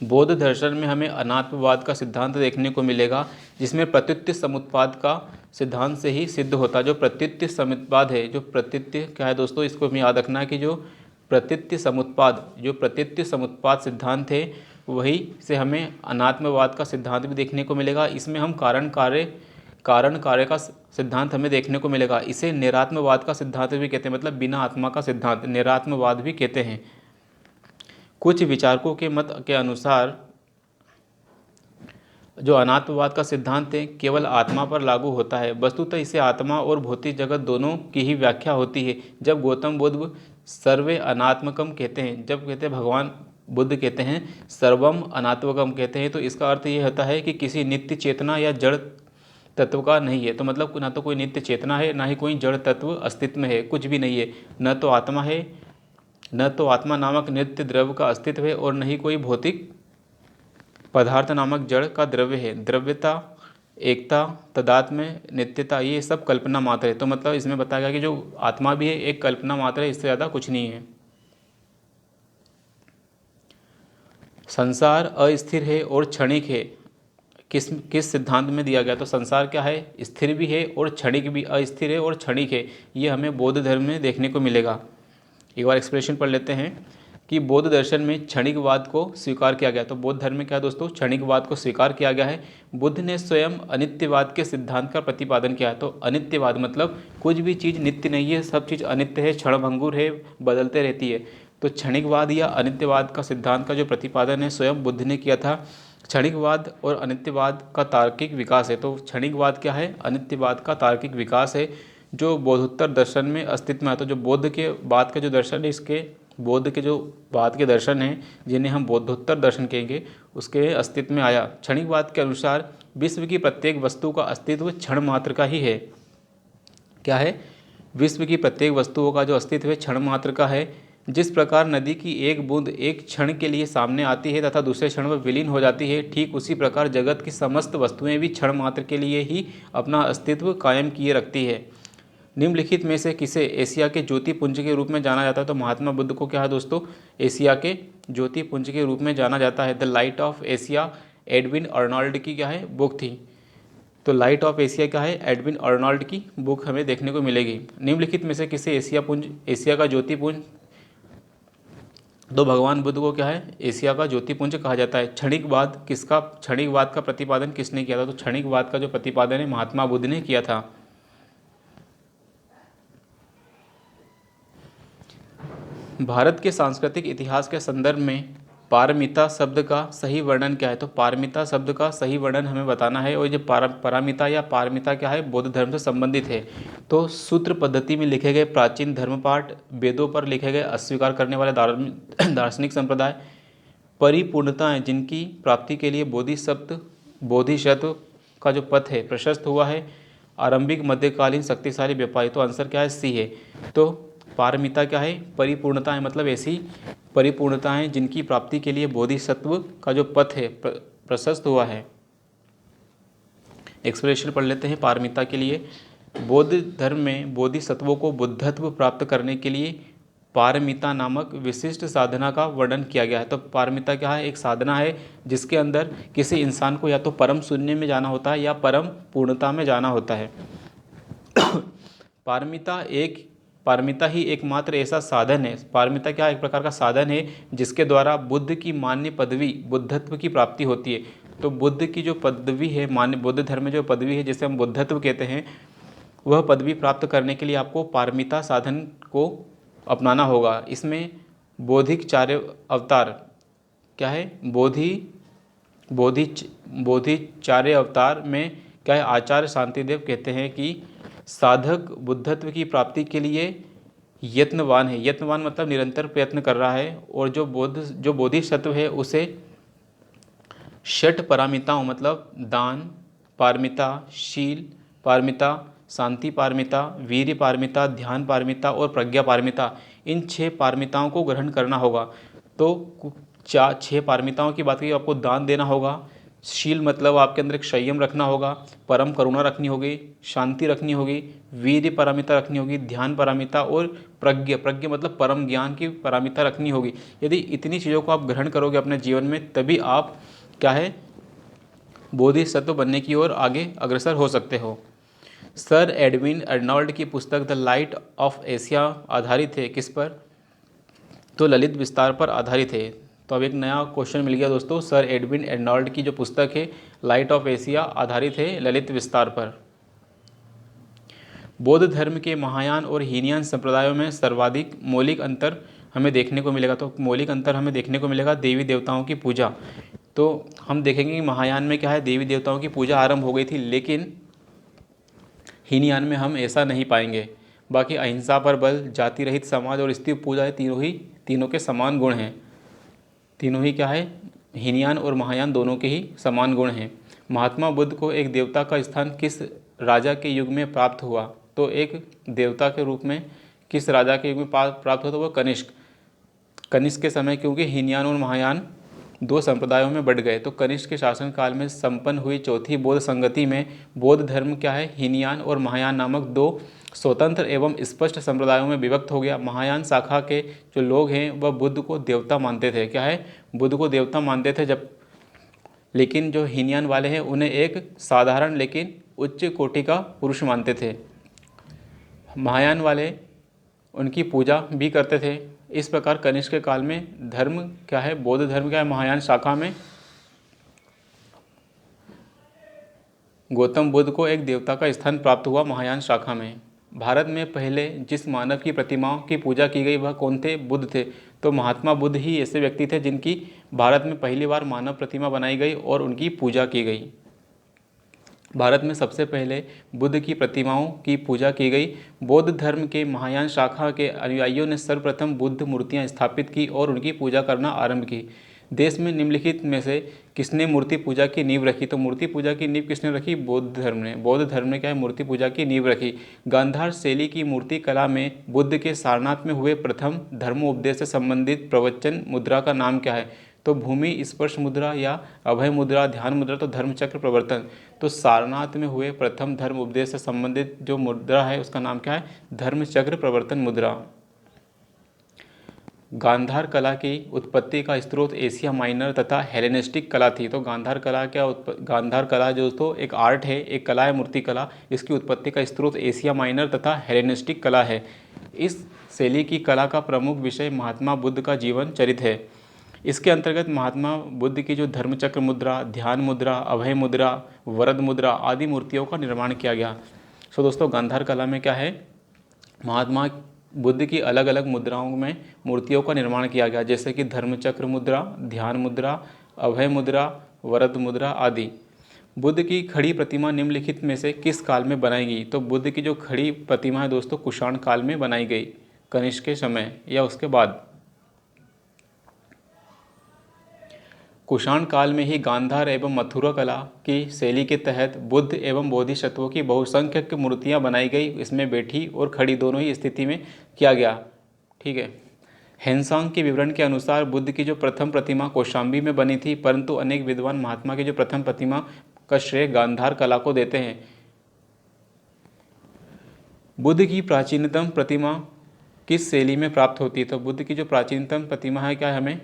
बौद्ध दर्शन में हमें अनात्मवाद का सिद्धांत देखने को मिलेगा, जिसमें प्रत्युत्य समुत्पाद का सिद्धांत से ही सिद्ध होता है। जो प्रत्युत्य समुत्पाद है, जो प्रत्युत्य क्या है दोस्तों, इसको हमें याद रखना है कि जो प्रत्युत्य समुत्पाद सिद्धांत है, वही से हमें अनात्मवाद का सिद्धांत भी देखने को मिलेगा। इसमें हम कारण कार्य का सिद्धांत हमें देखने को मिलेगा। इसे निरात्मवाद का सिद्धांत भी कहते हैं, मतलब बिना आत्मा का सिद्धांत निरात्मवाद भी कहते हैं। कुछ विचारकों के मत के अनुसार जो अनात्मवाद का सिद्धांत है केवल आत्मा पर लागू होता है। वस्तुतः इसे आत्मा और भौतिक जगत दोनों की ही व्याख्या होती है। जब गौतम बुद्ध सर्वे अनात्मकम कहते हैं, जब कहते हैं भगवान बुद्ध कहते हैं सर्वम अनात्मकम कहते हैं, तो इसका अर्थ ये होता है कि किसी नित्य चेतना या जड़ तत्व का नहीं है। तो मतलब ना तो कोई नित्य चेतना है, ना ही कोई जड़ तत्व अस्तित्व में है, कुछ भी नहीं है। न तो आत्मा है, न तो आत्मा नामक नित्य द्रव्य का अस्तित्व है, और न ही कोई भौतिक पदार्थ नामक जड़ का द्रव्य है। द्रव्यता, एकता, तदात्म्य, नित्यता, ये सब कल्पना मात्र है। तो मतलब इसमें बताया गया कि जो आत्मा भी है एक कल्पना मात्र है, इससे ज़्यादा कुछ नहीं है। संसार अस्थिर है और क्षणिक है, किस सिद्धांत में दिया गया? तो संसार क्या है? स्थिर भी है और क्षणिक भी, अस्थिर है और क्षणिक है। ये हमें बौद्ध धर्म में देखने को मिलेगा। एक बार एक्सप्रेशन पढ़ लेते हैं कि बौद्ध दर्शन में क्षणिकवाद को स्वीकार किया गया। तो बौद्ध धर्म में क्या दोस्तों? क्षणिकवाद को स्वीकार किया गया है। बुद्ध ने स्वयं अनित्यवाद के सिद्धांत का प्रतिपादन किया है। तो अनित्यवाद मतलब कुछ भी चीज़ नित्य नहीं है, सब चीज़ अनित्य है, क्षणभंगुर है, बदलते रहती है। तो क्षणिकवाद या अनित्यवाद का सिद्धांत का जो प्रतिपादन है स्वयं बुद्ध ने किया था। क्षणिकवाद और अनित्यवाद का तार्किक विकास है। तो क्षणिकवाद क्या है? अनित्यवाद का तार्किक विकास है, जो बौद्धोत्तर दर्शन में अस्तित्व में है। तो जो बौद्ध के बाद का जो दर्शन है, इसके बौद्ध के जो बाद के दर्शन हैं जिन्हें हम बौद्धोत्तर दर्शन कहेंगे, उसके अस्तित्व में आया। क्षणिकवाद के अनुसार विश्व की प्रत्येक वस्तु का अस्तित्व क्षण मात्र का ही है। क्या है? विश्व की प्रत्येक वस्तुओं का जो अस्तित्व है क्षण मात्र का है। जिस प्रकार नदी की एक बूंद एक क्षण के लिए सामने आती है तथा दूसरे क्षण में विलीन हो जाती है, ठीक उसी प्रकार जगत की समस्त वस्तुएं भी क्षण मात्र के लिए ही अपना अस्तित्व कायम किए रखती है। निम्नलिखित में से किसे एशिया के ज्योतिपुंज के रूप में जाना जाता है? तो महात्मा बुद्ध को क्या है दोस्तों? एशिया के ज्योतिपुंज के रूप में जाना जाता है। The light of Asia Edwin Arnold की क्या है? बुक थी। तो लाइट ऑफ एशिया क्या है? एडविन अर्नॉल्ड की बुक हमें देखने को मिलेगी। निम्नलिखित में से किसे एशिया का ज्योतिपुंज? तो भगवान बुद्ध को क्या है? एशिया का ज्योतिपुंज कहा जाता है। क्षणिकवाद का प्रतिपादन किसने किया था? तो क्षणिकवाद का जो प्रतिपादन है महात्मा बुद्ध ने किया था। भारत के सांस्कृतिक इतिहास के संदर्भ में पारमिता शब्द का सही वर्णन क्या है? तो पारमिता शब्द का सही वर्णन हमें बताना है। और ये पारमिता या पारमिता क्या है? बौद्ध धर्म से संबंधित है। तो सूत्र पद्धति में लिखे गए प्राचीन धर्मपाठ, वेदों पर लिखे गए अस्वीकार करने वाले दार्शनिक संप्रदाय, परिपूर्णताएं जिनकी प्राप्ति के लिए बोधिसत्व का जो पथ है प्रशस्त हुआ है, आरंभिक मध्यकालीन शक्तिशाली व्यापारी। तो आंसर क्या है? सी है। तो पारमिता क्या है? परिपूर्णता है, मतलब ऐसी परिपूर्णताएं जिनकी प्राप्ति के लिए बोधिसत्व का जो पथ है प्रशस्त हुआ है। एक्सप्रेशन पढ़ लेते हैं पारमिता के लिए। बौद्ध धर्म में बोधिसत्वों को बुद्धत्व प्राप्त करने के लिए पारमिता नामक विशिष्ट साधना का वर्णन किया गया है। तो पारमिता क्या है? एक साधना है जिसके अंदर किसी इंसान को या तो परम शून्य में जाना होता है या परम पूर्णता में जाना होता है। पारमिता ही एकमात्र ऐसा साधन है। पारमिता क्या? एक प्रकार का साधन है जिसके द्वारा बुद्ध की मान्य पदवी बुद्धत्व की प्राप्ति होती है। तो बुद्ध की जो पदवी है, मान्य बौद्ध धर्म में जो पदवी है जिसे हम बुद्धत्व कहते हैं, वह पदवी प्राप्त करने के लिए आपको पारमिता साधन को अपनाना होगा। इसमें बौद्धिक चार्य अवतार क्या है? बोधिचार्य अवतार में क्या है? आचार्य शांतिदेव कहते हैं कि साधक बुद्धत्व की प्राप्ति के लिए यत्नवान है। यत्नवान मतलब निरंतर प्रयत्न कर रहा है। और जो बोधिसत्व है उसे षट पारमिताओं मतलब दान पारमिता, शील पारमिता, शांति पारमिता, वीर्य पारमिता, ध्यान पारमिता और प्रज्ञा पारमिता, इन 6 पारमिताओं को ग्रहण करना होगा। तो 6 पारमिताओं की बात की, आपको दान देना होगा। शील मतलब आपके अंदर एक संयम रखना होगा, परम करुणा रखनी होगी, शांति रखनी होगी, वीर्य पारमिता रखनी होगी, ध्यान पारमिता और प्रज्ञ मतलब परम ज्ञान की पारमिता रखनी होगी। यदि इतनी चीज़ों को आप ग्रहण करोगे अपने जीवन में, तभी आप क्या है बोधिसत्व बनने की ओर आगे अग्रसर हो सकते हो। सर एडविन अर्नोल्ड की पुस्तक द लाइट ऑफ एशिया आधारित है किस पर? तो ललित विस्तार पर आधारित है। तो अब एक नया क्वेश्चन मिल गया दोस्तों, सर एडविन अर्नोल्ड की जो पुस्तक है लाइट ऑफ एशिया आधारित है ललित विस्तार पर। बौद्ध धर्म के महायान और हीनयान संप्रदायों में सर्वाधिक मौलिक अंतर हमें देखने को मिलेगा। तो मौलिक अंतर हमें देखने को मिलेगा देवी देवताओं की पूजा। तो हम देखेंगे कि महायान में क्या है, देवी देवताओं की पूजा आरंभ हो गई थी, लेकिन हीनयान में हम ऐसा नहीं पाएंगे। बाकी अहिंसा पर बल, जाति रहित समाज और स्त्री पूजा है, तीनों के समान गुण हैं। तीनों ही क्या है, हीनयान और महायान दोनों के ही समान गुण हैं। महात्मा बुद्ध को एक देवता का स्थान किस राजा के युग में प्राप्त हुआ? तो एक देवता के रूप में किस राजा के युग में प्राप्त हुआ? तो वह कनिष्क के समय, क्योंकि हीनयान और महायान दो संप्रदायों में बढ़ गए। तो कनिष्क के शासनकाल में संपन्न हुई चौथी बौद्ध संगति में बौद्ध धर्म क्या है, हीनयान और महायान नामक दो स्वतंत्र एवं स्पष्ट संप्रदायों में विभक्त हो गया। महायान शाखा के जो लोग हैं वह बुद्ध को देवता मानते थे, क्या है, बुद्ध को देवता मानते थे लेकिन जो हीनयान वाले हैं उन्हें एक साधारण लेकिन उच्च कोटि का पुरुष मानते थे। महायान वाले उनकी पूजा भी करते थे। इस प्रकार कनिष्क के काल में धर्म क्या है, बौद्ध धर्म क्या है, महायान शाखा में गौतम बुद्ध को एक देवता का स्थान प्राप्त हुआ महायान शाखा में। भारत में पहले जिस मानव की प्रतिमाओं की पूजा की गई वह कौन थे? बुद्ध थे। तो महात्मा बुद्ध ही ऐसे व्यक्ति थे जिनकी भारत में पहली बार मानव प्रतिमा बनाई गई और उनकी पूजा की गई। भारत में सबसे पहले बुद्ध की प्रतिमाओं की पूजा की गई। बौद्ध धर्म के महायान शाखा के अनुयायियों ने सर्वप्रथम बुद्ध मूर्तियां स्थापित की और उनकी पूजा करना आरंभ की। देश में निम्नलिखित में से किसने मूर्ति पूजा की नींव रखी? तो मूर्ति पूजा की नींव किसने रखी? बौद्ध धर्म ने। बौद्ध धर्म ने क्या है, मूर्ति पूजा की नींव रखी। गांधार शैली की मूर्ति कला में बुद्ध के सारनाथ में हुए प्रथम धर्मोपदेश से संबंधित प्रवचन मुद्रा का नाम क्या है? तो भूमि स्पर्श मुद्रा या अभय मुद्रा, ध्यान मुद्रा, तो धर्मचक्र प्रवर्तन। तो सारनाथ में हुए प्रथम धर्म उपदेश से संबंधित जो मुद्रा है उसका नाम क्या है? धर्मचक्र प्रवर्तन मुद्रा। गांधार कला की उत्पत्ति का स्रोत एशिया माइनर तथा हेलेनिस्टिक कला थी। तो गांधार कला जो दोस्तों एक आर्ट है, एक कला है, मूर्ति कला। इसकी उत्पत्ति का स्रोत एशिया माइनर तथा हेलेनिस्टिक कला है। इस शैली की कला का प्रमुख विषय महात्मा बुद्ध का जीवन चरित्र है। इसके अंतर्गत महात्मा बुद्ध की जो धर्मचक्र मुद्रा, ध्यान मुद्रा, अभय मुद्रा, वरद मुद्रा आदि मूर्तियों का निर्माण किया गया। सो दोस्तों गांधार कला में क्या है, महात्मा बुद्ध की अलग अलग मुद्राओं में मूर्तियों का निर्माण किया गया, जैसे कि धर्मचक्र मुद्रा, ध्यान मुद्रा, अभय मुद्रा, वरद मुद्रा आदि। बुद्ध की खड़ी प्रतिमा निम्नलिखित में से किस काल में बनाई गई? तो बुद्ध की जो खड़ी प्रतिमा है दोस्तों कुषाण काल में बनाई गई, कनिष्क के समय या उसके बाद। कुषाण काल में ही गांधार एवं मथुरा कला की शैली के तहत बुद्ध एवं बोधिसत्वों की बहुसंख्यक मूर्तियां बनाई गई। इसमें बैठी और खड़ी दोनों ही स्थिति में किया गया। ठीक है। हेनसांग के विवरण के अनुसार बुद्ध की जो प्रथम प्रतिमा कौशाम्बी में बनी थी, परंतु अनेक विद्वान महात्मा की जो प्रथम प्रतिमा का श्रेय गांधार कला को देते हैं। बुद्ध की प्राचीनतम प्रतिमा किस शैली में प्राप्त होती है? तो बुद्ध की जो प्राचीनतम प्रतिमा है क्या है, हमें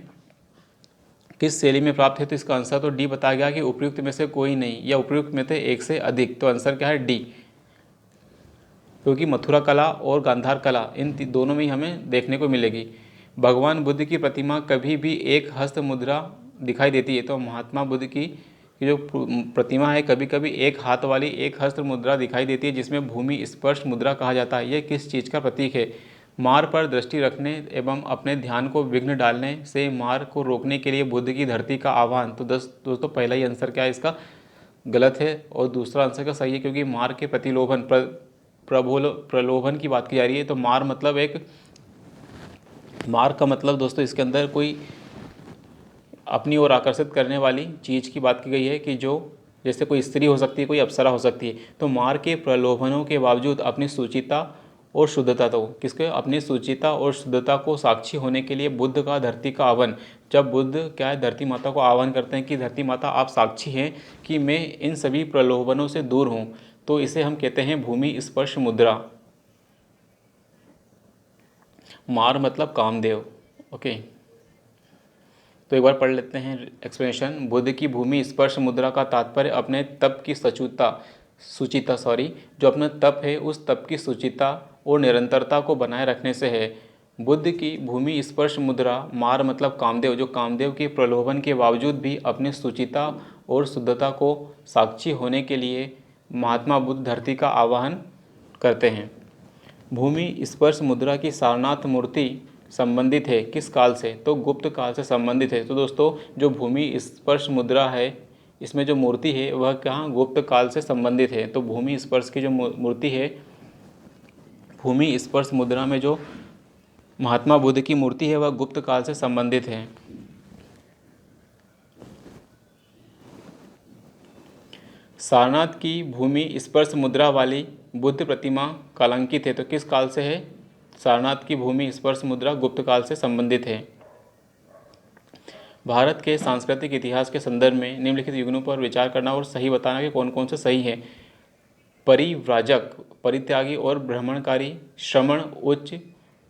किस शैली में प्राप्त है? तो इसका आंसर तो डी बताया गया कि उपयुक्त में से कोई नहीं या उपयुक्त में से एक से अधिक। तो आंसर क्या है? डी। क्योंकि मथुरा कला और गांधार कला इन दोनों में ही हमें देखने को मिलेगी। भगवान बुद्ध की प्रतिमा कभी भी एक हस्त मुद्रा दिखाई देती है। तो महात्मा बुद्ध की जो प्रतिमा है कभी कभी एक हाथ वाली एक हस्त मुद्रा दिखाई देती है, जिसमें भूमि स्पर्श मुद्रा कहा जाता है। यह किस चीज़ का प्रतीक है? मार पर दृष्टि रखने एवं अपने ध्यान को विघ्न डालने से मार को रोकने के लिए बुद्ध की धरती का आह्वान। तो दोस्तों पहला ही आंसर क्या है इसका? गलत है। और दूसरा आंसर का सही है, क्योंकि मार के प्रतिलोभन प्रलोभन की बात की जा रही है। तो मार का मतलब दोस्तों इसके अंदर कोई अपनी ओर आकर्षित करने वाली चीज़ की बात की गई है, कि जो जैसे कोई स्त्री हो सकती है, कोई अप्सरा हो सकती है। तो मार के प्रलोभनों के बावजूद अपनी सुचिता और शुद्धता, तो किसके, अपनी शुचिता और शुद्धता को साक्षी होने के लिए बुद्ध का धरती का आह्वान। जब बुद्ध क्या है, धरती माता को आह्वान करते हैं कि धरती माता आप साक्षी हैं कि मैं इन सभी प्रलोभनों से दूर हूँ, तो इसे हम कहते हैं भूमि स्पर्श मुद्रा। मार मतलब कामदेव। ओके, तो एक बार पढ़ लेते हैं एक्सप्लेनेशन। बुद्ध की भूमि स्पर्श मुद्रा का तात्पर्य अपने तप की सुचिता जो अपना तप है उस तप की सुचिता और निरंतरता को बनाए रखने से है। बुद्ध की भूमि स्पर्श मुद्रा, मार मतलब कामदेव, जो कामदेव के प्रलोभन के बावजूद भी अपने सुचिता और शुद्धता को साक्षी होने के लिए महात्मा बुद्ध धरती का आवाहन करते हैं। भूमि स्पर्श मुद्रा की सारनाथ मूर्ति संबंधित है किस काल से, तो गुप्त काल से संबंधित है। तो दोस्तों जो भूमि स्पर्श मुद्रा है, इसमें जो मूर्ति है वह कहाँ, गुप्त काल से संबंधित है। तो भूमि स्पर्श की जो मूर्ति है, भूमि स्पर्श मुद्रा में जो महात्मा बुद्ध की मूर्ति है वह गुप्त काल से संबंधित है। सारनाथ की भूमि स्पर्श मुद्रा वाली बुद्ध प्रतिमा कालांकित है, तो किस काल से है, सारनाथ की भूमि स्पर्श मुद्रा गुप्त काल से संबंधित है। भारत के सांस्कृतिक इतिहास के संदर्भ में निम्नलिखित युगलों पर विचार करना और सही बताना कि कौन कौन से सही है। परिव्राजक, परित्यागी और भ्रमणकारी, श्रमण, उच्च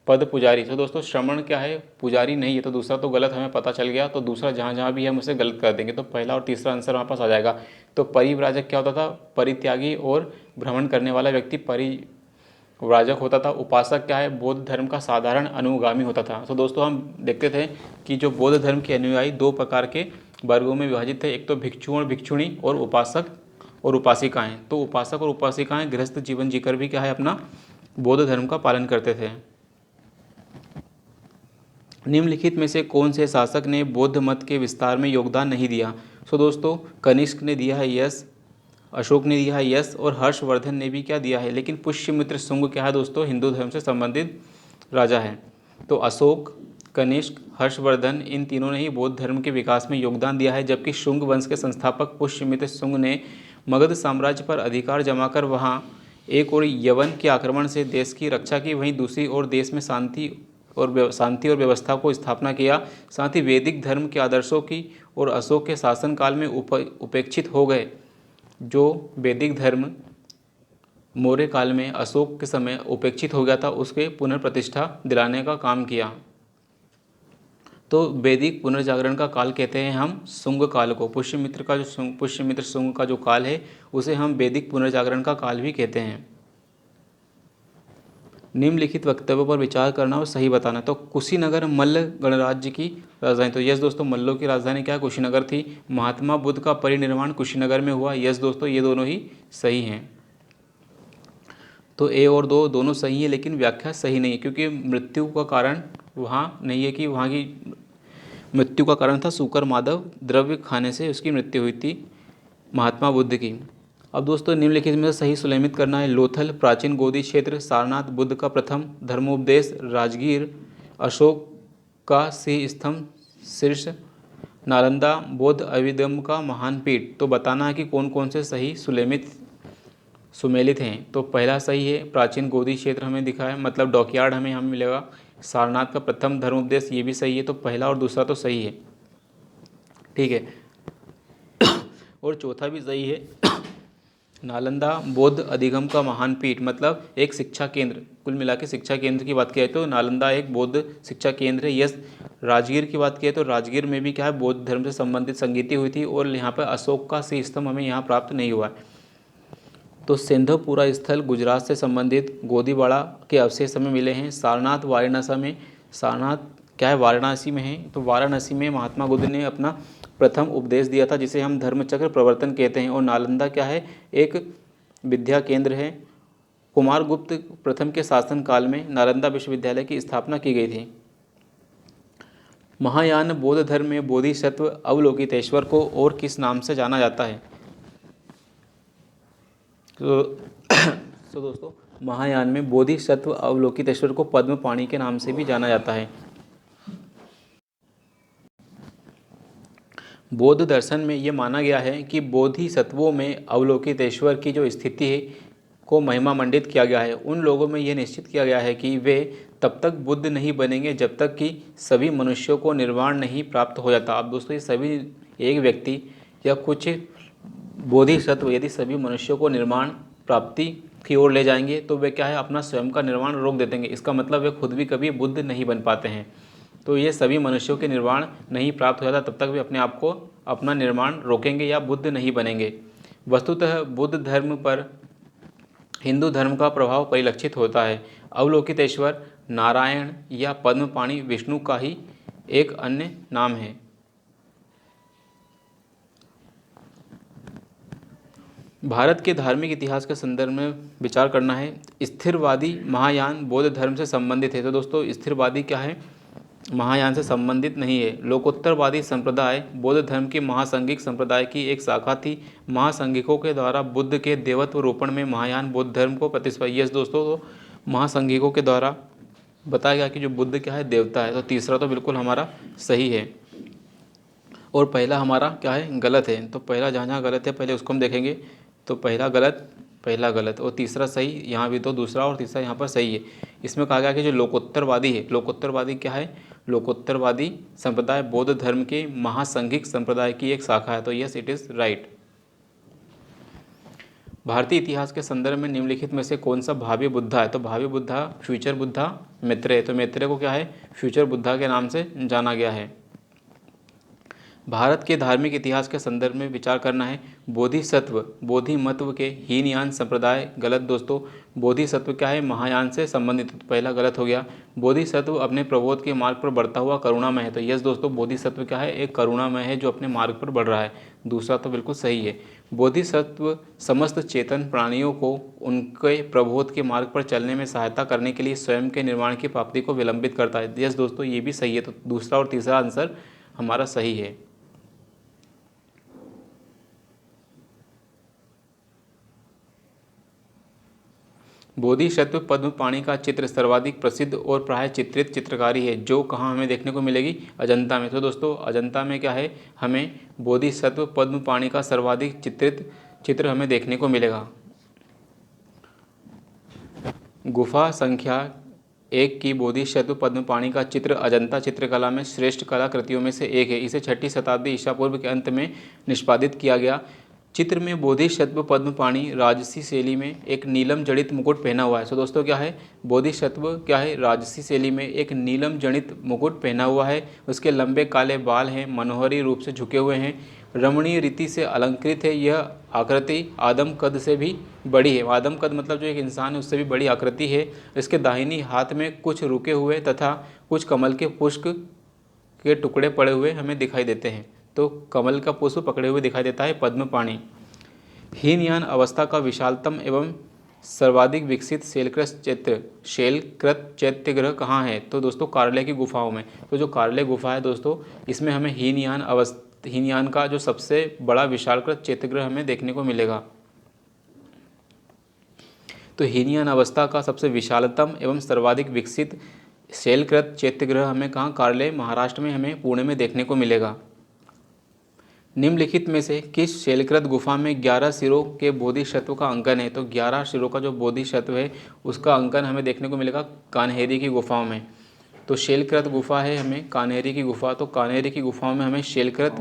पद पुजारी। तो दोस्तों श्रमण क्या है, पुजारी नहीं है, तो दूसरा तो गलत हमें पता चल गया। तो दूसरा जहाँ जहाँ भी हम उसे गलत कर देंगे तो पहला और तीसरा आंसर हमारे पास आ जाएगा। तो परिव्राजक क्या होता था, परित्यागी और भ्रमण करने वाला व्यक्ति परिव्राजक होता था। उपासक क्या है, बौद्ध धर्म का साधारण अनुगामी होता था। तो दोस्तों हम देखते थे कि जो बौद्ध धर्म के अनुयायी दो प्रकार के वर्गों में विभाजित थे, एक तो भिक्षु और भिक्षुणी और उपासक और उपासिकाएं। तो उपासक और उपासिकाएं गृहस्थ जीवन जीकर भी क्या है, अपना बौद्ध धर्म का पालन करते थे। निम्नलिखित में से कौन से शासक ने बौद्ध मत के विस्तार में योगदान नहीं दिया। सो दोस्तों कनिष्क ने दिया है यस, अशोक ने दिया है यस, और हर्षवर्धन ने भी क्या दिया है। लेकिन पुष्यमित्र शुंग क्या है दोस्तों, हिंदू धर्म से संबंधित राजा है। तो अशोक, कनिष्क, हर्षवर्धन इन तीनों ने ही बौद्ध धर्म के विकास में योगदान दिया है। जबकि शुंग वंश के संस्थापक पुष्यमित्र शुंग ने मगध साम्राज्य पर अधिकार जमाकर वहाँ एक और यवन के आक्रमण से देश की रक्षा की, वहीं दूसरी ओर देश में शांति और व्यवस्था को स्थापना किया। साथ ही वैदिक धर्म के आदर्शों की और अशोक के शासनकाल में उपेक्षित हो गए। जो वैदिक धर्म मौर्य काल में अशोक के समय उपेक्षित हो गया था, उसके पुनर्प्रतिष्ठा दिलाने का काम किया। तो वैदिक पुनर्जागरण का काल कहते हैं हम शुंग काल को। पुष्यमित्र शुंग का जो काल है उसे हम वैदिक पुनर्जागरण का काल भी कहते हैं। निम्नलिखित वक्तव्यों पर विचार करना और सही बताना। तो कुशीनगर मल्ल गणराज्य की राजधानी, तो यस दोस्तों मल्लों की राजधानी क्या कुशीनगर थी। महात्मा बुद्ध का परिनिर्वाण कुशीनगर में हुआ, यस दोस्तों ये दोनों ही सही हैं। तो ए और दो दोनों सही है, लेकिन व्याख्या सही नहीं है, क्योंकि मृत्यु का कारण वहाँ नहीं है कि वहाँ की मृत्यु का कारण था सूकर माधव, द्रव्य खाने से उसकी मृत्यु हुई थी महात्मा बुद्ध की। अब दोस्तों निम्नलिखित में सही सुलेमित करना है। लोथल, प्राचीन गोदी क्षेत्र, सारनाथ, बुद्ध का प्रथम धर्मोपदेश, राजगीर, अशोक का सिंह स्तंभ शीर्ष, नालंदा, बौद्ध अभिधर्म का महान पीठ। तो बताना है कि कौन कौन से सही सुमेलित हैं। तो पहला सही है, प्राचीन गोदी क्षेत्र हमें दिखा है, मतलब डॉकयार्ड हमें मिलेगा। सारनाथ का प्रथम धर्मोपदेश ये भी सही है, तो पहला और दूसरा तो सही है, ठीक है। और चौथा भी सही है, नालंदा बौद्ध अधिगम का महान पीठ, मतलब एक शिक्षा केंद्र। कुल मिला के शिक्षा केंद्र की बात किया तो नालंदा एक बौद्ध शिक्षा केंद्र है, यस। राजगीर की बात किया तो राजगीर में भी क्या है, बौद्ध धर्म से संबंधित संगीति हुई थी। और यहाँ पर अशोक का सिंह स्तंभ हमें यहाँ प्राप्त नहीं हुआ है। तो सिंधपुरा स्थल गुजरात से संबंधित गोदीवाड़ा के अवशेष हमें मिले हैं। सारनाथ वाराणसी में, सारनाथ क्या है वाराणसी में है, तो वाराणसी में महात्मा बुद्ध ने अपना प्रथम उपदेश दिया था, जिसे हम धर्मचक्र प्रवर्तन कहते हैं। और नालंदा क्या है, एक विद्या केंद्र है। कुमारगुप्त प्रथम के शासन काल में नालंदा विश्वविद्यालय की स्थापना की गई थी। महायान बौद्ध धर्म में बोधिसत्व अवलोकितेश्वर को और किस नाम से जाना जाता है। तो दोस्तों महायान में बोधिसत्व अवलोकितेश्वर को पद्म पाणि के नाम से भी जाना जाता है। बौद्ध दर्शन में ये माना गया है कि बोधिसत्वों में अवलोकितेश्वर की जो स्थिति है को महिमा मंडित किया गया है। उन लोगों में यह निश्चित किया गया है कि वे तब तक बुद्ध नहीं बनेंगे जब तक कि सभी मनुष्यों को निर्वाण नहीं प्राप्त हो जाता। अब दोस्तों ये सभी एक व्यक्ति या कुछ बोधिसत्व यदि सभी मनुष्यों को निर्वाण प्राप्ति की ओर ले जाएंगे तो वे क्या है अपना स्वयं का निर्वाण रोक देते हैं। इसका मतलब वे खुद भी कभी बुद्ध नहीं बन पाते हैं। तो ये सभी मनुष्यों के निर्वाण नहीं प्राप्त हो जाता तब तक वे अपने आप को अपना निर्माण रोकेंगे या बुद्ध नहीं बनेंगे। वस्तुतः बुद्ध धर्म पर हिंदू धर्म का प्रभाव परिलक्षित होता है। अवलोकित ईश्वर नारायण या पद्मपाणि विष्णु का ही एक अन्य नाम है। भारत के धार्मिक इतिहास के संदर्भ में विचार करना है। स्थिरवादी महायान बौद्ध धर्म से संबंधित है। तो दोस्तों स्थिरवादी क्या है, महायान से संबंधित नहीं है। लोकोत्तरवादी संप्रदाय बौद्ध धर्म के महासंघिक संप्रदाय की एक शाखा थी। महासंघिकों के द्वारा बुद्ध के देवत्व रोपण में महायान बौद्ध धर्म को प्रतिस्पर्धी। यस दोस्तों, तो महासंघिकों के द्वारा बताया गया कि जो बुद्ध क्या है देवता है। तो तीसरा तो बिल्कुल हमारा सही है और पहला हमारा क्या है गलत है। तो पहला जहाँ जहाँ गलत है पहले उसको हम देखेंगे। तो पहला गलत और तीसरा सही। यहाँ भी तो दूसरा और तीसरा यहाँ पर सही है। इसमें कहा गया कि जो लोकोत्तरवादी है, लोकोत्तरवादी क्या है, लोकोत्तरवादी संप्रदाय बौद्ध धर्म के महासंघिक संप्रदाय की एक शाखा है। तो यस इट इज़ राइट। भारतीय इतिहास के संदर्भ में निम्नलिखित में से कौन सा भावी बुद्धा है। तो भावी बुद्धा फ्यूचर बुद्धा मैत्रेय। तो मैत्रेय को क्या है फ्यूचर बुद्धा के नाम से जाना गया है। भारत के धार्मिक इतिहास के संदर्भ में विचार करना है। बोधिसत्व बोधिमत्व के हीनयान संप्रदाय। गलत दोस्तों, बोधिसत्व क्या है महायान से संबंधित। पहला गलत हो गया। बोधिसत्व अपने प्रबोध के मार्ग पर बढ़ता हुआ करुणामय है। तो यस दोस्तों, बोधिसत्व क्या है एक करुणामय है जो अपने मार्ग पर बढ़ रहा है। दूसरा तो बिल्कुल सही है। बोधिसत्व समस्त चेतन प्राणियों को उनके प्रबोध के मार्ग पर चलने में सहायता करने के लिए स्वयं के निर्माण की प्राप्ति को विलंबित करता है। यस दोस्तों, ये भी सही है। तो दूसरा और तीसरा आंसर हमारा सही है। बोधिसत्व पद्मपाणि का चित्र सर्वाधिक प्रसिद्ध और प्राय चित्रित चित्रकारी है जो कहाँ हमें देखने को मिलेगी, अजंता में। तो दोस्तों अजंता में क्या है हमें बोधिसत्व पद्मपाणि का सर्वाधिक चित्रित चित्र हमें देखने को मिलेगा। गुफा संख्या 1 की बोधिसत्व पद्मपाणि का चित्र अजंता चित्रकला में श्रेष्ठ कलाकृतियों में से एक है। इसे 6ठी शताब्दी ईसा पूर्व के अंत में निष्पादित किया गया। चित्र में बोधिसत्व पद्मपाणि राजसी शैली में एक नीलम जड़ित मुकुट पहना हुआ है। सो दोस्तों क्या है बोधिसत्व क्या है राजसी शैली में एक नीलम जड़ित मुकुट पहना हुआ है। उसके लंबे काले बाल हैं, मनोहरी रूप से झुके हुए हैं, रमणीय रीति से अलंकृत है। यह आकृति आदम कद से भी बड़ी है। आदम कद मतलब जो एक इंसान है उससे भी बड़ी आकृति है। इसके दाहिनी हाथ में कुछ रुके हुए तथा कुछ कमल के पुष्प के टुकड़े पड़े हुए हमें दिखाई देते हैं। तो कमल का पुष्प पकड़े हुए दिखाई देता है पद्मपाणि। हीनयान अवस्था का विशालतम एवं सर्वाधिक विकसित शैलकृत चैत्यगृह कहाँ है। तो दोस्तों कार्ले की गुफाओं में। तो जो कार्ले गुफा है दोस्तों इसमें हमें हीनयान का जो सबसे बड़ा विशालकृत चैत्यगृह हमें देखने को मिलेगा। तो हीनयान अवस्था का सबसे विशालतम एवं सर्वाधिक विकसित शैलकृत चैत्यगृह हमें कहाँ कार्ले महाराष्ट्र में हमें पुणे में देखने को मिलेगा। निम्नलिखित में से किस शैलकृत गुफा में 11 सिरों के बोधिसत्व का अंकन है। तो 11 सिरों का जो बोधिसत्व है उसका अंकन हमें देखने को मिलेगा कान्हेरी की गुफाओं में। तो शैलकृत गुफा है हमें कान्हेरी की गुफा। तो कान्हेरी की गुफाओं में हमें शैलकृत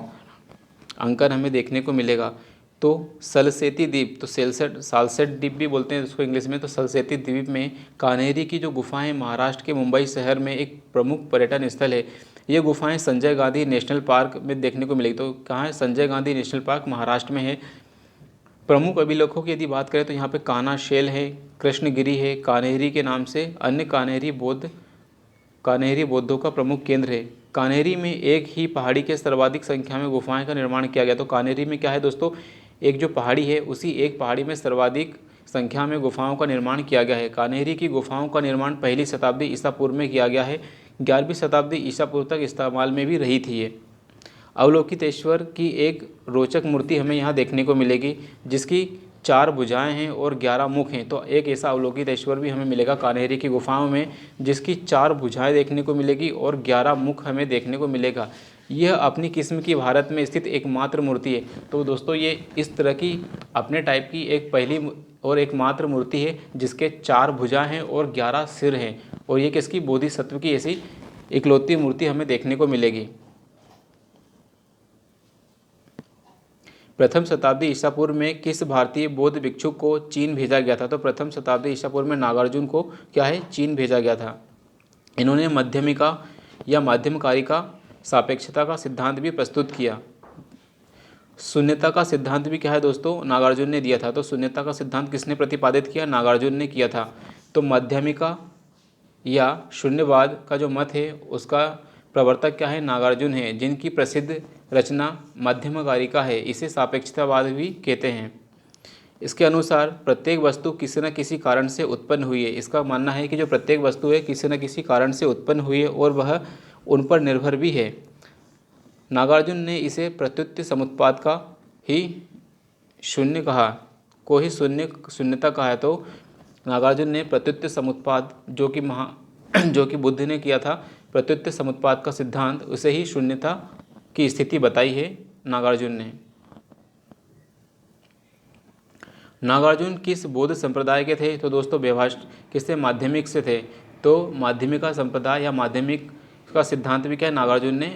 अंकन हमें देखने को मिलेगा। तो सलसेती द्वीप, तो सालसेट द्वीप भी बोलते हैं इसको इंग्लिश में। तो सलसेती द्वीप में कान्हेरी की जो गुफाएं महाराष्ट्र के मुंबई शहर में एक प्रमुख पर्यटन स्थल है। ये गुफाएं संजय गांधी नेशनल पार्क में देखने को मिलेगी। तो कहाँ है संजय गांधी नेशनल पार्क महाराष्ट्र में है। प्रमुख अभिलेखों की यदि बात करें तो यहाँ पे कान्हा शेल है, कृष्णगिरी है, कान्हेरी के नाम से अन्य कान्हेरी बौद्धों का प्रमुख केंद्र है। कान्हेरी में एक ही पहाड़ी के सर्वाधिक संख्या में गुफाएं का निर्माण किया गया। तो कान्हेरी में क्या है दोस्तों एक जो पहाड़ी है उसी एक पहाड़ी में सर्वाधिक संख्या में गुफाओं का निर्माण किया गया है। कान्हेरी की गुफाओं का निर्माण 1ली शताब्दी ईसा पूर्व में किया गया है। 11वीं शताब्दी ईसा पूर्व तक इस्तेमाल में भी रही थी ये। अवलोकितेश्वर की एक रोचक मूर्ति हमें यहाँ देखने को मिलेगी जिसकी 4 भुजाएं हैं और 11 मुख हैं। तो एक ऐसा अवलोकितेश्वर भी हमें मिलेगा कान्हेरी की गुफाओं में जिसकी 4 भुजाएं देखने को मिलेगी और 11 मुख हमें देखने को मिलेगा। यह अपनी किस्म की भारत में स्थित एकमात्र मूर्ति है। तो दोस्तों ये इस तरह की अपने टाइप की एक पहली और एकमात्र मूर्ति है जिसके 4 भुजा हैं और 11 सिर हैं, और ये किसकी, बोधिसत्व की ऐसी इकलौती मूर्ति हमें देखने को मिलेगी। प्रथम शताब्दी ईसा पूर्व में किस भारतीय बौद्ध भिक्षु को चीन भेजा गया था? तो प्रथम शताब्दी ईसा पूर्व में नागार्जुन को क्या है, चीन भेजा गया था। इन्होंने मध्यमिका या माध्यमकारिका सापेक्षता का सिद्धांत भी प्रस्तुत किया। शून्यता का सिद्धांत भी क्या है दोस्तों, नागार्जुन ने दिया था। तो शून्यता का सिद्धांत किसने प्रतिपादित किया, नागार्जुन ने किया था। तो माध्यमिका या शून्यवाद का जो मत है उसका प्रवर्तक क्या है, नागार्जुन है, जिनकी प्रसिद्ध रचना मध्यमकारिका है। इसे सापेक्षतावाद भी कहते हैं। इसके अनुसार प्रत्येक वस्तु किसी न किसी कारण से उत्पन्न हुई है। इसका मानना है कि जो प्रत्येक वस्तु है किसी न किसी कारण से उत्पन्न हुई है और वह उन पर निर्भर भी है। नागार्जुन ने इसे प्रत्युत्य समुत्पाद का ही शून्य कहा, को ही शून्यता कहा है। तो नागार्जुन ने प्रत्युत्य समुत्पाद जो कि बुद्ध ने किया था, प्रत्युत्य समुत्पाद का सिद्धांत, उसे ही शून्यता की स्थिति बताई है नागार्जुन ने। नागार्जुन किस बौद्ध संप्रदाय के थे? तो दोस्तों व्यवहार किससे, माध्यमिक से थे। तो माध्यमिका संप्रदाय या माध्यमिक का सिद्धांत भी क्या है, नागार्जुन ने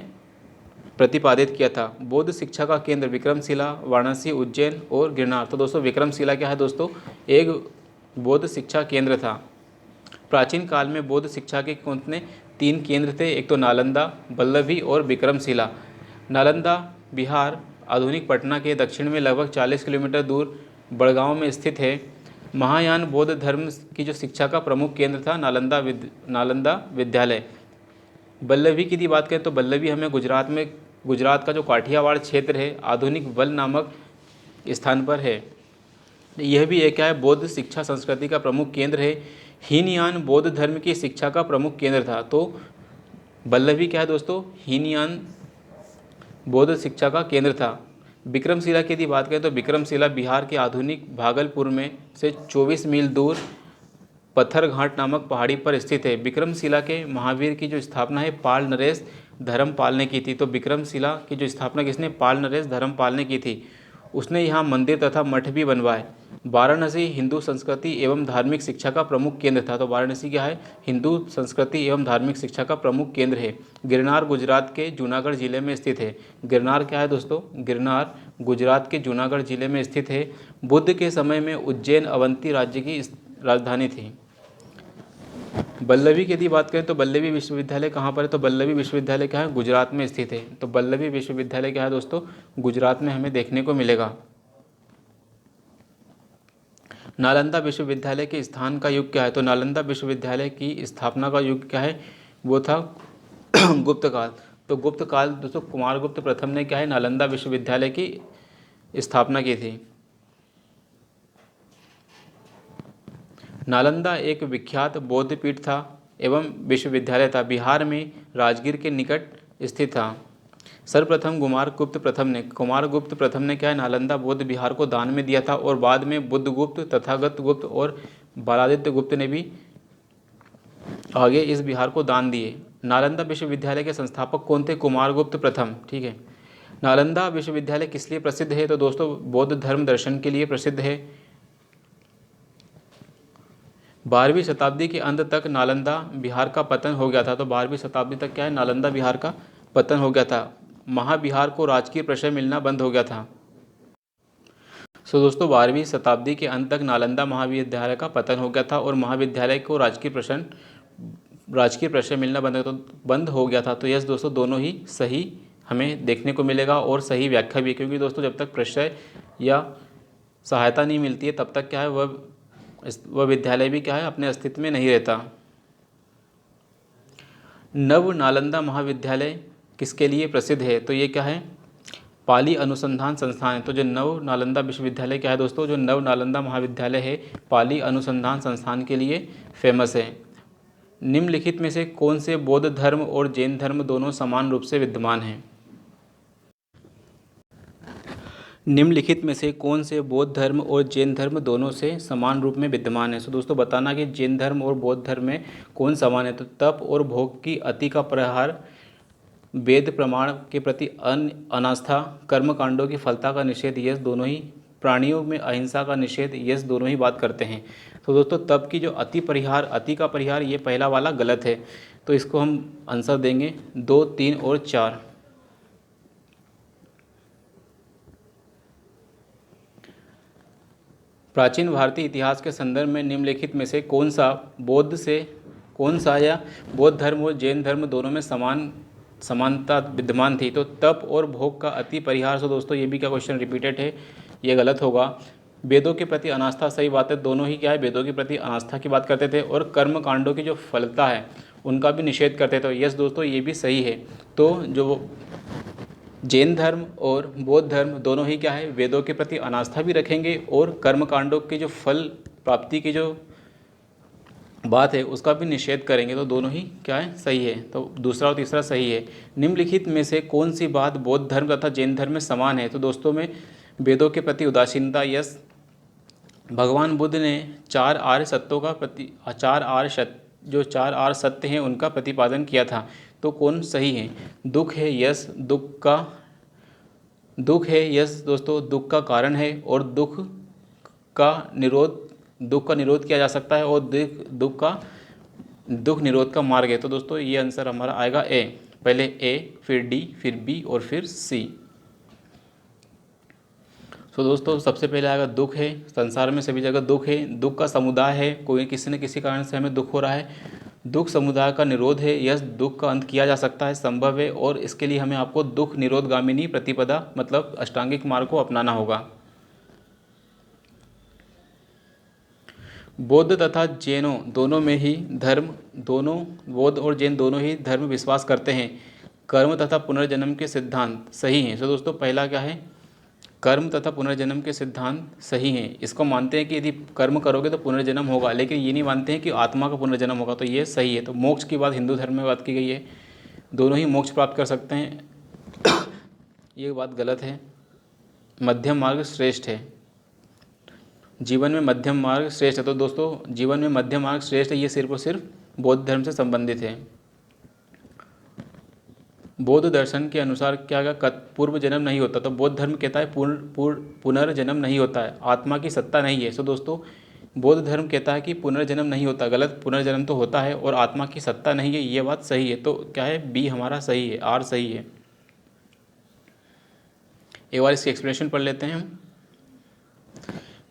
प्रतिपादित किया था। बौद्ध शिक्षा का केंद्र विक्रमशिला, वाराणसी, उज्जैन और गिरनार। तो दोस्तों विक्रमशिला क्या है दोस्तों, एक बौद्ध शिक्षा केंद्र था। प्राचीन काल में बौद्ध शिक्षा के कौन 3 केंद्र थे, एक तो नालंदा, वल्लभी और विक्रमशिला। नालंदा बिहार आधुनिक पटना के दक्षिण में लगभग 40 किलोमीटर दूर बड़गांव में स्थित है। महायान बौद्ध धर्म की जो शिक्षा का प्रमुख केंद्र था नालंदा विद्यालय। वल्लभी की यदि बात करें तो वल्लभी हमें गुजरात का जो काठियावाड़ क्षेत्र है, आधुनिक वल नामक स्थान पर है। यह भी एक क्या है, बौद्ध शिक्षा संस्कृति का प्रमुख केंद्र है। हीनयान बौद्ध धर्म की शिक्षा का प्रमुख केंद्र था। तो वल्लभी क्या है दोस्तों, हीनयान बौद्ध शिक्षा का केंद्र था। विक्रमशिला की यदि बात करें तो विक्रमशिला बिहार के आधुनिक भागलपुर में से 24 मील दूर पत्थर घाट नामक पहाड़ी पर स्थित है। विक्रमशिला के महावीर की जो स्थापना है पाल नरेश धर्मपाल ने की थी। तो विक्रमशिला की जो स्थापना किसने, पाल नरेश धर्मपाल ने की थी। उसने यहाँ मंदिर तथा मठ भी बनवाए। वाराणसी हिंदू संस्कृति एवं धार्मिक शिक्षा का प्रमुख केंद्र था। तो वाराणसी क्या है, हिंदू संस्कृति एवं धार्मिक शिक्षा का प्रमुख केंद्र है। गिरनार गुजरात के जूनागढ़ जिले में स्थित है। गिरनार क्या है दोस्तों, गिरनार गुजरात के जूनागढ़ जिले में स्थित है। बुद्ध के समय में उज्जैन अवंती राज्य की राजधानी थी। वल्लभी की यदि बात करें तो वल्लभी विश्वविद्यालय कहाँ पर है? तो वल्लभी विश्वविद्यालय क्या है, गुजरात में स्थित है। तो वल्लभी विश्वविद्यालय क्या है दोस्तों, गुजरात में हमें देखने को मिलेगा। नालंदा विश्वविद्यालय के स्थान का युग क्या है? तो नालंदा विश्वविद्यालय की स्थापना का युग क्या है, वो था गुप्त काल। तो गुप्त काल दोस्तों कुमारगुप्त प्रथम ने क्या है, नालंदा विश्वविद्यालय की स्थापना की थी। नालंदा एक विख्यात बौद्ध पीठ था एवं विश्वविद्यालय था। बिहार में राजगीर के निकट स्थित था। सर्वप्रथम कुमारगुप्त प्रथम ने क्या है, नालंदा बौद्ध विहार को दान में दिया था और बाद में बुद्धगुप्त, तथागत गुप्त और बालादित्य गुप्त ने भी आगे इस विहार को दान दिए। नालंदा विश्वविद्यालय के संस्थापक कौन थे? कुमारगुप्त प्रथम। ठीक है। नालंदा विश्वविद्यालय किस लिए प्रसिद्ध है? तो दोस्तों बौद्ध धर्म दर्शन के लिए प्रसिद्ध है। 12वीं शताब्दी के अंत तक नालंदा बिहार का पतन हो गया था। तो 12वीं शताब्दी तक क्या है, नालंदा बिहार का पतन हो गया था। महाबिहार को राजकीय प्रशय मिलना बंद हो गया था। दोस्तों 12वीं शताब्दी के अंत तक नालंदा महाविद्यालय का पतन हो गया था और महाविद्यालय को राजकीय प्रशय मिलना बंद हो गया था। तो यस दोस्तों दोनों ही सही हमें देखने को मिलेगा और सही व्याख्या भी, क्योंकि दोस्तों जब तक प्रशय या सहायता नहीं मिलती है तब तक क्या है वह विद्यालय भी क्या है अपने अस्तित्व में नहीं रहता। नव नालंदा महाविद्यालय किसके लिए प्रसिद्ध है? तो ये क्या है, पाली अनुसंधान संस्थान है। तो जो नव नालंदा विश्वविद्यालय क्या है दोस्तों, जो नव नालंदा महाविद्यालय है पाली अनुसंधान संस्थान के लिए फेमस है। निम्नलिखित में से कौन से बौद्ध धर्म और जैन धर्म दोनों समान रूप से विद्यमान हैं? निम्नलिखित में से कौन से बौद्ध धर्म और जैन धर्म दोनों से समान रूप में विद्यमान है? सो दोस्तों बताना कि जैन धर्म और बौद्ध धर्म में कौन समान है? तो तप और भोग की अति का प्रहार वेद प्रमाण के प्रति अनास्था, कर्म कांडों की फलता का निषेध, यस दोनों ही। प्राणियों में अहिंसा का निषेध, यस दोनों ही बात करते हैं। तो दोस्तों तप की जो अति परिहार, अति का परिहार, ये पहला वाला गलत है। तो इसको हम आंसर देंगे 2, 3 और 4। प्राचीन भारतीय इतिहास के संदर्भ में निम्नलिखित में से कौन सा या बौद्ध धर्म और जैन धर्म दोनों में समानता विद्यमान थी? तो तप और भोग का अति परिहार। से दोस्तों ये भी क्या क्वेश्चन रिपीटेड है, ये गलत होगा। वेदों के प्रति अनास्था, सही बात है, दोनों ही क्या है, वेदों के प्रति अनास्था की बात करते थे और कर्म कांडों की जो फलता है उनका भी निषेध करते थे। यस दोस्तों ये भी सही है। तो जो जैन धर्म और बौद्ध धर्म दोनों ही क्या है, वेदों के प्रति अनास्था भी रखेंगे और कर्म कांडों के जो फल प्राप्ति की जो बात है उसका भी निषेध करेंगे। तो दोनों ही क्या है, सही है। तो दूसरा और तीसरा सही है। निम्नलिखित में से कौन सी बात बौद्ध धर्म तथा जैन धर्म में समान है? तो दोस्तों में वेदों के प्रति उदासीनता, यस। भगवान बुद्ध ने 4 आर्य सत्यों का जो 4 आर्य सत्य हैं उनका प्रतिपादन किया था। तो कौन सही है? दुख है, यस। दुख है, यस दोस्तों, दुख का कारण है और का निरोध किया जा सकता है और दुख निरोध का मार्ग है। तो दोस्तों ये आंसर हमारा आएगा ए। पहले ए, फिर डी, फिर बी और फिर सी। तो दोस्तों सबसे पहले आएगा दुख है। संसार में सभी जगह दुख है, दुख का समुदाय है, कोई किसी न किसी कारण से हमें दुख हो रहा है। दुख समुदाय का निरोध है, यस। दुख का अंत किया जा सकता है, संभव है, और इसके लिए हमें आपको दुख निरोधगामिनी प्रतिपदा मतलब अष्टांगिक मार्ग को अपनाना होगा। बौद्ध तथा जैनों दोनों में ही बौद्ध और जैन दोनों ही धर्म विश्वास करते हैं कर्म तथा पुनर्जन्म के सिद्धांत सही हैं। तो दोस्तों पहला क्या है, कर्म तथा पुनर्जन्म के सिद्धांत सही हैं। इसको मानते हैं कि यदि कर्म करोगे तो पुनर्जन्म होगा, लेकिन ये नहीं मानते हैं कि आत्मा का पुनर्जन्म होगा। तो ये सही है। तो मोक्ष की बात हिंदू धर्म में बात की गई है, दोनों ही मोक्ष प्राप्त कर सकते हैं। ये बात गलत है। मध्यम मार्ग श्रेष्ठ है, जीवन में मध्यम मार्ग श्रेष्ठ है। तो दोस्तों जीवन में मध्यम मार्ग श्रेष्ठ है, ये सिर्फ और सिर्फ बौद्ध धर्म से संबंधित है। बौद्ध दर्शन के अनुसार क्या पूर्व जन्म नहीं होता? तो बौद्ध धर्म कहता है पुनर्जन्म नहीं होता है, आत्मा की सत्ता नहीं है। तो दोस्तों बौद्ध धर्म कहता है कि पुनर्जन्म नहीं होता, गलत। पुनर्जन्म तो होता है और आत्मा की सत्ता नहीं है, ये बात सही है। तो क्या है, बी हमारा सही है, आर सही है। एक बार इसकी एक्सप्लेनेशन पढ़ लेते हैं हम।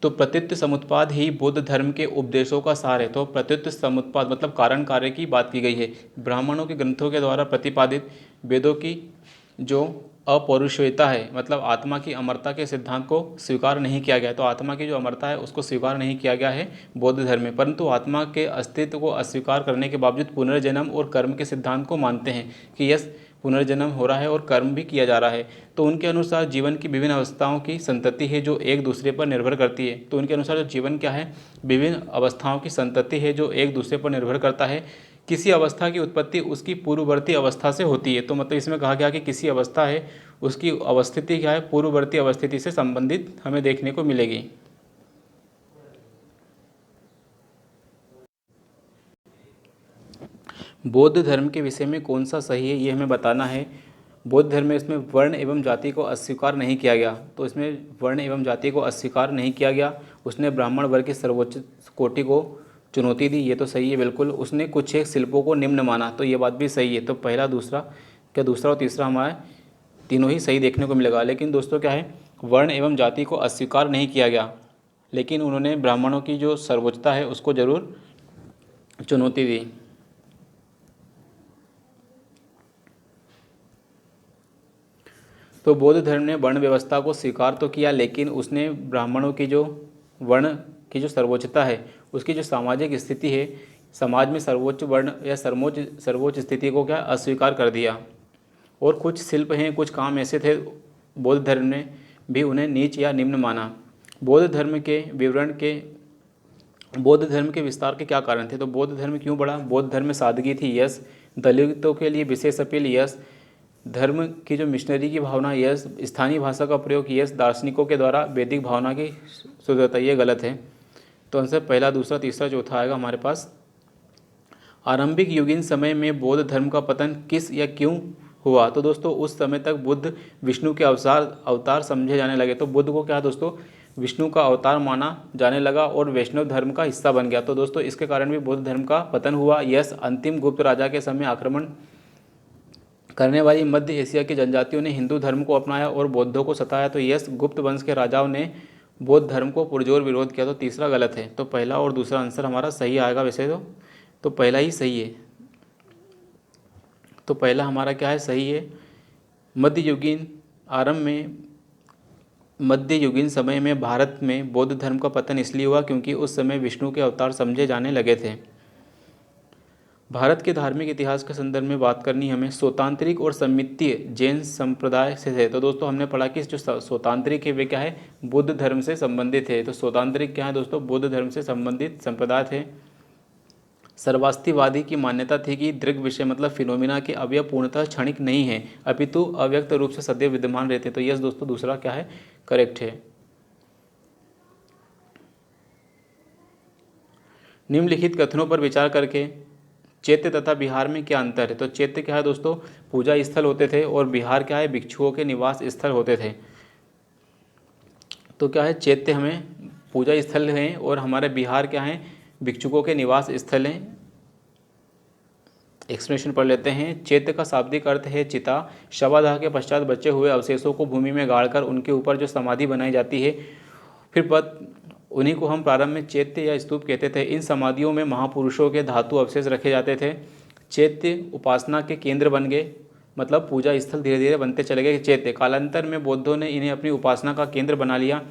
तो प्रत्युत समुत्पाद ही बौद्ध धर्म के उपदेशों का सार है। तो प्रत्युत समुत्पाद मतलब कारण कार्य की बात की गई है। ब्राह्मणों के ग्रंथों के द्वारा प्रतिपादित वेदों की जो अपौरुषेयता है मतलब आत्मा की अमरता के सिद्धांत को स्वीकार नहीं किया गया। तो आत्मा की जो अमरता है उसको स्वीकार नहीं किया गया है बौद्ध धर्म में, परंतु आत्मा के अस्तित्व को अस्वीकार करने के बावजूद पुनर्जन्म और कर्म के सिद्धांत को मानते हैं कि यस पुनर्जन्म हो रहा है और कर्म भी किया जा रहा है। तो उनके अनुसार जीवन की विभिन्न अवस्थाओं की संतति है जो एक दूसरे पर निर्भर करती है। तो उनके अनुसार जो जीवन क्या है, विभिन्न अवस्थाओं की संतति है जो एक दूसरे पर निर्भर करता है। किसी अवस्था की उत्पत्ति उसकी पूर्ववर्ती अवस्था से होती है। तो मतलब इसमें कहा गया कि किसी अवस्था है उसकी अवस्थिति क्या है, पूर्ववर्ती अवस्थिति से संबंधित हमें देखने को मिलेगी। बौद्ध धर्म के विषय में कौन सा सही है ये हमें बताना है। बौद्ध धर्म में इसमें वर्ण एवं जाति को अस्वीकार नहीं किया गया। तो इसमें वर्ण एवं जाति को अस्वीकार नहीं किया गया। उसने ब्राह्मण वर्ग की सर्वोच्च कोटि को चुनौती दी, ये तो सही है बिल्कुल। उसने कुछ एक शिल्पों को निम्न माना, तो ये बात भी सही है। तो पहला दूसरा और तीसरा हमारे तीनों ही सही देखने को मिलेगा। लेकिन दोस्तों क्या है, वर्ण एवं जाति को अस्वीकार नहीं किया गया, लेकिन उन्होंने ब्राह्मणों की जो सर्वोच्चता है उसको जरूर चुनौती दी। तो बौद्ध धर्म ने वर्ण व्यवस्था को स्वीकार तो किया, लेकिन उसने ब्राह्मणों की जो वर्ण की जो सर्वोच्चता है उसकी जो सामाजिक स्थिति है, समाज में सर्वोच्च वर्ण या सर्वोच्च स्थिति को क्या अस्वीकार कर दिया। और कुछ शिल्प हैं, कुछ काम ऐसे थे बौद्ध धर्म ने भी उन्हें नीच या निम्न माना। बौद्ध धर्म के विस्तार के क्या कारण थे? तो बौद्ध धर्म क्यों बढ़ा? बौद्ध धर्म में सादगी थी, यस। दलितों के लिए विशेष अपील, यस। धर्म की जो मिशनरी की भावना, यस। स्थानीय भाषा का प्रयोग, यस। दार्शनिकों के द्वारा वैदिक भावना की शुद्धता, ये गलत है। तो आंसर पहला, दूसरा, तीसरा, चौथा आएगा हमारे पास। आरंभिक युगीन समय में बौद्ध धर्म का पतन किस या क्यों हुआ। तो दोस्तों उस समय तक बुद्ध विष्णु के अवतार समझे जाने लगे। तो बुद्ध को क्या दोस्तों विष्णु का अवतार माना जाने लगा और वैष्णव धर्म का हिस्सा बन गया। तो दोस्तों इसके कारण भी बौद्ध धर्म का पतन हुआ। यस, अंतिम गुप्त राजा के समय आक्रमण करने वाली मध्य एशिया की जनजातियों ने हिंदू धर्म को अपनाया और बौद्धों को सताया। तो यस, गुप्त वंश के राजाओं ने बौद्ध धर्म को पुरजोर विरोध किया। तो तीसरा गलत है। तो पहला और दूसरा आंसर हमारा सही आएगा वैसे तो पहला ही सही है। तो पहला हमारा क्या है, सही है। मध्ययुगीन आरंभ में मध्ययुगीन समय में भारत में बौद्ध धर्म का पतन इसलिए हुआ क्योंकि उस समय विष्णु के अवतार समझे जाने लगे थे। भारत के धार्मिक इतिहास के संदर्भ में बात करनी हमें स्वतांत्रिक और समितीय जैन संप्रदाय से थे। तो दोस्तों हमने पढ़ा कि जो स्वतांत्रिक है वे क्या है, बुद्ध धर्म से संबंधित है। तो स्वतांत्रिक क्या है दोस्तों, बुद्ध धर्म से संबंधित संप्रदाय थे। सर्वास्तिवादी की मान्यता थी कि दृग विषय मतलब फिनोमिना के अवयव पूर्णतः क्षणिक नहीं है अपितु अव्यक्त रूप से सदैव विद्यमान रहते। तो यस दोस्तों दूसरा क्या है, करेक्ट है। निम्नलिखित कथनों पर विचार करके चैत्य तथा बिहार में क्या अंतर है। तो चैत्य क्या है दोस्तों, पूजा स्थल होते थे और बिहार क्या है, भिक्षुओं के निवास स्थल होते थे। तो क्या है, चैत्य हमें पूजा स्थल हैं और हमारे बिहार क्या है, भिक्षुकों के निवास स्थल हैं। एक्सप्लेनेशन पढ़ लेते हैं। चैत्य का शाब्दिक अर्थ है चिता। शवादाह के पश्चात बचे हुए अवशेषों को भूमि में गाड़कर उनके ऊपर जो समाधि बनाई जाती है फिर उन्हीं को हम प्रारंभ में चैत्य या स्तूप कहते थे। इन समाधियों में महापुरुषों के धातु अवशेष रखे जाते थे। चैत्य उपासना के केंद्र बन गए, मतलब पूजा स्थल धीरे धीरे बनते चले गए। चैत्य कालांतर में बौद्धों ने इन्हें अपनी उपासना का केंद्र बना लिया।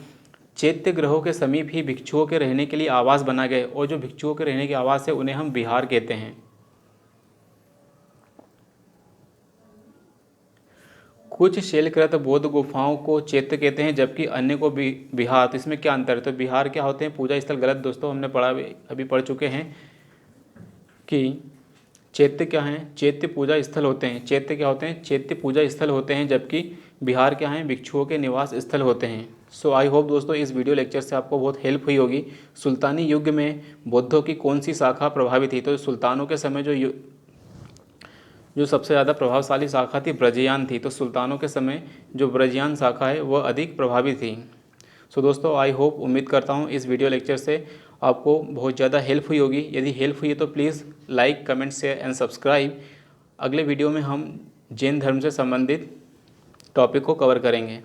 चैत्य ग्रहों के समीप ही भिक्षुओं के रहने के लिए आवास बना गए और जो भिक्षुओं के रहने के आवास है उन्हें हम विहार कहते हैं। कुछ शैलकृत बौद्ध गुफाओं को चैत्य कहते हैं जबकि अन्य को विहार। तो इसमें क्या अंतर है, तो विहार क्या होते हैं, पूजा स्थल। गलत दोस्तों, हमने पढ़ा अभी पढ़ चुके हैं कि चैत्य क्या हैं, चैत्य पूजा स्थल होते हैं। चैत्य क्या होते हैं, चैत्य पूजा स्थल होते हैं जबकि विहार क्या हैं, भिक्षुओं के निवास स्थल होते हैं। सो आई होप दोस्तों इस वीडियो लेक्चर से आपको बहुत हेल्प हुई होगी। सुल्तानी युग में बौद्धों की कौन सी शाखा प्रभावित थी। तो सुल्तानों के समय जो सबसे ज़्यादा प्रभावशाली शाखा थी ब्रजयान थी। तो सुल्तानों के समय जो ब्रजयान शाखा है वह अधिक प्रभावी थी। सो दोस्तों आई होप, उम्मीद करता हूँ इस वीडियो लेक्चर से आपको बहुत ज़्यादा हेल्प हुई होगी। यदि हेल्प हुई है तो please like, comment, share and subscribe. अगले वीडियो में हम जैन धर्म से संबंधित टॉपिक को कवर करेंगे।